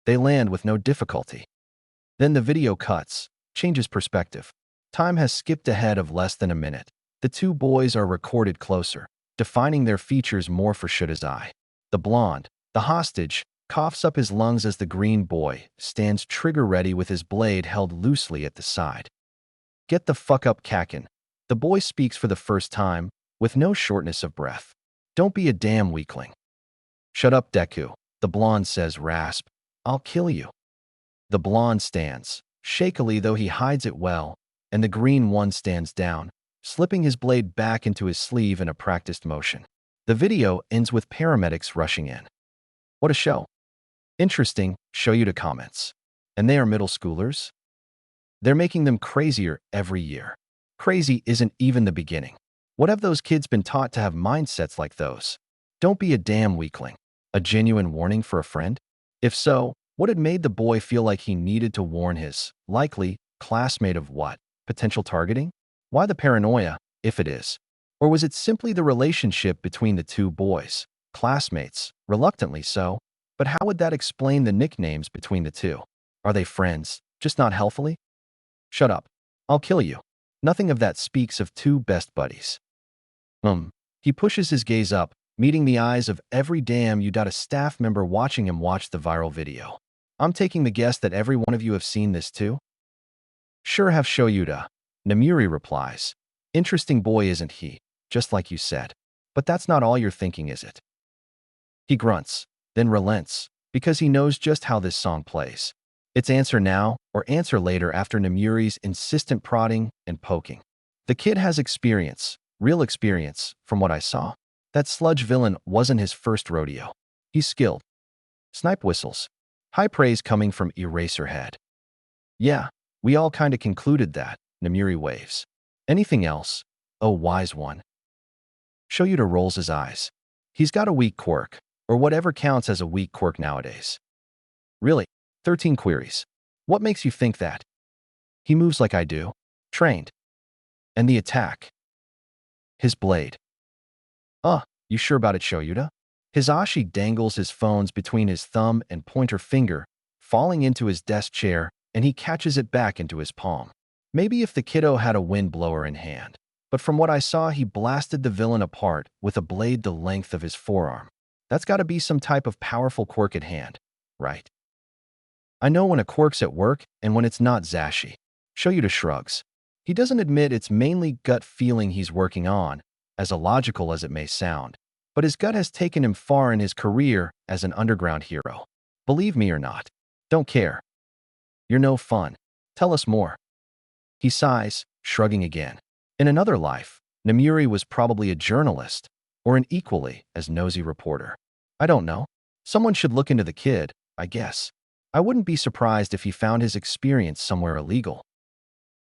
They land with no difficulty. Then the video cuts, changes perspective. Time has skipped ahead of less than a minute. The two boys are recorded closer, defining their features more for Shuta's eye. The blonde, the hostage, coughs up his lungs as the green boy stands trigger-ready with his blade held loosely at the side. Get the fuck up, Kakin. The boy speaks for the first time, with no shortness of breath. Don't be a damn weakling. Shut up, Deku, the blonde says rasp. I'll kill you. The blonde stands, shakily though he hides it well, and the green one stands down, slipping his blade back into his sleeve in a practiced motion. The video ends with paramedics rushing in. What a show. Interesting, Shoyuta comments. And they are middle schoolers? They're making them crazier every year. Crazy isn't even the beginning. What have those kids been taught to have mindsets like those? Don't be a damn weakling. A genuine warning for a friend? If so, what had made the boy feel like he needed to warn his, likely, classmate of what? Potential targeting? Why the paranoia, if it is? Or was it simply the relationship between the two boys? Classmates, reluctantly so. But how would that explain the nicknames between the two? Are they friends, just not healthily? Shut up. I'll kill you. Nothing of that speaks of two best buddies. He pushes his gaze up, meeting the eyes of every damn UDOTA staff member watching him watch the viral video. I'm taking the guess that every one of you have seen this too? Sure have Shoyuta. Namuri replies. Interesting boy, isn't he? Just like you said. But that's not all you're thinking, is it? He grunts. then relents, because he knows just how this song plays. It's answer now or answer later after Namuri's insistent prodding and poking. The kid has experience, real experience, from what I saw. That sludge villain wasn't his first rodeo. He's skilled. Snipe whistles. High praise coming from Eraserhead. Yeah, we all kinda concluded that, Namuri waves. Anything else? Oh, wise one. Shoyuta rolls his eyes. He's got a weak quirk, or whatever counts as a weak quirk nowadays. Really? 13 queries. What makes you think that? He moves like I do. Trained. And the attack. His blade. You sure about it, Shoyuta? Hisashi dangles his phones between his thumb and pointer finger, falling into his desk chair, and he catches it back into his palm. Maybe if the kiddo had a wind blower in hand. But from what I saw, he blasted the villain apart with a blade the length of his forearm. That's gotta be some type of powerful quirk at hand, right? I know when a quirk's at work and when it's not, Zashi. Shoyuta shrugs. He doesn't admit it's mainly gut feeling he's working on, as illogical as it may sound. But his gut has taken him far in his career as an underground hero. Believe me or not. Don't care. You're no fun. Tell us more. He sighs, shrugging again. In another life, Namuri was probably a journalist, or an equally as nosy reporter. I don't know. Someone should look into the kid, I guess. I wouldn't be surprised if he found his experience somewhere illegal.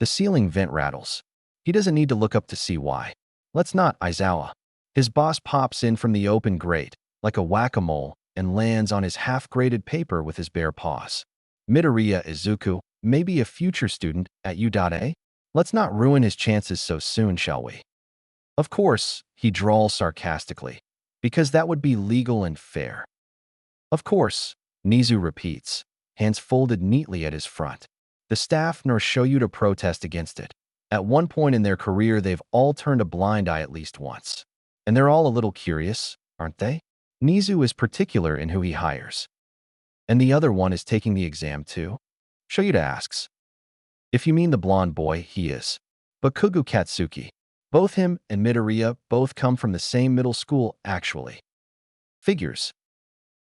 The ceiling vent rattles. He doesn't need to look up to see why. Let's not, Aizawa. His boss pops in from the open grate, like a whack-a-mole, and lands on his half-graded paper with his bare paws. Midoriya Izuku, maybe a future student at U.A? Let's not ruin his chances so soon, shall we? Of course, he drawls sarcastically, because that would be legal and fair. Of course, Nizu repeats, hands folded neatly at his front. The staff nor Shoyuta protest against it. At one point in their career, they've all turned a blind eye at least once. And they're all a little curious, aren't they? Nizu is particular in who he hires. And the other one is taking the exam too? Shoyuta asks. If you mean the blonde boy, he is. But Kugu Katsuki. Both him and Midoriya both come from the same middle school, actually. Figures.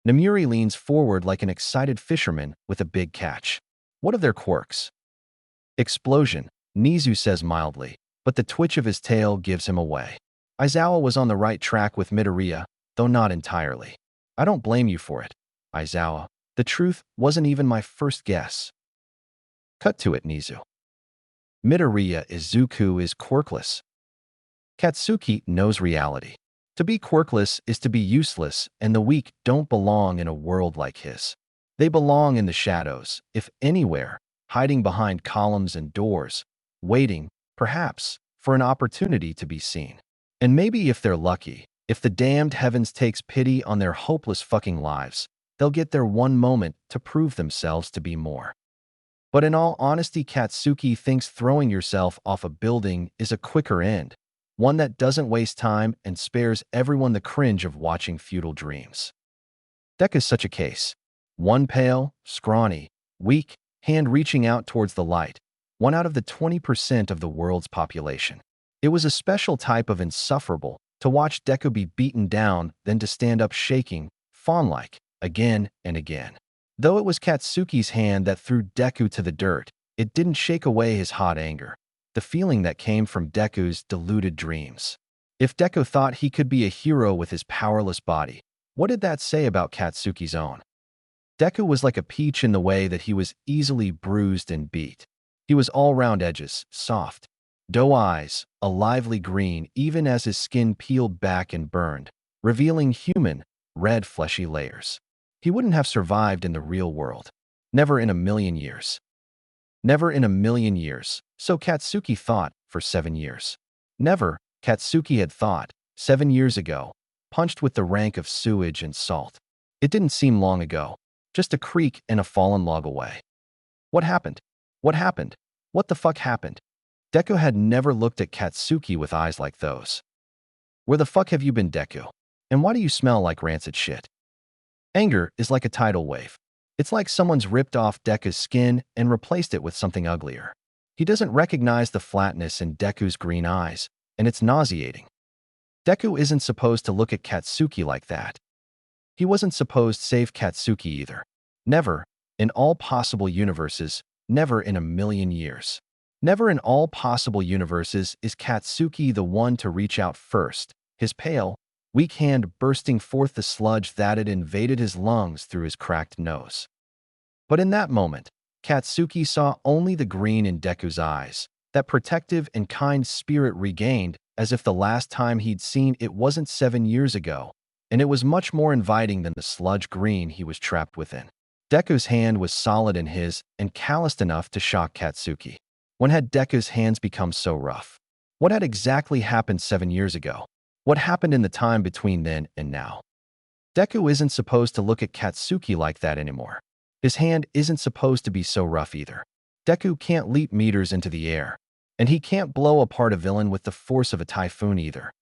Namuri leans forward like an excited fisherman with a big catch. What of their quirks? Explosion, Nizu says mildly, but the twitch of his tail gives him away. Aizawa was on the right track with Midoriya, though not entirely. I don't blame you for it, Aizawa. The truth wasn't even my first guess. Cut to it, Nizu. Midoriya Izuku is quirkless. Katsuki knows reality. To be quirkless is to be useless, and the weak don't belong in a world like his. They belong in the shadows, if anywhere, hiding behind columns and doors, waiting, perhaps, for an opportunity to be seen. And maybe if they're lucky, if the damned heavens takes pity on their hopeless fucking lives, they'll get their one moment to prove themselves to be more. But in all honesty, Katsuki thinks throwing yourself off a building is a quicker end, one that doesn't waste time and spares everyone the cringe of watching futile dreams. Deku's such a case. One pale, scrawny, weak hand reaching out towards the light, one out of the 20% of the world's population. It was a special type of insufferable to watch Deku be beaten down, then to stand up shaking, fawn-like, again and again. Though it was Katsuki's hand that threw Deku to the dirt, it didn't shake away his hot anger, the feeling that came from Deku's deluded dreams. If Deku thought he could be a hero with his powerless body, what did that say about Katsuki's own? Deku was like a peach in the way that he was easily bruised and beat. He was all round edges, soft. Doe eyes, a lively green even as his skin peeled back and burned, revealing human, red fleshy layers. He wouldn't have survived in the real world. Never in a million years. Never in a million years, so Katsuki thought, for 7 years. Never, Katsuki had thought, 7 years ago, punched with the rank of sewage and salt. It didn't seem long ago, just a creak and a fallen log away. What happened? What happened? What the fuck happened? Deku had never looked at Katsuki with eyes like those. Where the fuck have you been, Deku? And why do you smell like rancid shit? Anger is like a tidal wave. It's like someone's ripped off Deku's skin and replaced it with something uglier. He doesn't recognize the flatness in Deku's green eyes, and it's nauseating. Deku isn't supposed to look at Katsuki like that. He wasn't supposed to save Katsuki either. Never, in all possible universes, never in a million years. Never in all possible universes is Katsuki the one to reach out first, his pale, weak hand bursting forth the sludge that had invaded his lungs through his cracked nose. But in that moment, Katsuki saw only the green in Deku's eyes, that protective and kind spirit regained as if the last time he'd seen it wasn't 7 years ago, and it was much more inviting than the sludge green he was trapped within. Deku's hand was solid in his and calloused enough to shock Katsuki. When had Deku's hands become so rough? What had exactly happened 7 years ago? What happened in the time between then and now? Deku isn't supposed to look at Katsuki like that anymore. His hand isn't supposed to be so rough either. Deku can't leap meters into the air, and he can't blow apart a villain with the force of a typhoon either.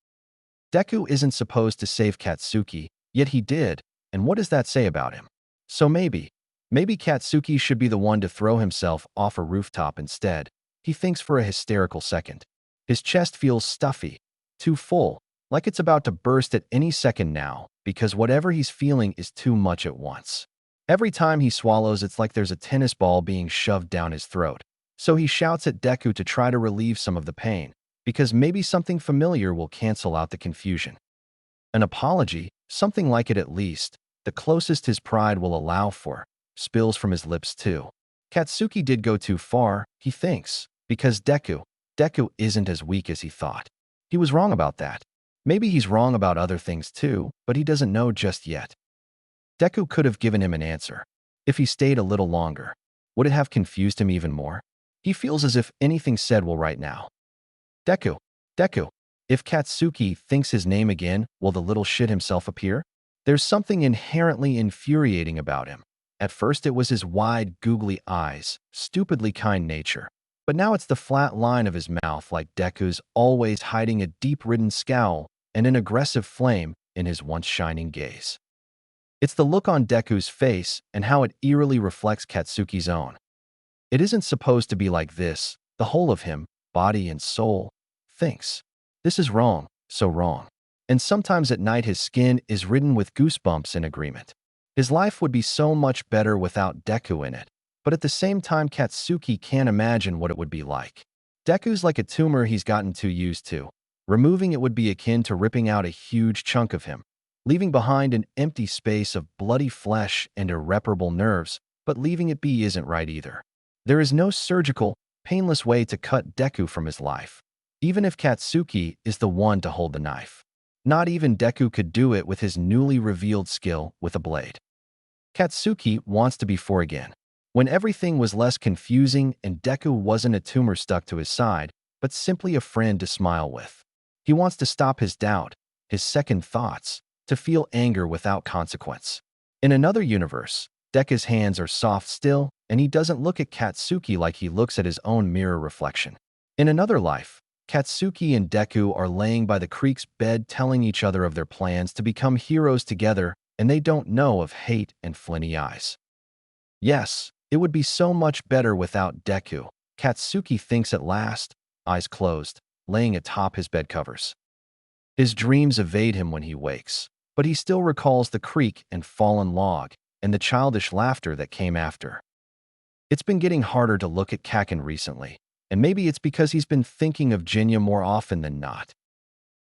Deku isn't supposed to save Katsuki, yet he did, and what does that say about him? So maybe Katsuki should be the one to throw himself off a rooftop instead, he thinks for a hysterical second. His chest feels stuffy, too full, like it's about to burst at any second now, because whatever he's feeling is too much at once. Every time he swallows, it's like there's a tennis ball being shoved down his throat. So he shouts at Deku to try to relieve some of the pain, because maybe something familiar will cancel out the confusion. An apology, something like it at least, the closest his pride will allow for, spills from his lips too. Katsuki did go too far, he thinks, because Deku isn't as weak as he thought. He was wrong about that. Maybe he's wrong about other things too, but he doesn't know just yet. Deku could have given him an answer. If he stayed a little longer, would it have confused him even more? He feels as if anything said will right now. Deku. If Katsuki thinks his name again, will the little shit himself appear? There's something inherently infuriating about him. At first it was his wide, googly eyes, stupidly kind nature. But now it's the flat line of his mouth like Deku's, always hiding a deep-ridden scowl and an aggressive flame in his once shining gaze. It's the look on Deku's face and how it eerily reflects Katsuki's own. It isn't supposed to be like this, the whole of him, body and soul, thinks. This is wrong, so wrong. And sometimes at night his skin is ridden with goosebumps in agreement. His life would be so much better without Deku in it, but at the same time Katsuki can't imagine what it would be like. Deku's like a tumor he's gotten too used to. Removing it would be akin to ripping out a huge chunk of him, leaving behind an empty space of bloody flesh and irreparable nerves, but leaving it be isn't right either. There is no surgical, painless way to cut Deku from his life, even if Katsuki is the one to hold the knife. Not even Deku could do it with his newly revealed skill with a blade. Katsuki wants to be four again, when everything was less confusing and Deku wasn't a tumor stuck to his side, but simply a friend to smile with. He wants to stop his doubt, his second thoughts, to feel anger without consequence. In another universe, Deku's hands are soft still, and he doesn't look at Katsuki like he looks at his own mirror reflection. In another life, Katsuki and Deku are laying by the creek's bed telling each other of their plans to become heroes together, and they don't know of hate and flinty eyes. Yes, it would be so much better without Deku, Katsuki thinks at last, eyes closed, laying atop his bed covers. His dreams evade him when he wakes, but he still recalls the creek and fallen log, and the childish laughter that came after. It's been getting harder to look at Kaken recently, and maybe it's because he's been thinking of Jinya more often than not.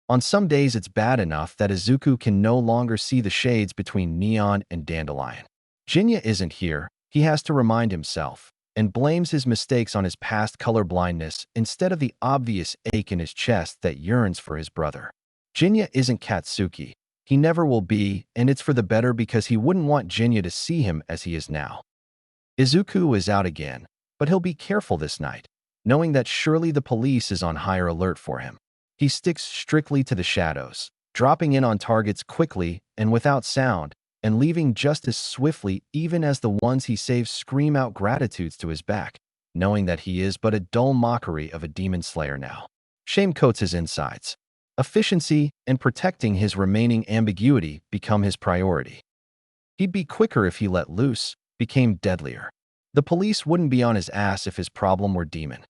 On some days it's bad enough that Izuku can no longer see the shades between neon and dandelion. Jinya isn't here, he has to remind himself, and blames his mistakes on his past colorblindness instead of the obvious ache in his chest that yearns for his brother. Jinya isn't Katsuki. He never will be, and it's for the better because he wouldn't want Jinya to see him as he is now. Izuku is out again, but he'll be careful this night, knowing that surely the police is on higher alert for him. He sticks strictly to the shadows, dropping in on targets quickly and without sound, and leaving just as swiftly even as the ones he saves scream out gratitudes to his back, knowing that he is but a dull mockery of a demon slayer now. Shame coats his insides. Efficiency and protecting his remaining ambiguity become his priority. He'd be quicker if he let loose, became deadlier. The police wouldn't be on his ass if his problem were demon.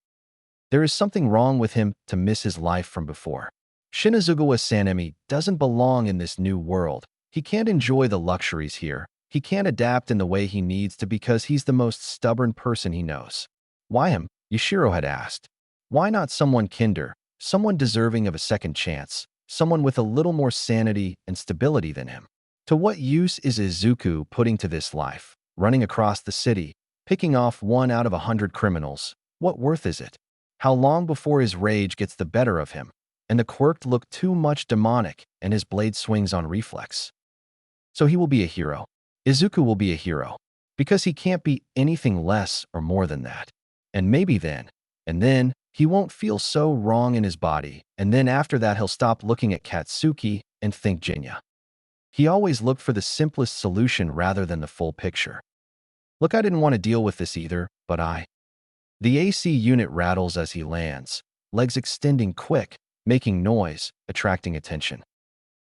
There is something wrong with him to miss his life from before. Shinazugawa Sanemi doesn't belong in this new world. He can't enjoy the luxuries here. He can't adapt in the way he needs to because he's the most stubborn person he knows. Why him? Yashiro had asked. Why not someone kinder, someone deserving of a second chance, someone with a little more sanity and stability than him? To what use is Izuku putting to this life? Running across the city, picking off 1 out of 100 criminals. What worth is it? How long before his rage gets the better of him, and the quirk look too much demonic and his blade swings on reflex? So he will be a hero. Izuku will be a hero. Because he can't be anything less or more than that. And maybe then, and then, he won't feel so wrong in his body, and then after that he'll stop looking at Katsuki and think Jinya. He always looked for the simplest solution rather than the full picture. Look, I didn't want to deal with this either, but The AC unit rattles as he lands, legs extending quick, making noise, attracting attention.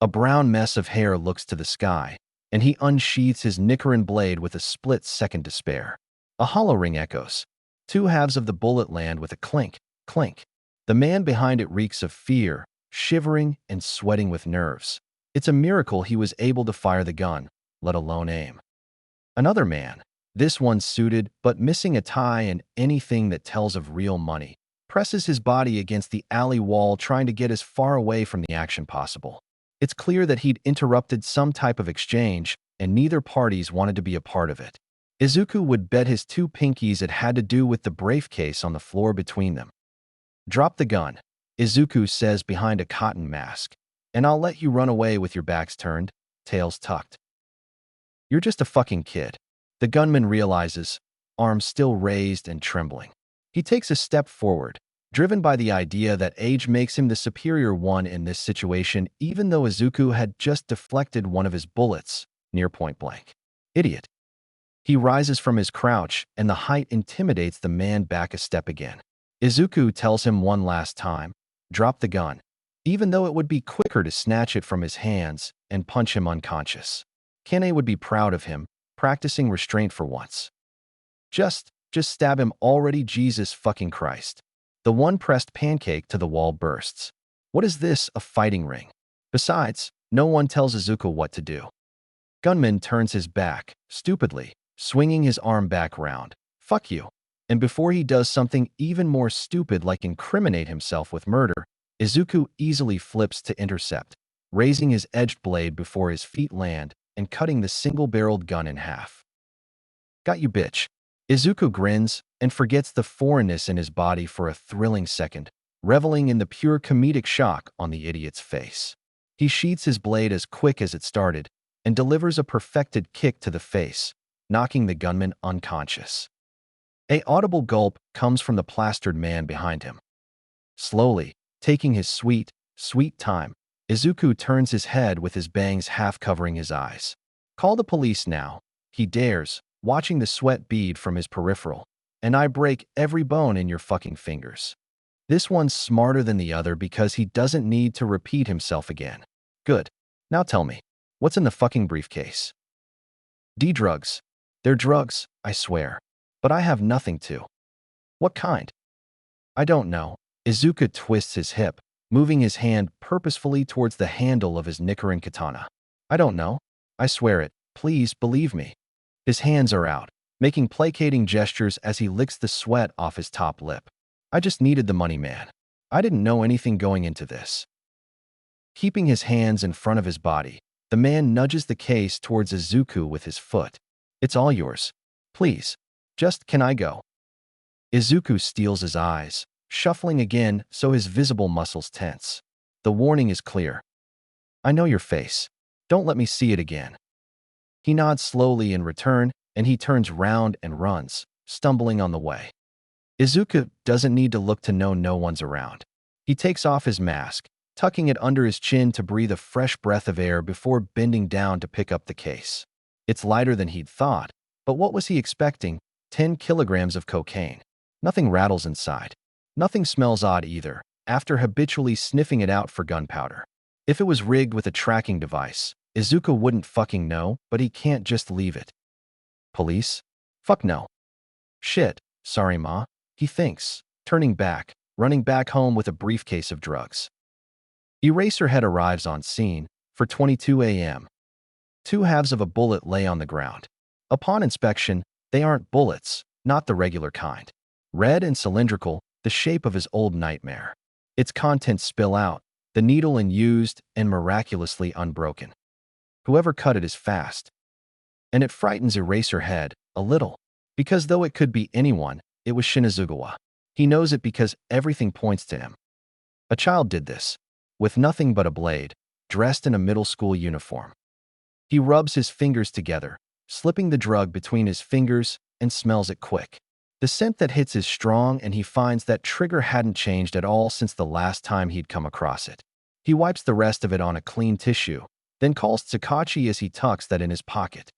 A brown mess of hair looks to the sky, and he unsheathes his Nicaran blade with a split-second despair. A hollow ring echoes. 2 halves of the bullet land with a clink, clink. The man behind it reeks of fear, shivering and sweating with nerves. It's a miracle he was able to fire the gun, let alone aim. Another man, this one suited but missing a tie and anything that tells of real money, presses his body against the alley wall trying to get as far away from the action possible. It's clear that he'd interrupted some type of exchange, and neither parties wanted to be a part of it. Izuku would bet his 2 pinkies it had to do with the briefcase on the floor between them. Drop the gun, Izuku says behind a cotton mask, and I'll let you run away with your backs turned, tails tucked. You're just a fucking kid. The gunman realizes, arms still raised and trembling. He takes a step forward, driven by the idea that age makes him the superior one in this situation, even though Izuku had just deflected one of his bullets, near point blank. Idiot. He rises from his crouch, and the height intimidates the man back a step again. Izuku tells him one last time, drop the gun, even though it would be quicker to snatch it from his hands and punch him unconscious. Kane would be proud of him, practicing restraint for once. Just stab him already, Jesus fucking Christ. The one pressed pancake to the wall bursts. What is this, a fighting ring? Besides, no one tells Izuku what to do. Gunman turns his back, stupidly, swinging his arm back round. Fuck you. And before he does something even more stupid like incriminate himself with murder, Izuku easily flips to intercept, raising his edged blade before his feet land and cutting the single-barreled gun in half. Got you, bitch. Izuku grins and forgets the foreignness in his body for a thrilling second, reveling in the pure comedic shock on the idiot's face. He sheaths his blade as quick as it started and delivers a perfected kick to the face, knocking the gunman unconscious. An audible gulp comes from the plastered man behind him. Slowly, taking his sweet, sweet time, Izuku turns his head with his bangs half covering his eyes. Call the police now, he dares, watching the sweat bead from his peripheral, and I break every bone in your fucking fingers. This one's smarter than the other because he doesn't need to repeat himself again. Good. Now tell me, what's in the fucking briefcase? Drugs. They're drugs, I swear. But I have nothing to. What kind? I don't know. Izuku twists his hip, moving his hand purposefully towards the handle of his Nicaran katana. I don't know. I swear it. Please believe me. His hands are out, making placating gestures as he licks the sweat off his top lip. I just needed the money, man. I didn't know anything going into this. Keeping his hands in front of his body, the man nudges the case towards Izuku with his foot. It's all yours. Please. Just can I go? Izuku steels his eyes, shuffling again so his visible muscles tense. The warning is clear. I know your face. Don't let me see it again. He nods slowly in return, and he turns round and runs, stumbling on the way. Izuku doesn't need to look to know no one's around. He takes off his mask, tucking it under his chin to breathe a fresh breath of air before bending down to pick up the case. It's lighter than he'd thought, but what was he expecting? 10 kilograms of cocaine. Nothing rattles inside. Nothing smells odd either, after habitually sniffing it out for gunpowder. If it was rigged with a tracking device, Izuku wouldn't fucking know, but he can't just leave it. Police? Fuck no. Shit, sorry ma, he thinks, turning back, running back home with a briefcase of drugs. Eraserhead arrives on scene for 22 a.m. Two halves of a bullet lay on the ground. Upon inspection, they aren't bullets, not the regular kind. Red and cylindrical, the shape of his old nightmare. Its contents spill out, the needle unused and miraculously unbroken. Whoever cut it is fast. And it frightens Eraserhead a little, because though it could be anyone, it was Shinazugawa. He knows it because everything points to him. A child did this, with nothing but a blade, dressed in a middle school uniform. He rubs his fingers together, slipping the drug between his fingers, and smells it quick. The scent that hits is strong, and he finds that trigger hadn't changed at all since the last time he'd come across it. He wipes the rest of it on a clean tissue, then calls Tsukachi as he tucks that in his pocket.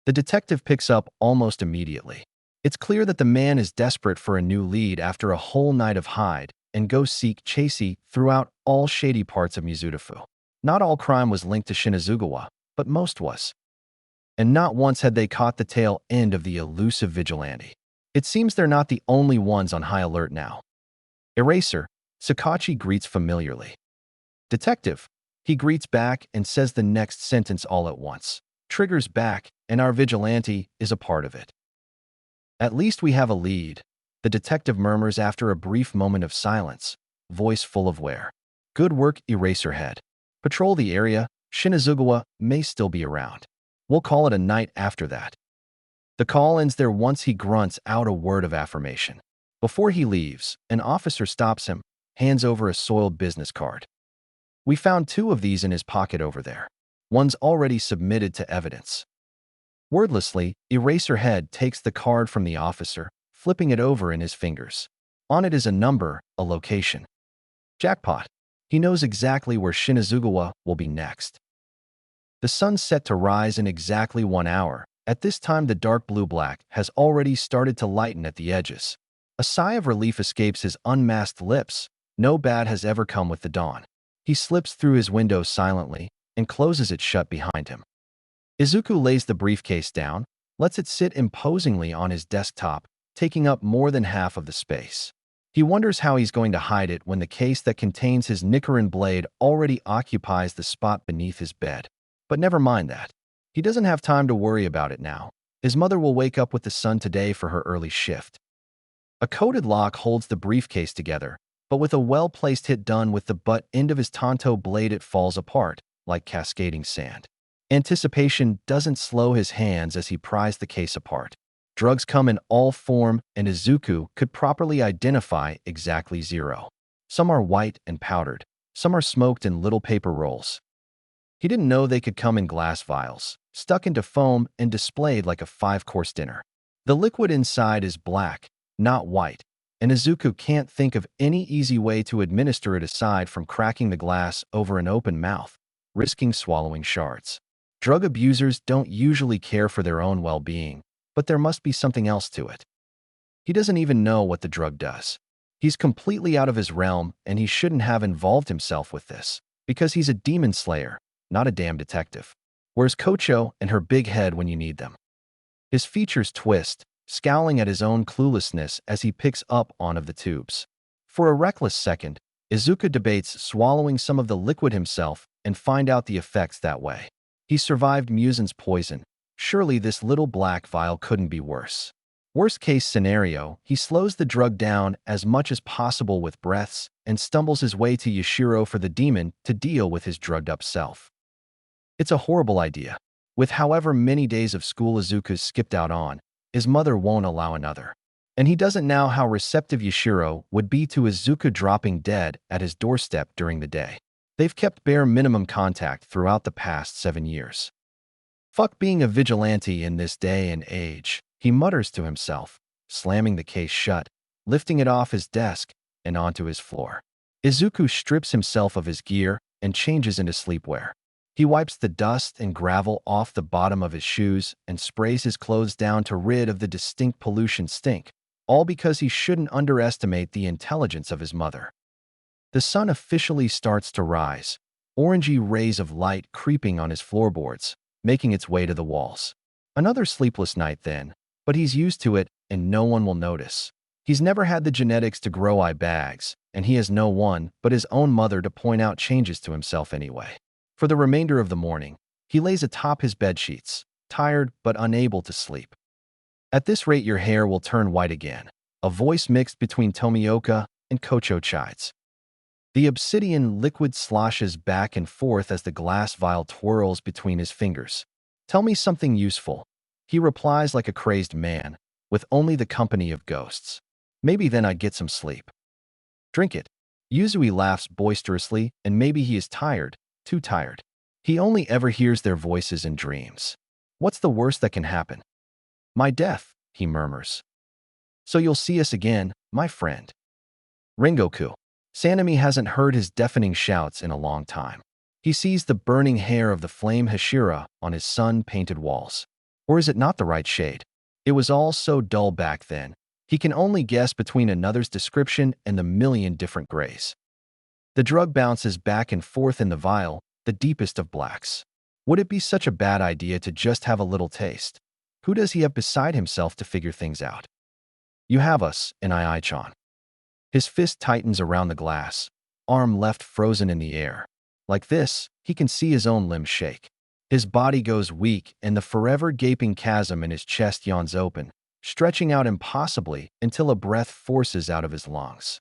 The detective picks up almost immediately. It's clear that the man is desperate for a new lead after a whole night of hide and go seek chasey throughout all shady parts of Mizudafu. Not all crime was linked to Shinazugawa, but most was. And not once had they caught the tail end of the elusive vigilante. It seems they're not the only ones on high alert now. Eraser, Tsukachi greets familiarly. Detective, he greets back and says the next sentence all at once. Trigger's back, and our vigilante is a part of it. At least we have a lead, the detective murmurs after a brief moment of silence, voice full of wear. Good work, Eraserhead. Patrol the area, Shinazugawa may still be around. We'll call it a night after that. The call ends there once he grunts out a word of affirmation. Before he leaves, an officer stops him, hands over a soiled business card. We found 2 of these in his pocket over there. One's already submitted to evidence. Wordlessly, Eraserhead takes the card from the officer, flipping it over in his fingers. On it is a number, a location. Jackpot. He knows exactly where Shinazugawa will be next. The sun's set to rise in exactly 1 hour. At this time, the dark blue-black has already started to lighten at the edges. A sigh of relief escapes his unmasked lips. No bad has ever come with the dawn. He slips through his window silently and closes it shut behind him. Izuku lays the briefcase down, lets it sit imposingly on his desktop, taking up more than half of the space. He wonders how he's going to hide it when the case that contains his Nichiren blade already occupies the spot beneath his bed. But never mind that. He doesn't have time to worry about it now. His mother will wake up with the sun today for her early shift. A coated lock holds the briefcase together, but with a well-placed hit done with the butt end of his Tonto blade, it falls apart, like cascading sand. Anticipation doesn't slow his hands as he pries the case apart. Drugs come in all form, and Izuku could properly identify exactly 0. Some are white and powdered. Some are smoked in little paper rolls. He didn't know they could come in glass vials, stuck into foam and displayed like a 5-course dinner. The liquid inside is black, not white, and Izuku can't think of any easy way to administer it aside from cracking the glass over an open mouth, risking swallowing shards. Drug abusers don't usually care for their own well-being, but there must be something else to it. He doesn't even know what the drug does. He's completely out of his realm, and he shouldn't have involved himself with this, because he's a demon slayer, not a damn detective. Where's Kocho and her big head when you need them? His features twist, scowling at his own cluelessness as he picks up one of the tubes. For a reckless second, Izuku debates swallowing some of the liquid himself and find out the effects that way. He survived Musen's poison. Surely this little black vial couldn't be worse. Worst case scenario, he slows the drug down as much as possible with breaths and stumbles his way to Yashiro for the demon to deal with his drugged-up self. It's a horrible idea. With however many days of school Izuku's skipped out on, his mother won't allow another. And he doesn't know how receptive Yashiro would be to Izuku dropping dead at his doorstep during the day. They've kept bare minimum contact throughout the past 7 years. Fuck being a vigilante in this day and age, he mutters to himself, slamming the case shut, lifting it off his desk and onto his floor. Izuku strips himself of his gear and changes into sleepwear. He wipes the dust and gravel off the bottom of his shoes and sprays his clothes down to rid of the distinct pollution stink, all because he shouldn't underestimate the intelligence of his mother. The sun officially starts to rise, orangey rays of light creeping on his floorboards, making its way to the walls. Another sleepless night then, but he's used to it and no one will notice. He's never had the genetics to grow eye bags, and he has no one but his own mother to point out changes to himself anyway. For the remainder of the morning, He lays atop his bedsheets, tired but unable to sleep. At this rate your hair will turn white again. A voice mixed between Tomioka and Kocho chides. The obsidian liquid sloshes back and forth as the glass vial twirls between his fingers. Tell me something useful. He replies like a crazed man, with only the company of ghosts. Maybe then I'd get some sleep. Drink it. Yuzui laughs boisterously, and maybe he is tired, too tired. He only ever hears their voices in dreams. What's the worst that can happen? My death, he murmurs. So you'll see us again, my friend. Rengoku. Sanemi hasn't heard his deafening shouts in a long time. He sees the burning hair of the flame Hashira on his sun-painted walls. Or is it not the right shade? It was all so dull back then. He can only guess between another's description and the million different grays. The drug bounces back and forth in the vial, the deepest of blacks. Would it be such a bad idea to just have a little taste? Who does he have beside himself to figure things out? You have us, Inai-chan. His fist tightens around the glass, arm left frozen in the air. Like this, he can see his own limbs shake. His body goes weak and the forever gaping chasm in his chest yawns open, stretching out impossibly until a breath forces out of his lungs.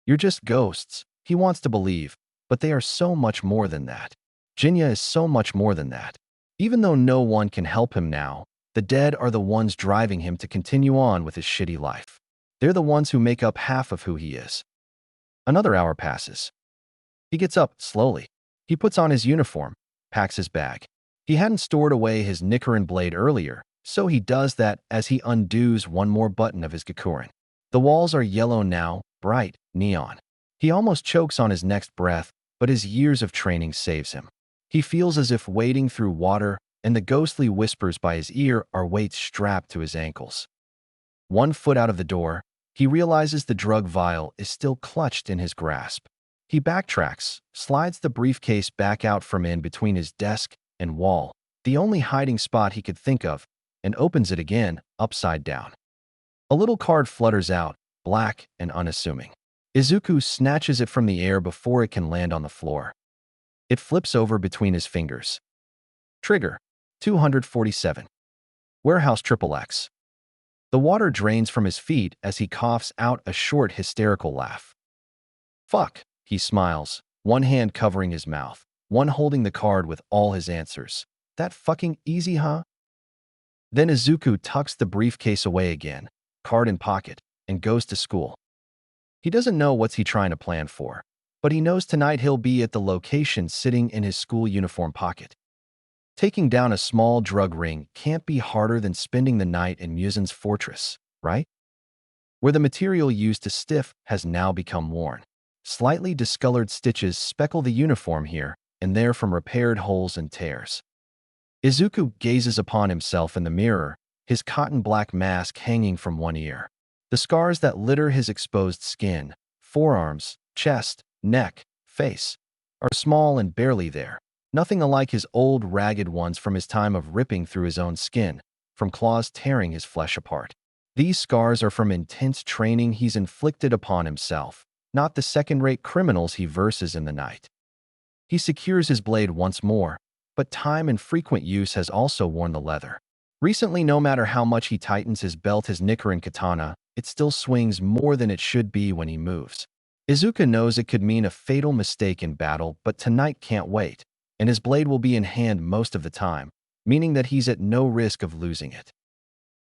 You're just ghosts, he wants to believe, but they are so much more than that. Jinya is so much more than that. Even though no one can help him now, the dead are the ones driving him to continue on with his shitty life. They're the ones who make up half of who he is. Another hour passes. He gets up slowly. He puts on his uniform, packs his bag. He hadn't stored away his Nikarin blade earlier, so he does that as he undoes one more button of his Gakurin. The walls are yellow now, bright, neon. He almost chokes on his next breath, but his years of training saves him. He feels as if wading through water, and the ghostly whispers by his ear are weights strapped to his ankles. 1 foot out of the door, he realizes the drug vial is still clutched in his grasp. He backtracks, slides the briefcase back out from in between his desk and wall, the only hiding spot he could think of, and opens it again, upside down. A little card flutters out, black and unassuming. Izuku snatches it from the air before it can land on the floor. It flips over between his fingers. Trigger, 247. Warehouse XXX. The water drains from his feet as he coughs out a short, hysterical laugh. Fuck, he smiles, one hand covering his mouth, one holding the card with all his answers. That fucking easy, huh? Then Izuku tucks the briefcase away again, card in pocket, and goes to school. He doesn't know what's he trying to plan for, but he knows tonight he'll be at the location sitting in his school uniform pocket. Taking down a small drug ring can't be harder than spending the night in Musen's fortress, right? Where the material used to stiff has now become worn. Slightly discolored stitches speckle the uniform here and there from repaired holes and tears. Izuku gazes upon himself in the mirror, his cotton black mask hanging from one ear. The scars that litter his exposed skin, forearms, chest, neck, face, are small and barely there. Nothing alike his old ragged ones from his time of ripping through his own skin, from claws tearing his flesh apart. These scars are from intense training he's inflicted upon himself, not the second-rate criminals he verses in the night. He secures his blade once more, but time and frequent use has also worn the leather. Recently, no matter how much he tightens his belt, his Nikarin katana, it still swings more than it should be when he moves. Izuku knows it could mean a fatal mistake in battle, but tonight can't wait, and his blade will be in hand most of the time, meaning that he's at no risk of losing it.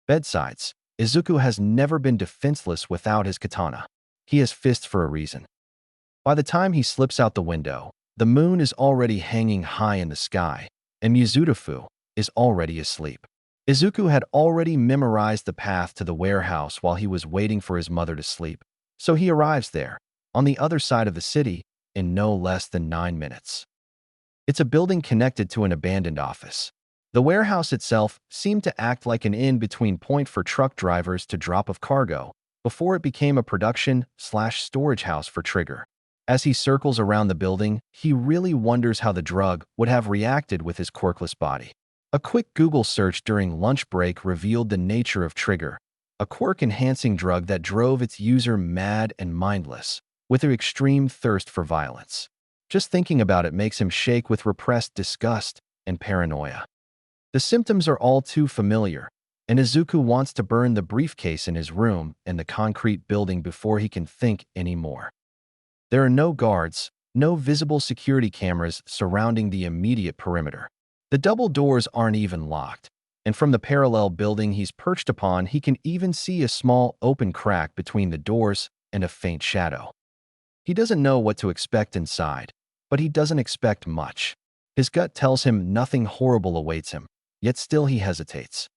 Bedsides. Izuku has never been defenseless without his katana. He has fists for a reason. By the time he slips out the window, the moon is already hanging high in the sky, and Mizutofu is already asleep. Izuku had already memorized the path to the warehouse while he was waiting for his mother to sleep, so he arrives there, on the other side of the city, in no less than 9 minutes. It's a building connected to an abandoned office. The warehouse itself seemed to act like an in-between point for truck drivers to drop off cargo, before it became a production/storage house for Trigger. As he circles around the building, he really wonders how the drug would have reacted with his quirkless body. A quick Google search during lunch break revealed the nature of Trigger, a quirk-enhancing drug that drove its user mad and mindless, with an extreme thirst for violence. Just thinking about it makes him shake with repressed disgust, and paranoia. The symptoms are all too familiar, and Izuku wants to burn the briefcase in his room and the concrete building before he can think anymore. There are no guards, no visible security cameras surrounding the immediate perimeter. The double doors aren't even locked, and from the parallel building he's perched upon, he can even see a small open crack between the doors and a faint shadow. He doesn't know what to expect inside, but he doesn't expect much. His gut tells him nothing horrible awaits him, yet still he hesitates.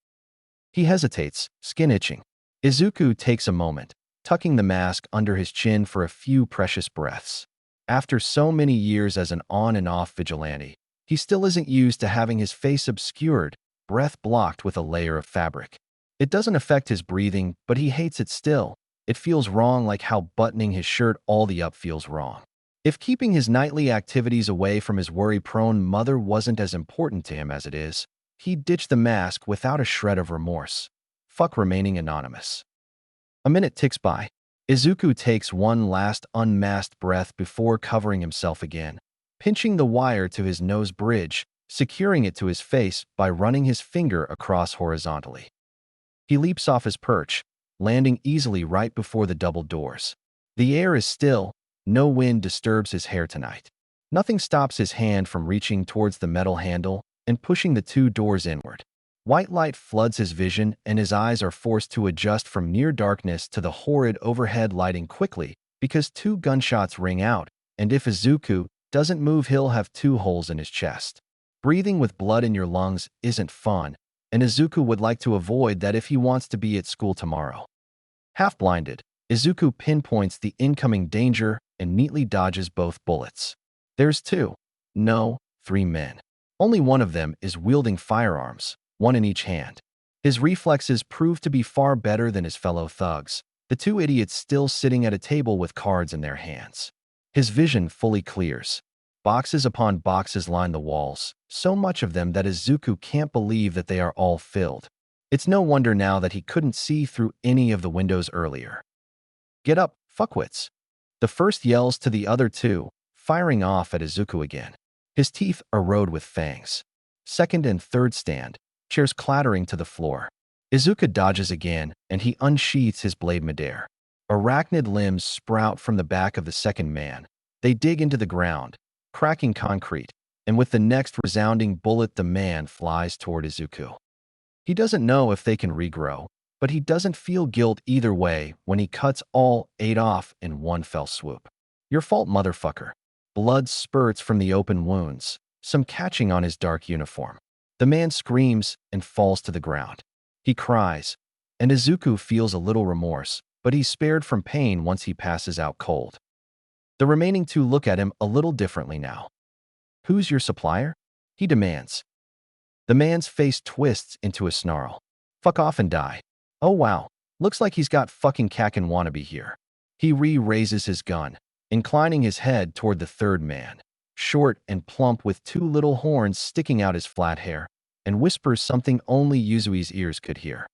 He hesitates, skin itching. Izuku takes a moment, tucking the mask under his chin for a few precious breaths. After so many years as an on and off vigilante, he still isn't used to having his face obscured, breath blocked with a layer of fabric. It doesn't affect his breathing, but he hates it still. It feels wrong, like how buttoning his shirt all the up feels wrong. If keeping his nightly activities away from his worry-prone mother wasn't as important to him as it is, he'd ditch the mask without a shred of remorse. Fuck remaining anonymous. A minute ticks by. Izuku takes one last unmasked breath before covering himself again, pinching the wire to his nose bridge, securing it to his face by running his finger across horizontally. He leaps off his perch, landing easily right before the double doors. The air is still, no wind disturbs his hair tonight. Nothing stops his hand from reaching towards the metal handle and pushing the two doors inward. White light floods his vision, and his eyes are forced to adjust from near darkness to the horrid overhead lighting quickly, because two gunshots ring out, and if Izuku doesn't move, he'll have two holes in his chest. Breathing with blood in your lungs isn't fun, and Izuku would like to avoid that if he wants to be at school tomorrow. Half-blinded, Izuku pinpoints the incoming danger and neatly dodges both bullets. There's two, no, three men. Only one of them is wielding firearms, one in each hand. His reflexes prove to be far better than his fellow thugs, the two idiots still sitting at a table with cards in their hands. His vision fully clears. Boxes upon boxes line the walls, so much of them that Izuku can't believe that they are all filled. It's no wonder now that he couldn't see through any of the windows earlier. Get up, fuckwits! The first yells to the other two, firing off at Izuku again. His teeth erode with fangs. Second and third stand, chairs clattering to the floor. Izuku dodges again, and he unsheaths his blade midair. Arachnid limbs sprout from the back of the second man. They dig into the ground, cracking concrete, and with the next resounding bullet, the man flies toward Izuku. He doesn't know if they can regrow, but he doesn't feel guilt either way when he cuts all 8 off in one fell swoop. Your fault, motherfucker. Blood spurts from the open wounds, some catching on his dark uniform. The man screams and falls to the ground. He cries, and Izuku feels a little remorse, but he's spared from pain once he passes out cold. The remaining two look at him a little differently now. Who's your supplier? He demands. The man's face twists into a snarl. Fuck off and die. Oh wow, looks like he's got fucking Kakin wannabe here. He raises his gun, inclining his head toward the third man, short and plump with two little horns sticking out his flat hair, and whispers something only Yuzui's ears could hear.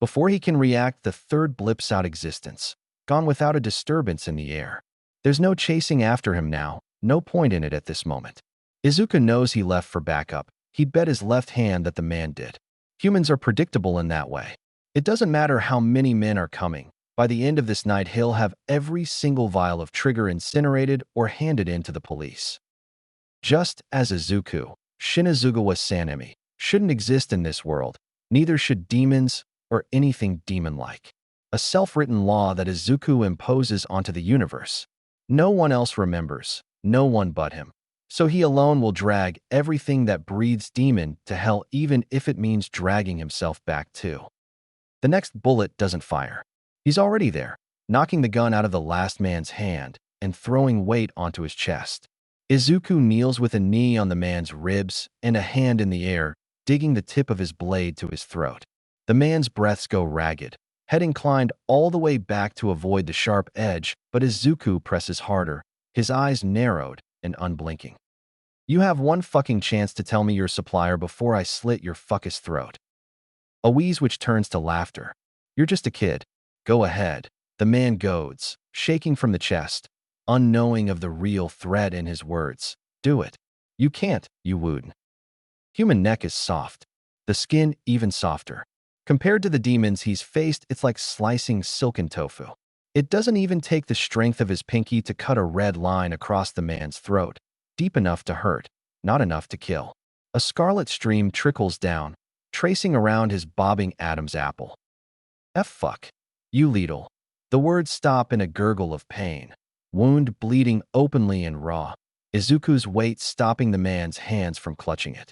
Before he can react, the third blips out existence, gone without a disturbance in the air. There's no chasing after him now, no point in it at this moment. Izuku knows he left for backup. He'd bet his left hand that the man did. Humans are predictable in that way. It doesn't matter how many men are coming. By the end of this night, he'll have every single vial of trigger incinerated or handed in to the police. Just as Izuku, Shinazugawa Sanemi, shouldn't exist in this world, neither should demons or anything demon-like. A self-written law that Izuku imposes onto the universe. No one else remembers, no one but him. So he alone will drag everything that breathes demon to hell, even if it means dragging himself back too. The next bullet doesn't fire. He's already there, knocking the gun out of the last man's hand and throwing weight onto his chest. Izuku kneels with a knee on the man's ribs and a hand in the air, digging the tip of his blade to his throat. The man's breaths go ragged, head inclined all the way back to avoid the sharp edge, but Izuku presses harder, his eyes narrowed and unblinking. You have one fucking chance to tell me your supplier before I slit your fuckus throat. A wheeze which turns to laughter. You're just a kid. Go ahead. The man goads, shaking from the chest, unknowing of the real threat in his words. Do it. You can't, you wouldn't. Human neck is soft, the skin even softer. Compared to the demons he's faced, it's like slicing silken tofu. It doesn't even take the strength of his pinky to cut a red line across the man's throat, deep enough to hurt, not enough to kill. A scarlet stream trickles down, tracing around his bobbing Adam's apple. Fuck. You Lidl. The words stop in a gurgle of pain. Wound bleeding openly and raw. Izuku's weight stopping the man's hands from clutching it.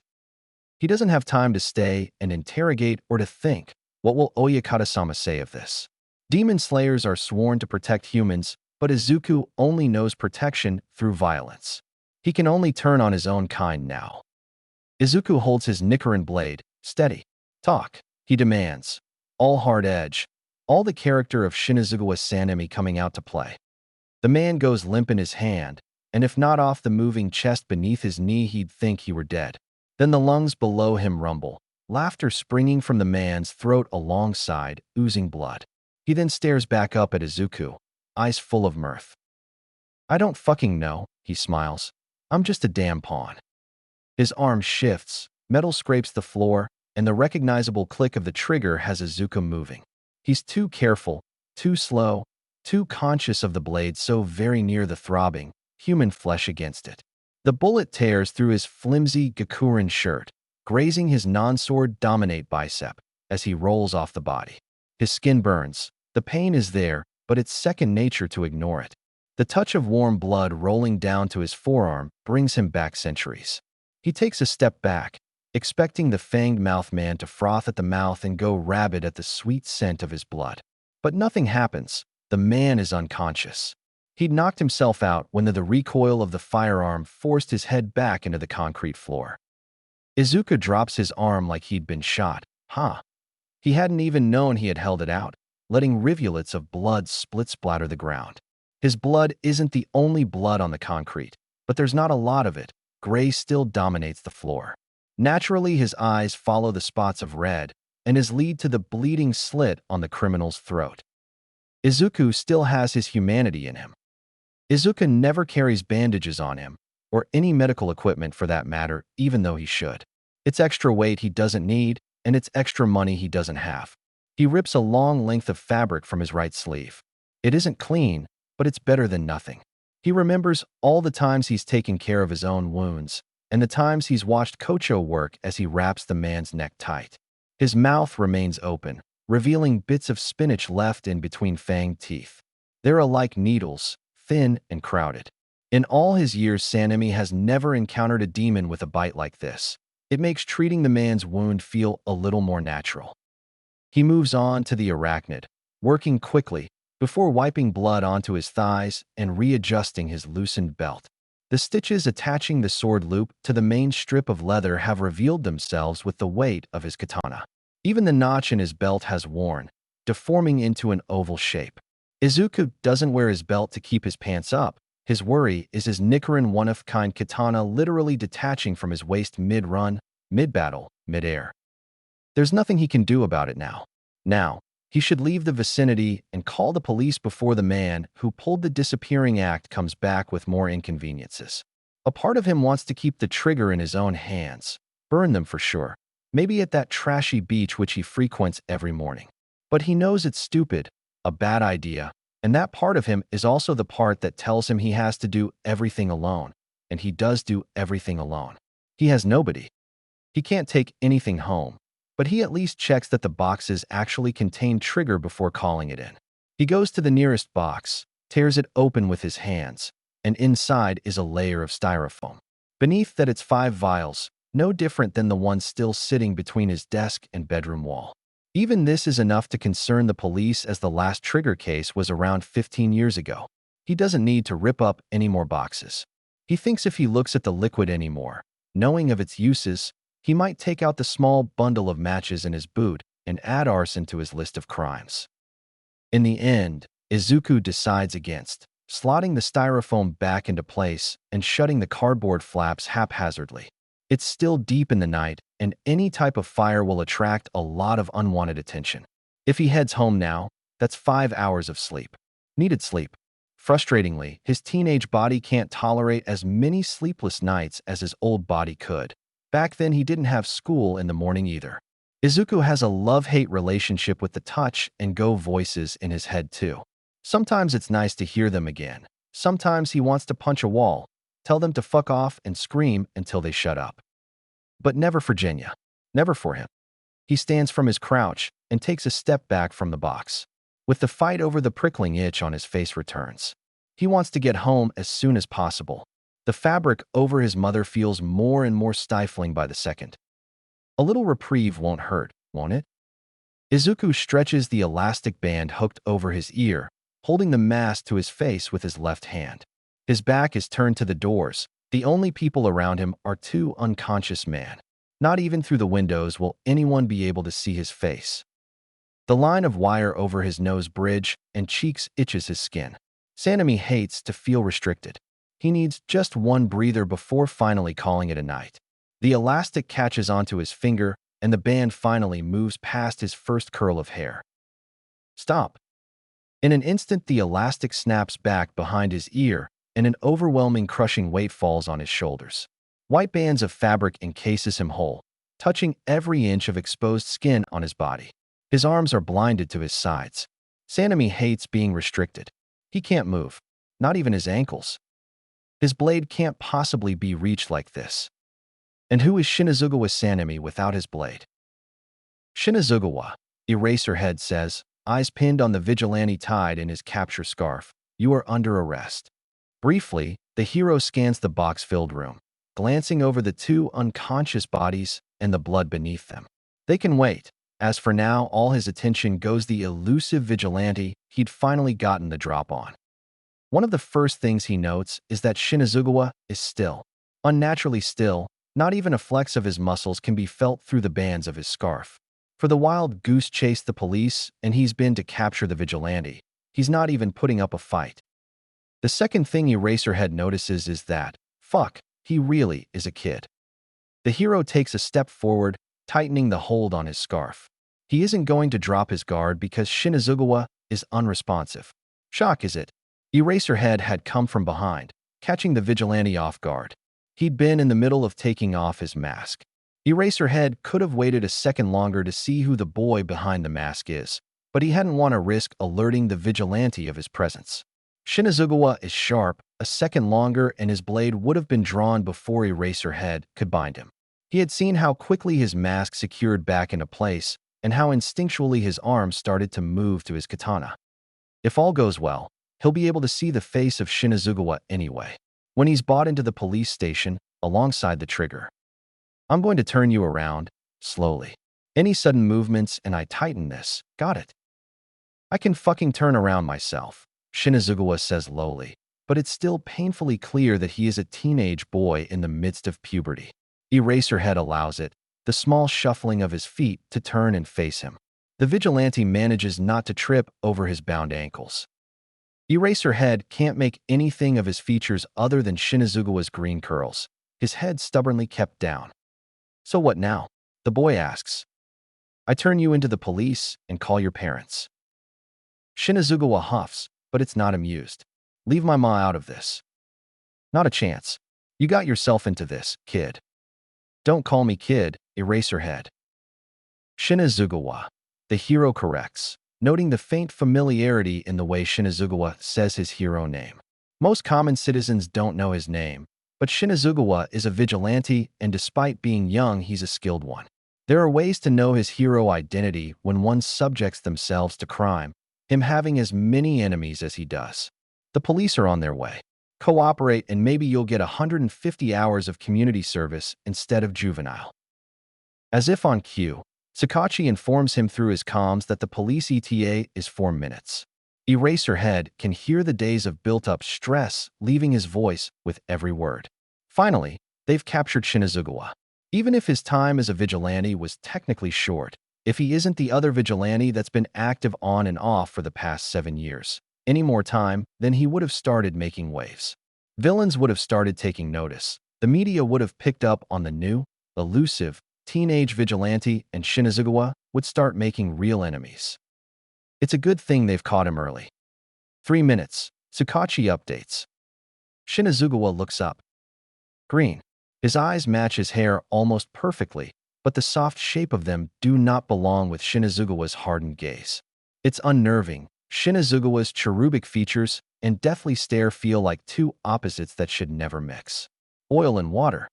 He doesn't have time to stay and interrogate or to think. What will Oyakata-sama say of this? Demon slayers are sworn to protect humans, but Izuku only knows protection through violence. He can only turn on his own kind now. Izuku holds his Nichiren blade, steady. Talk, he demands. All hard edge. All the character of Shinazugawa Sanemi coming out to play. The man goes limp in his hand, and if not off the moving chest beneath his knee, he'd think he were dead. Then the lungs below him rumble, laughter springing from the man's throat alongside, oozing blood. He then stares back up at Izuku, eyes full of mirth. I don't fucking know, he smiles. I'm just a damn pawn. His arm shifts, metal scrapes the floor, and the recognizable click of the trigger has Izuku moving. He's too careful, too slow, too conscious of the blade so very near the throbbing, human flesh against it. The bullet tears through his flimsy Gakuren shirt, grazing his non-sword dominate bicep as he rolls off the body. His skin burns. The pain is there, but it's second nature to ignore it. The touch of warm blood rolling down to his forearm brings him back centuries. He takes a step back, expecting the fanged mouth man to froth at the mouth and go rabid at the sweet scent of his blood. But nothing happens. The man is unconscious. He'd knocked himself out when the recoil of the firearm forced his head back into the concrete floor. Izuku drops his arm like he'd been shot. He hadn't even known he had held it out, letting rivulets of blood splatter the ground. His blood isn't the only blood on the concrete, but there's not a lot of it. Gray still dominates the floor. Naturally, his eyes follow the spots of red, and his lead to the bleeding slit on the criminal's throat. Izuku still has his humanity in him. Izuku never carries bandages on him, or any medical equipment for that matter, even though he should. It's extra weight he doesn't need, and it's extra money he doesn't have. He rips a long length of fabric from his right sleeve. It isn't clean, but it's better than nothing. He remembers all the times he's taken care of his own wounds, and the times he's watched Kocho work as he wraps the man's neck tight. His mouth remains open, revealing bits of spinach left in between fanged teeth. They're like needles, thin and crowded. In all his years, Sanemi has never encountered a demon with a bite like this. It makes treating the man's wound feel a little more natural. He moves on to the arachnid, working quickly, before wiping blood onto his thighs and readjusting his loosened belt. The stitches attaching the sword loop to the main strip of leather have revealed themselves with the weight of his katana. Even the notch in his belt has worn, deforming into an oval shape. Izuku doesn't wear his belt to keep his pants up. His worry is his Nichiren one-of-kind katana literally detaching from his waist mid-run, mid-battle, mid-air. There's nothing he can do about it now. Now, he should leave the vicinity and call the police before the man who pulled the disappearing act comes back with more inconveniences. A part of him wants to keep the trigger in his own hands, burn them for sure, maybe at that trashy beach which he frequents every morning. But he knows it's stupid, a bad idea, and that part of him is also the part that tells him he has to do everything alone, and he does do everything alone. He has nobody. He can't take anything home, but he at least checks that the boxes actually contain trigger before calling it in. He goes to the nearest box, tears it open with his hands, and inside is a layer of styrofoam. Beneath that it's 5 vials, no different than the one still sitting between his desk and bedroom wall. Even this is enough to concern the police, as the last trigger case was around 15 years ago. He doesn't need to rip up any more boxes. He thinks if he looks at the liquid anymore, knowing of its uses, he might take out the small bundle of matches in his boot and add arson to his list of crimes. In the end, Izuku decides against slotting the styrofoam back into place and shutting the cardboard flaps haphazardly. It's still deep in the night, and any type of fire will attract a lot of unwanted attention. If he heads home now, that's 5 hours of sleep. Needed sleep. Frustratingly, his teenage body can't tolerate as many sleepless nights as his old body could. Back then he didn't have school in the morning either. Izuku has a love-hate relationship with the touch and go voices in his head too. Sometimes it's nice to hear them again. Sometimes he wants to punch a wall, tell them to fuck off and scream until they shut up. But never for Genya. Never for him. He stands from his crouch and takes a step back from the box. With the fight over the prickling itch on his face returns. He wants to get home as soon as possible. The fabric over his mother feels more and more stifling by the second. A little reprieve won't hurt, won't it? Izuku stretches the elastic band hooked over his ear, holding the mask to his face with his left hand. His back is turned to the doors. The only people around him are two unconscious men. Not even through the windows will anyone be able to see his face. The line of wire over his nose bridge and cheeks itches his skin. Sanemi hates to feel restricted. He needs just one breather before finally calling it a night. The elastic catches onto his finger, and the band finally moves past his first curl of hair. Stop. In an instant, the elastic snaps back behind his ear, and an overwhelming crushing weight falls on his shoulders. White bands of fabric encases him whole, touching every inch of exposed skin on his body. His arms are blinded to his sides. Sanemi hates being restricted. He can't move, not even his ankles. His blade can't possibly be reached like this. And who is Shinazugawa Sanemi without his blade? Shinazugawa, Eraserhead says, eyes pinned on the vigilante tied in his capture scarf. You are under arrest. Briefly, the hero scans the box-filled room, glancing over the two unconscious bodies and the blood beneath them. They can wait. As for now, all his attention goes the elusive vigilante he'd finally gotten the drop on. One of the first things he notes is that Shinazugawa is still. Unnaturally still, not even a flex of his muscles can be felt through the bands of his scarf. For the wild goose chased the police, and he's been to capture the vigilante. He's not even putting up a fight. The second thing Eraserhead notices is that, fuck, he really is a kid. The hero takes a step forward, tightening the hold on his scarf. He isn't going to drop his guard because Shinazugawa is unresponsive. Shock, is it? Eraserhead had come from behind, catching the vigilante off guard. He'd been in the middle of taking off his mask. Eraserhead could have waited a second longer to see who the boy behind the mask is, but he hadn't want to risk alerting the vigilante of his presence. Shinazugawa is sharp. A second longer and his blade would have been drawn before Eraserhead could bind him. He had seen how quickly his mask secured back into place and how instinctually his arm started to move to his katana. If all goes well, he'll be able to see the face of Shinazugawa anyway, when he's brought into the police station alongside the trigger. I'm going to turn you around, slowly. Any sudden movements and I tighten this, got it? I can fucking turn around myself, Shinazugawa says lowly, but it's still painfully clear that he is a teenage boy in the midst of puberty. Eraserhead allows it, the small shuffling of his feet, to turn and face him. The vigilante manages not to trip over his bound ankles. Eraserhead can't make anything of his features other than Shinazugawa's green curls, his head stubbornly kept down. So what now? The boy asks. I turn you into the police and call your parents. Shinazugawa huffs, but it's not amused. Leave my ma out of this. Not a chance. You got yourself into this, kid. Don't call me kid, Eraserhead. Shinazugawa. The hero corrects, noting the faint familiarity in the way Shinazugawa says his hero name. Most common citizens don't know his name, but Shinazugawa is a vigilante, and despite being young, he's a skilled one. There are ways to know his hero identity when one subjects themselves to crime, him having as many enemies as he does. The police are on their way. Cooperate and maybe you'll get 150 hours of community service instead of juvenile. As if on cue, Sakachi informs him through his comms that the police ETA is 4 minutes. Eraserhead can hear the days of built-up stress leaving his voice with every word. Finally, they've captured Shinazugawa. Even if his time as a vigilante was technically short, if he isn't the other vigilante that's been active on and off for the past 7 years, any more time, then he would have started making waves. Villains would have started taking notice. The media would have picked up on the new, elusive, teenage vigilante, and Shinazugawa would start making real enemies. It's a good thing they've caught him early. 3 minutes. Sakachi updates. Shinazugawa looks up. Green. His eyes match his hair almost perfectly, but the soft shape of them do not belong with Shinazugawa's hardened gaze. It's unnerving. Shinazugawa's cherubic features and deathly stare feel like two opposites that should never mix. Oil and water.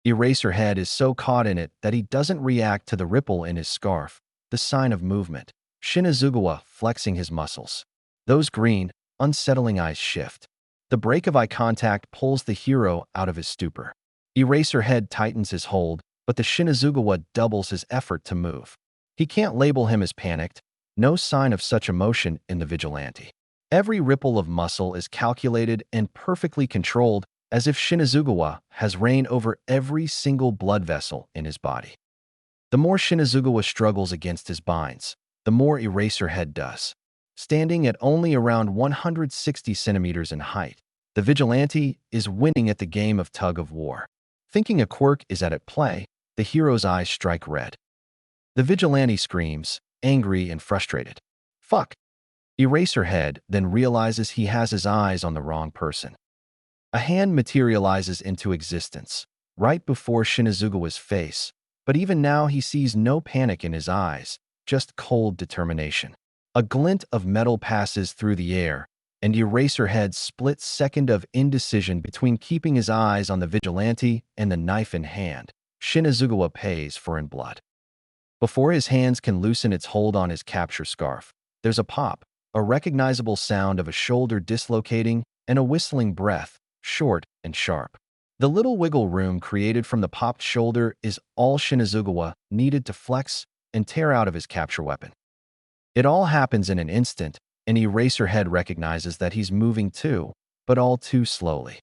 Eraserhead is so caught in it that he doesn't react to the ripple in his scarf, the sign of movement. Shinazugawa flexing his muscles. Those green, unsettling eyes shift. The break of eye contact pulls the hero out of his stupor. Eraserhead tightens his hold, but the Shinazugawa doubles his effort to move. He can't label him as panicked, no sign of such emotion in the vigilante. Every ripple of muscle is calculated and perfectly controlled, as if Shinazugawa has reign over every single blood vessel in his body. The more Shinazugawa struggles against his binds, the more Eraserhead does. Standing at only around 160 centimeters in height, the vigilante is winning at the game of tug-of-war. Thinking a quirk is at play, the hero's eyes strike red. The vigilante screams, angry and frustrated. Fuck! Eraserhead then realizes he has his eyes on the wrong person. A hand materializes into existence, right before Shinazugawa's face, but even now he sees no panic in his eyes, just cold determination. A glint of metal passes through the air, and Eraserhead's split second of indecision between keeping his eyes on the vigilante and the knife in hand, Shinazugawa pays for in blood. Before his hands can loosen its hold on his capture scarf, there's a pop, a recognizable sound of a shoulder dislocating and a whistling breath, short and sharp. The little wiggle room created from the popped shoulder is all Shinazugawa needed to flex and tear out of his capture weapon. It all happens in an instant, and Eraserhead recognizes that he's moving too, but all too slowly.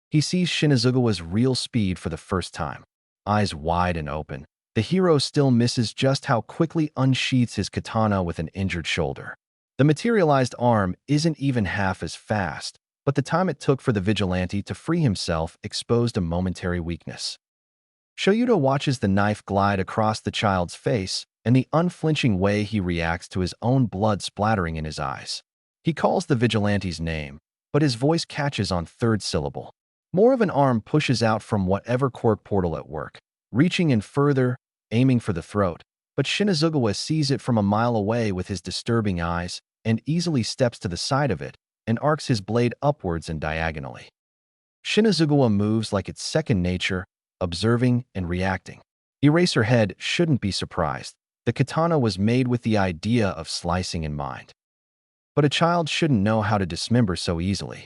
He sees Shinazugawa's real speed for the first time. Eyes wide and open, the hero still misses just how quickly unsheaths his katana with an injured shoulder. The materialized arm isn't even half as fast, but the time it took for the vigilante to free himself exposed a momentary weakness. Shoyuta watches the knife glide across the child's face and the unflinching way he reacts to his own blood splattering in his eyes. He calls the vigilante's name, but his voice catches on third syllable. More of an arm pushes out from whatever cork portal at work, reaching in further, aiming for the throat, but Shinazugawa sees it from a mile away with his disturbing eyes and easily steps to the side of it and arcs his blade upwards and diagonally. Shinazugawa moves like it's second nature, observing and reacting. Eraserhead shouldn't be surprised. The katana was made with the idea of slicing in mind. But a child shouldn't know how to dismember so easily.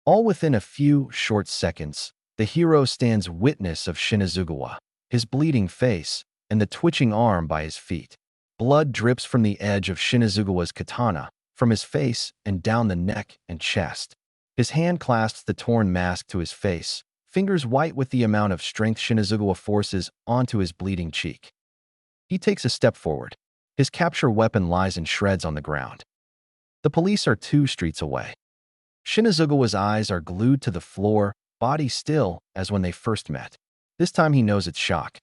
All within a few short seconds, the hero stands witness of Shinazugawa, his bleeding face, and the twitching arm by his feet. Blood drips from the edge of Shinazugawa's katana, from his face and down the neck and chest. His hand clasps the torn mask to his face, fingers white with the amount of strength Shinazugawa forces onto his bleeding cheek. He takes a step forward. His capture weapon lies in shreds on the ground. The police are 2 streets away. Shinazugawa's eyes are glued to the floor, body still as when they first met. This time he knows it's shock.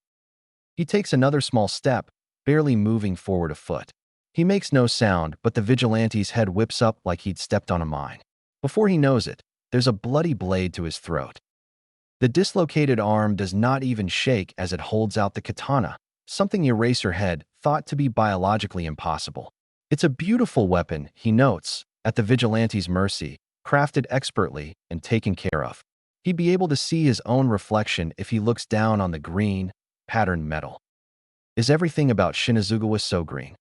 He takes another small step, barely moving forward a foot. He makes no sound, but the vigilante's head whips up like he'd stepped on a mine. Before he knows it, there's a bloody blade to his throat. The dislocated arm does not even shake as it holds out the katana, something Eraserhead thought to be biologically impossible. It's a beautiful weapon, he notes, at the vigilante's mercy, crafted expertly and taken care of. He'd be able to see his own reflection if he looks down on the green, patterned metal. Is everything about Shinazugawa so green?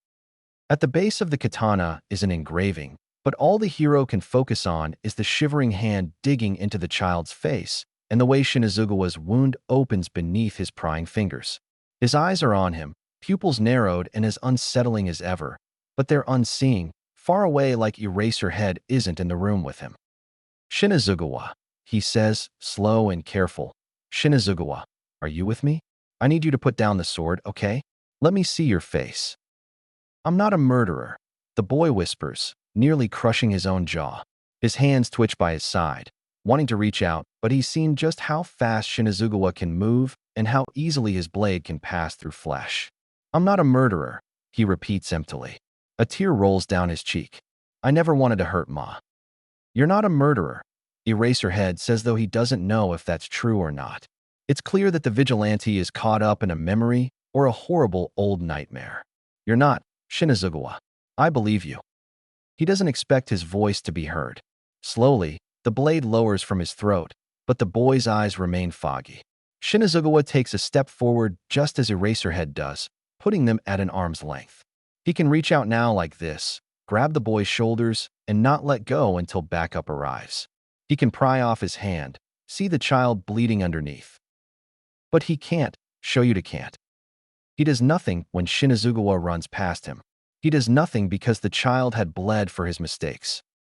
At the base of the katana is an engraving, but all the hero can focus on is the shivering hand digging into the child's face and the way Shinazugawa's wound opens beneath his prying fingers. His eyes are on him, pupils narrowed and as unsettling as ever, but they're unseeing, far away like Eraserhead isn't in the room with him. Shinazugawa, he says, slow and careful. Shinazugawa, are you with me? I need you to put down the sword, okay? Let me see your face. I'm not a murderer, the boy whispers, nearly crushing his own jaw. His hands twitch by his side, wanting to reach out, but he's seen just how fast Shinazugawa can move and how easily his blade can pass through flesh. I'm not a murderer, he repeats emptily. A tear rolls down his cheek. I never wanted to hurt Ma. You're not a murderer, Eraserhead says, though he doesn't know if that's true or not. It's clear that the vigilante is caught up in a memory or a horrible old nightmare. You're not, Shinazugawa. I believe you. He doesn't expect his voice to be heard. Slowly, the blade lowers from his throat, but the boy's eyes remain foggy. Shinazugawa takes a step forward just as Eraserhead does, putting them at an arm's length. He can reach out now like this, grab the boy's shoulders, and not let go until backup arrives. He can pry off his hand, see the child bleeding underneath. But he can't, Shoyuta can't. He does nothing when Shinazugawa runs past him. He does nothing because the child had bled for his mistakes.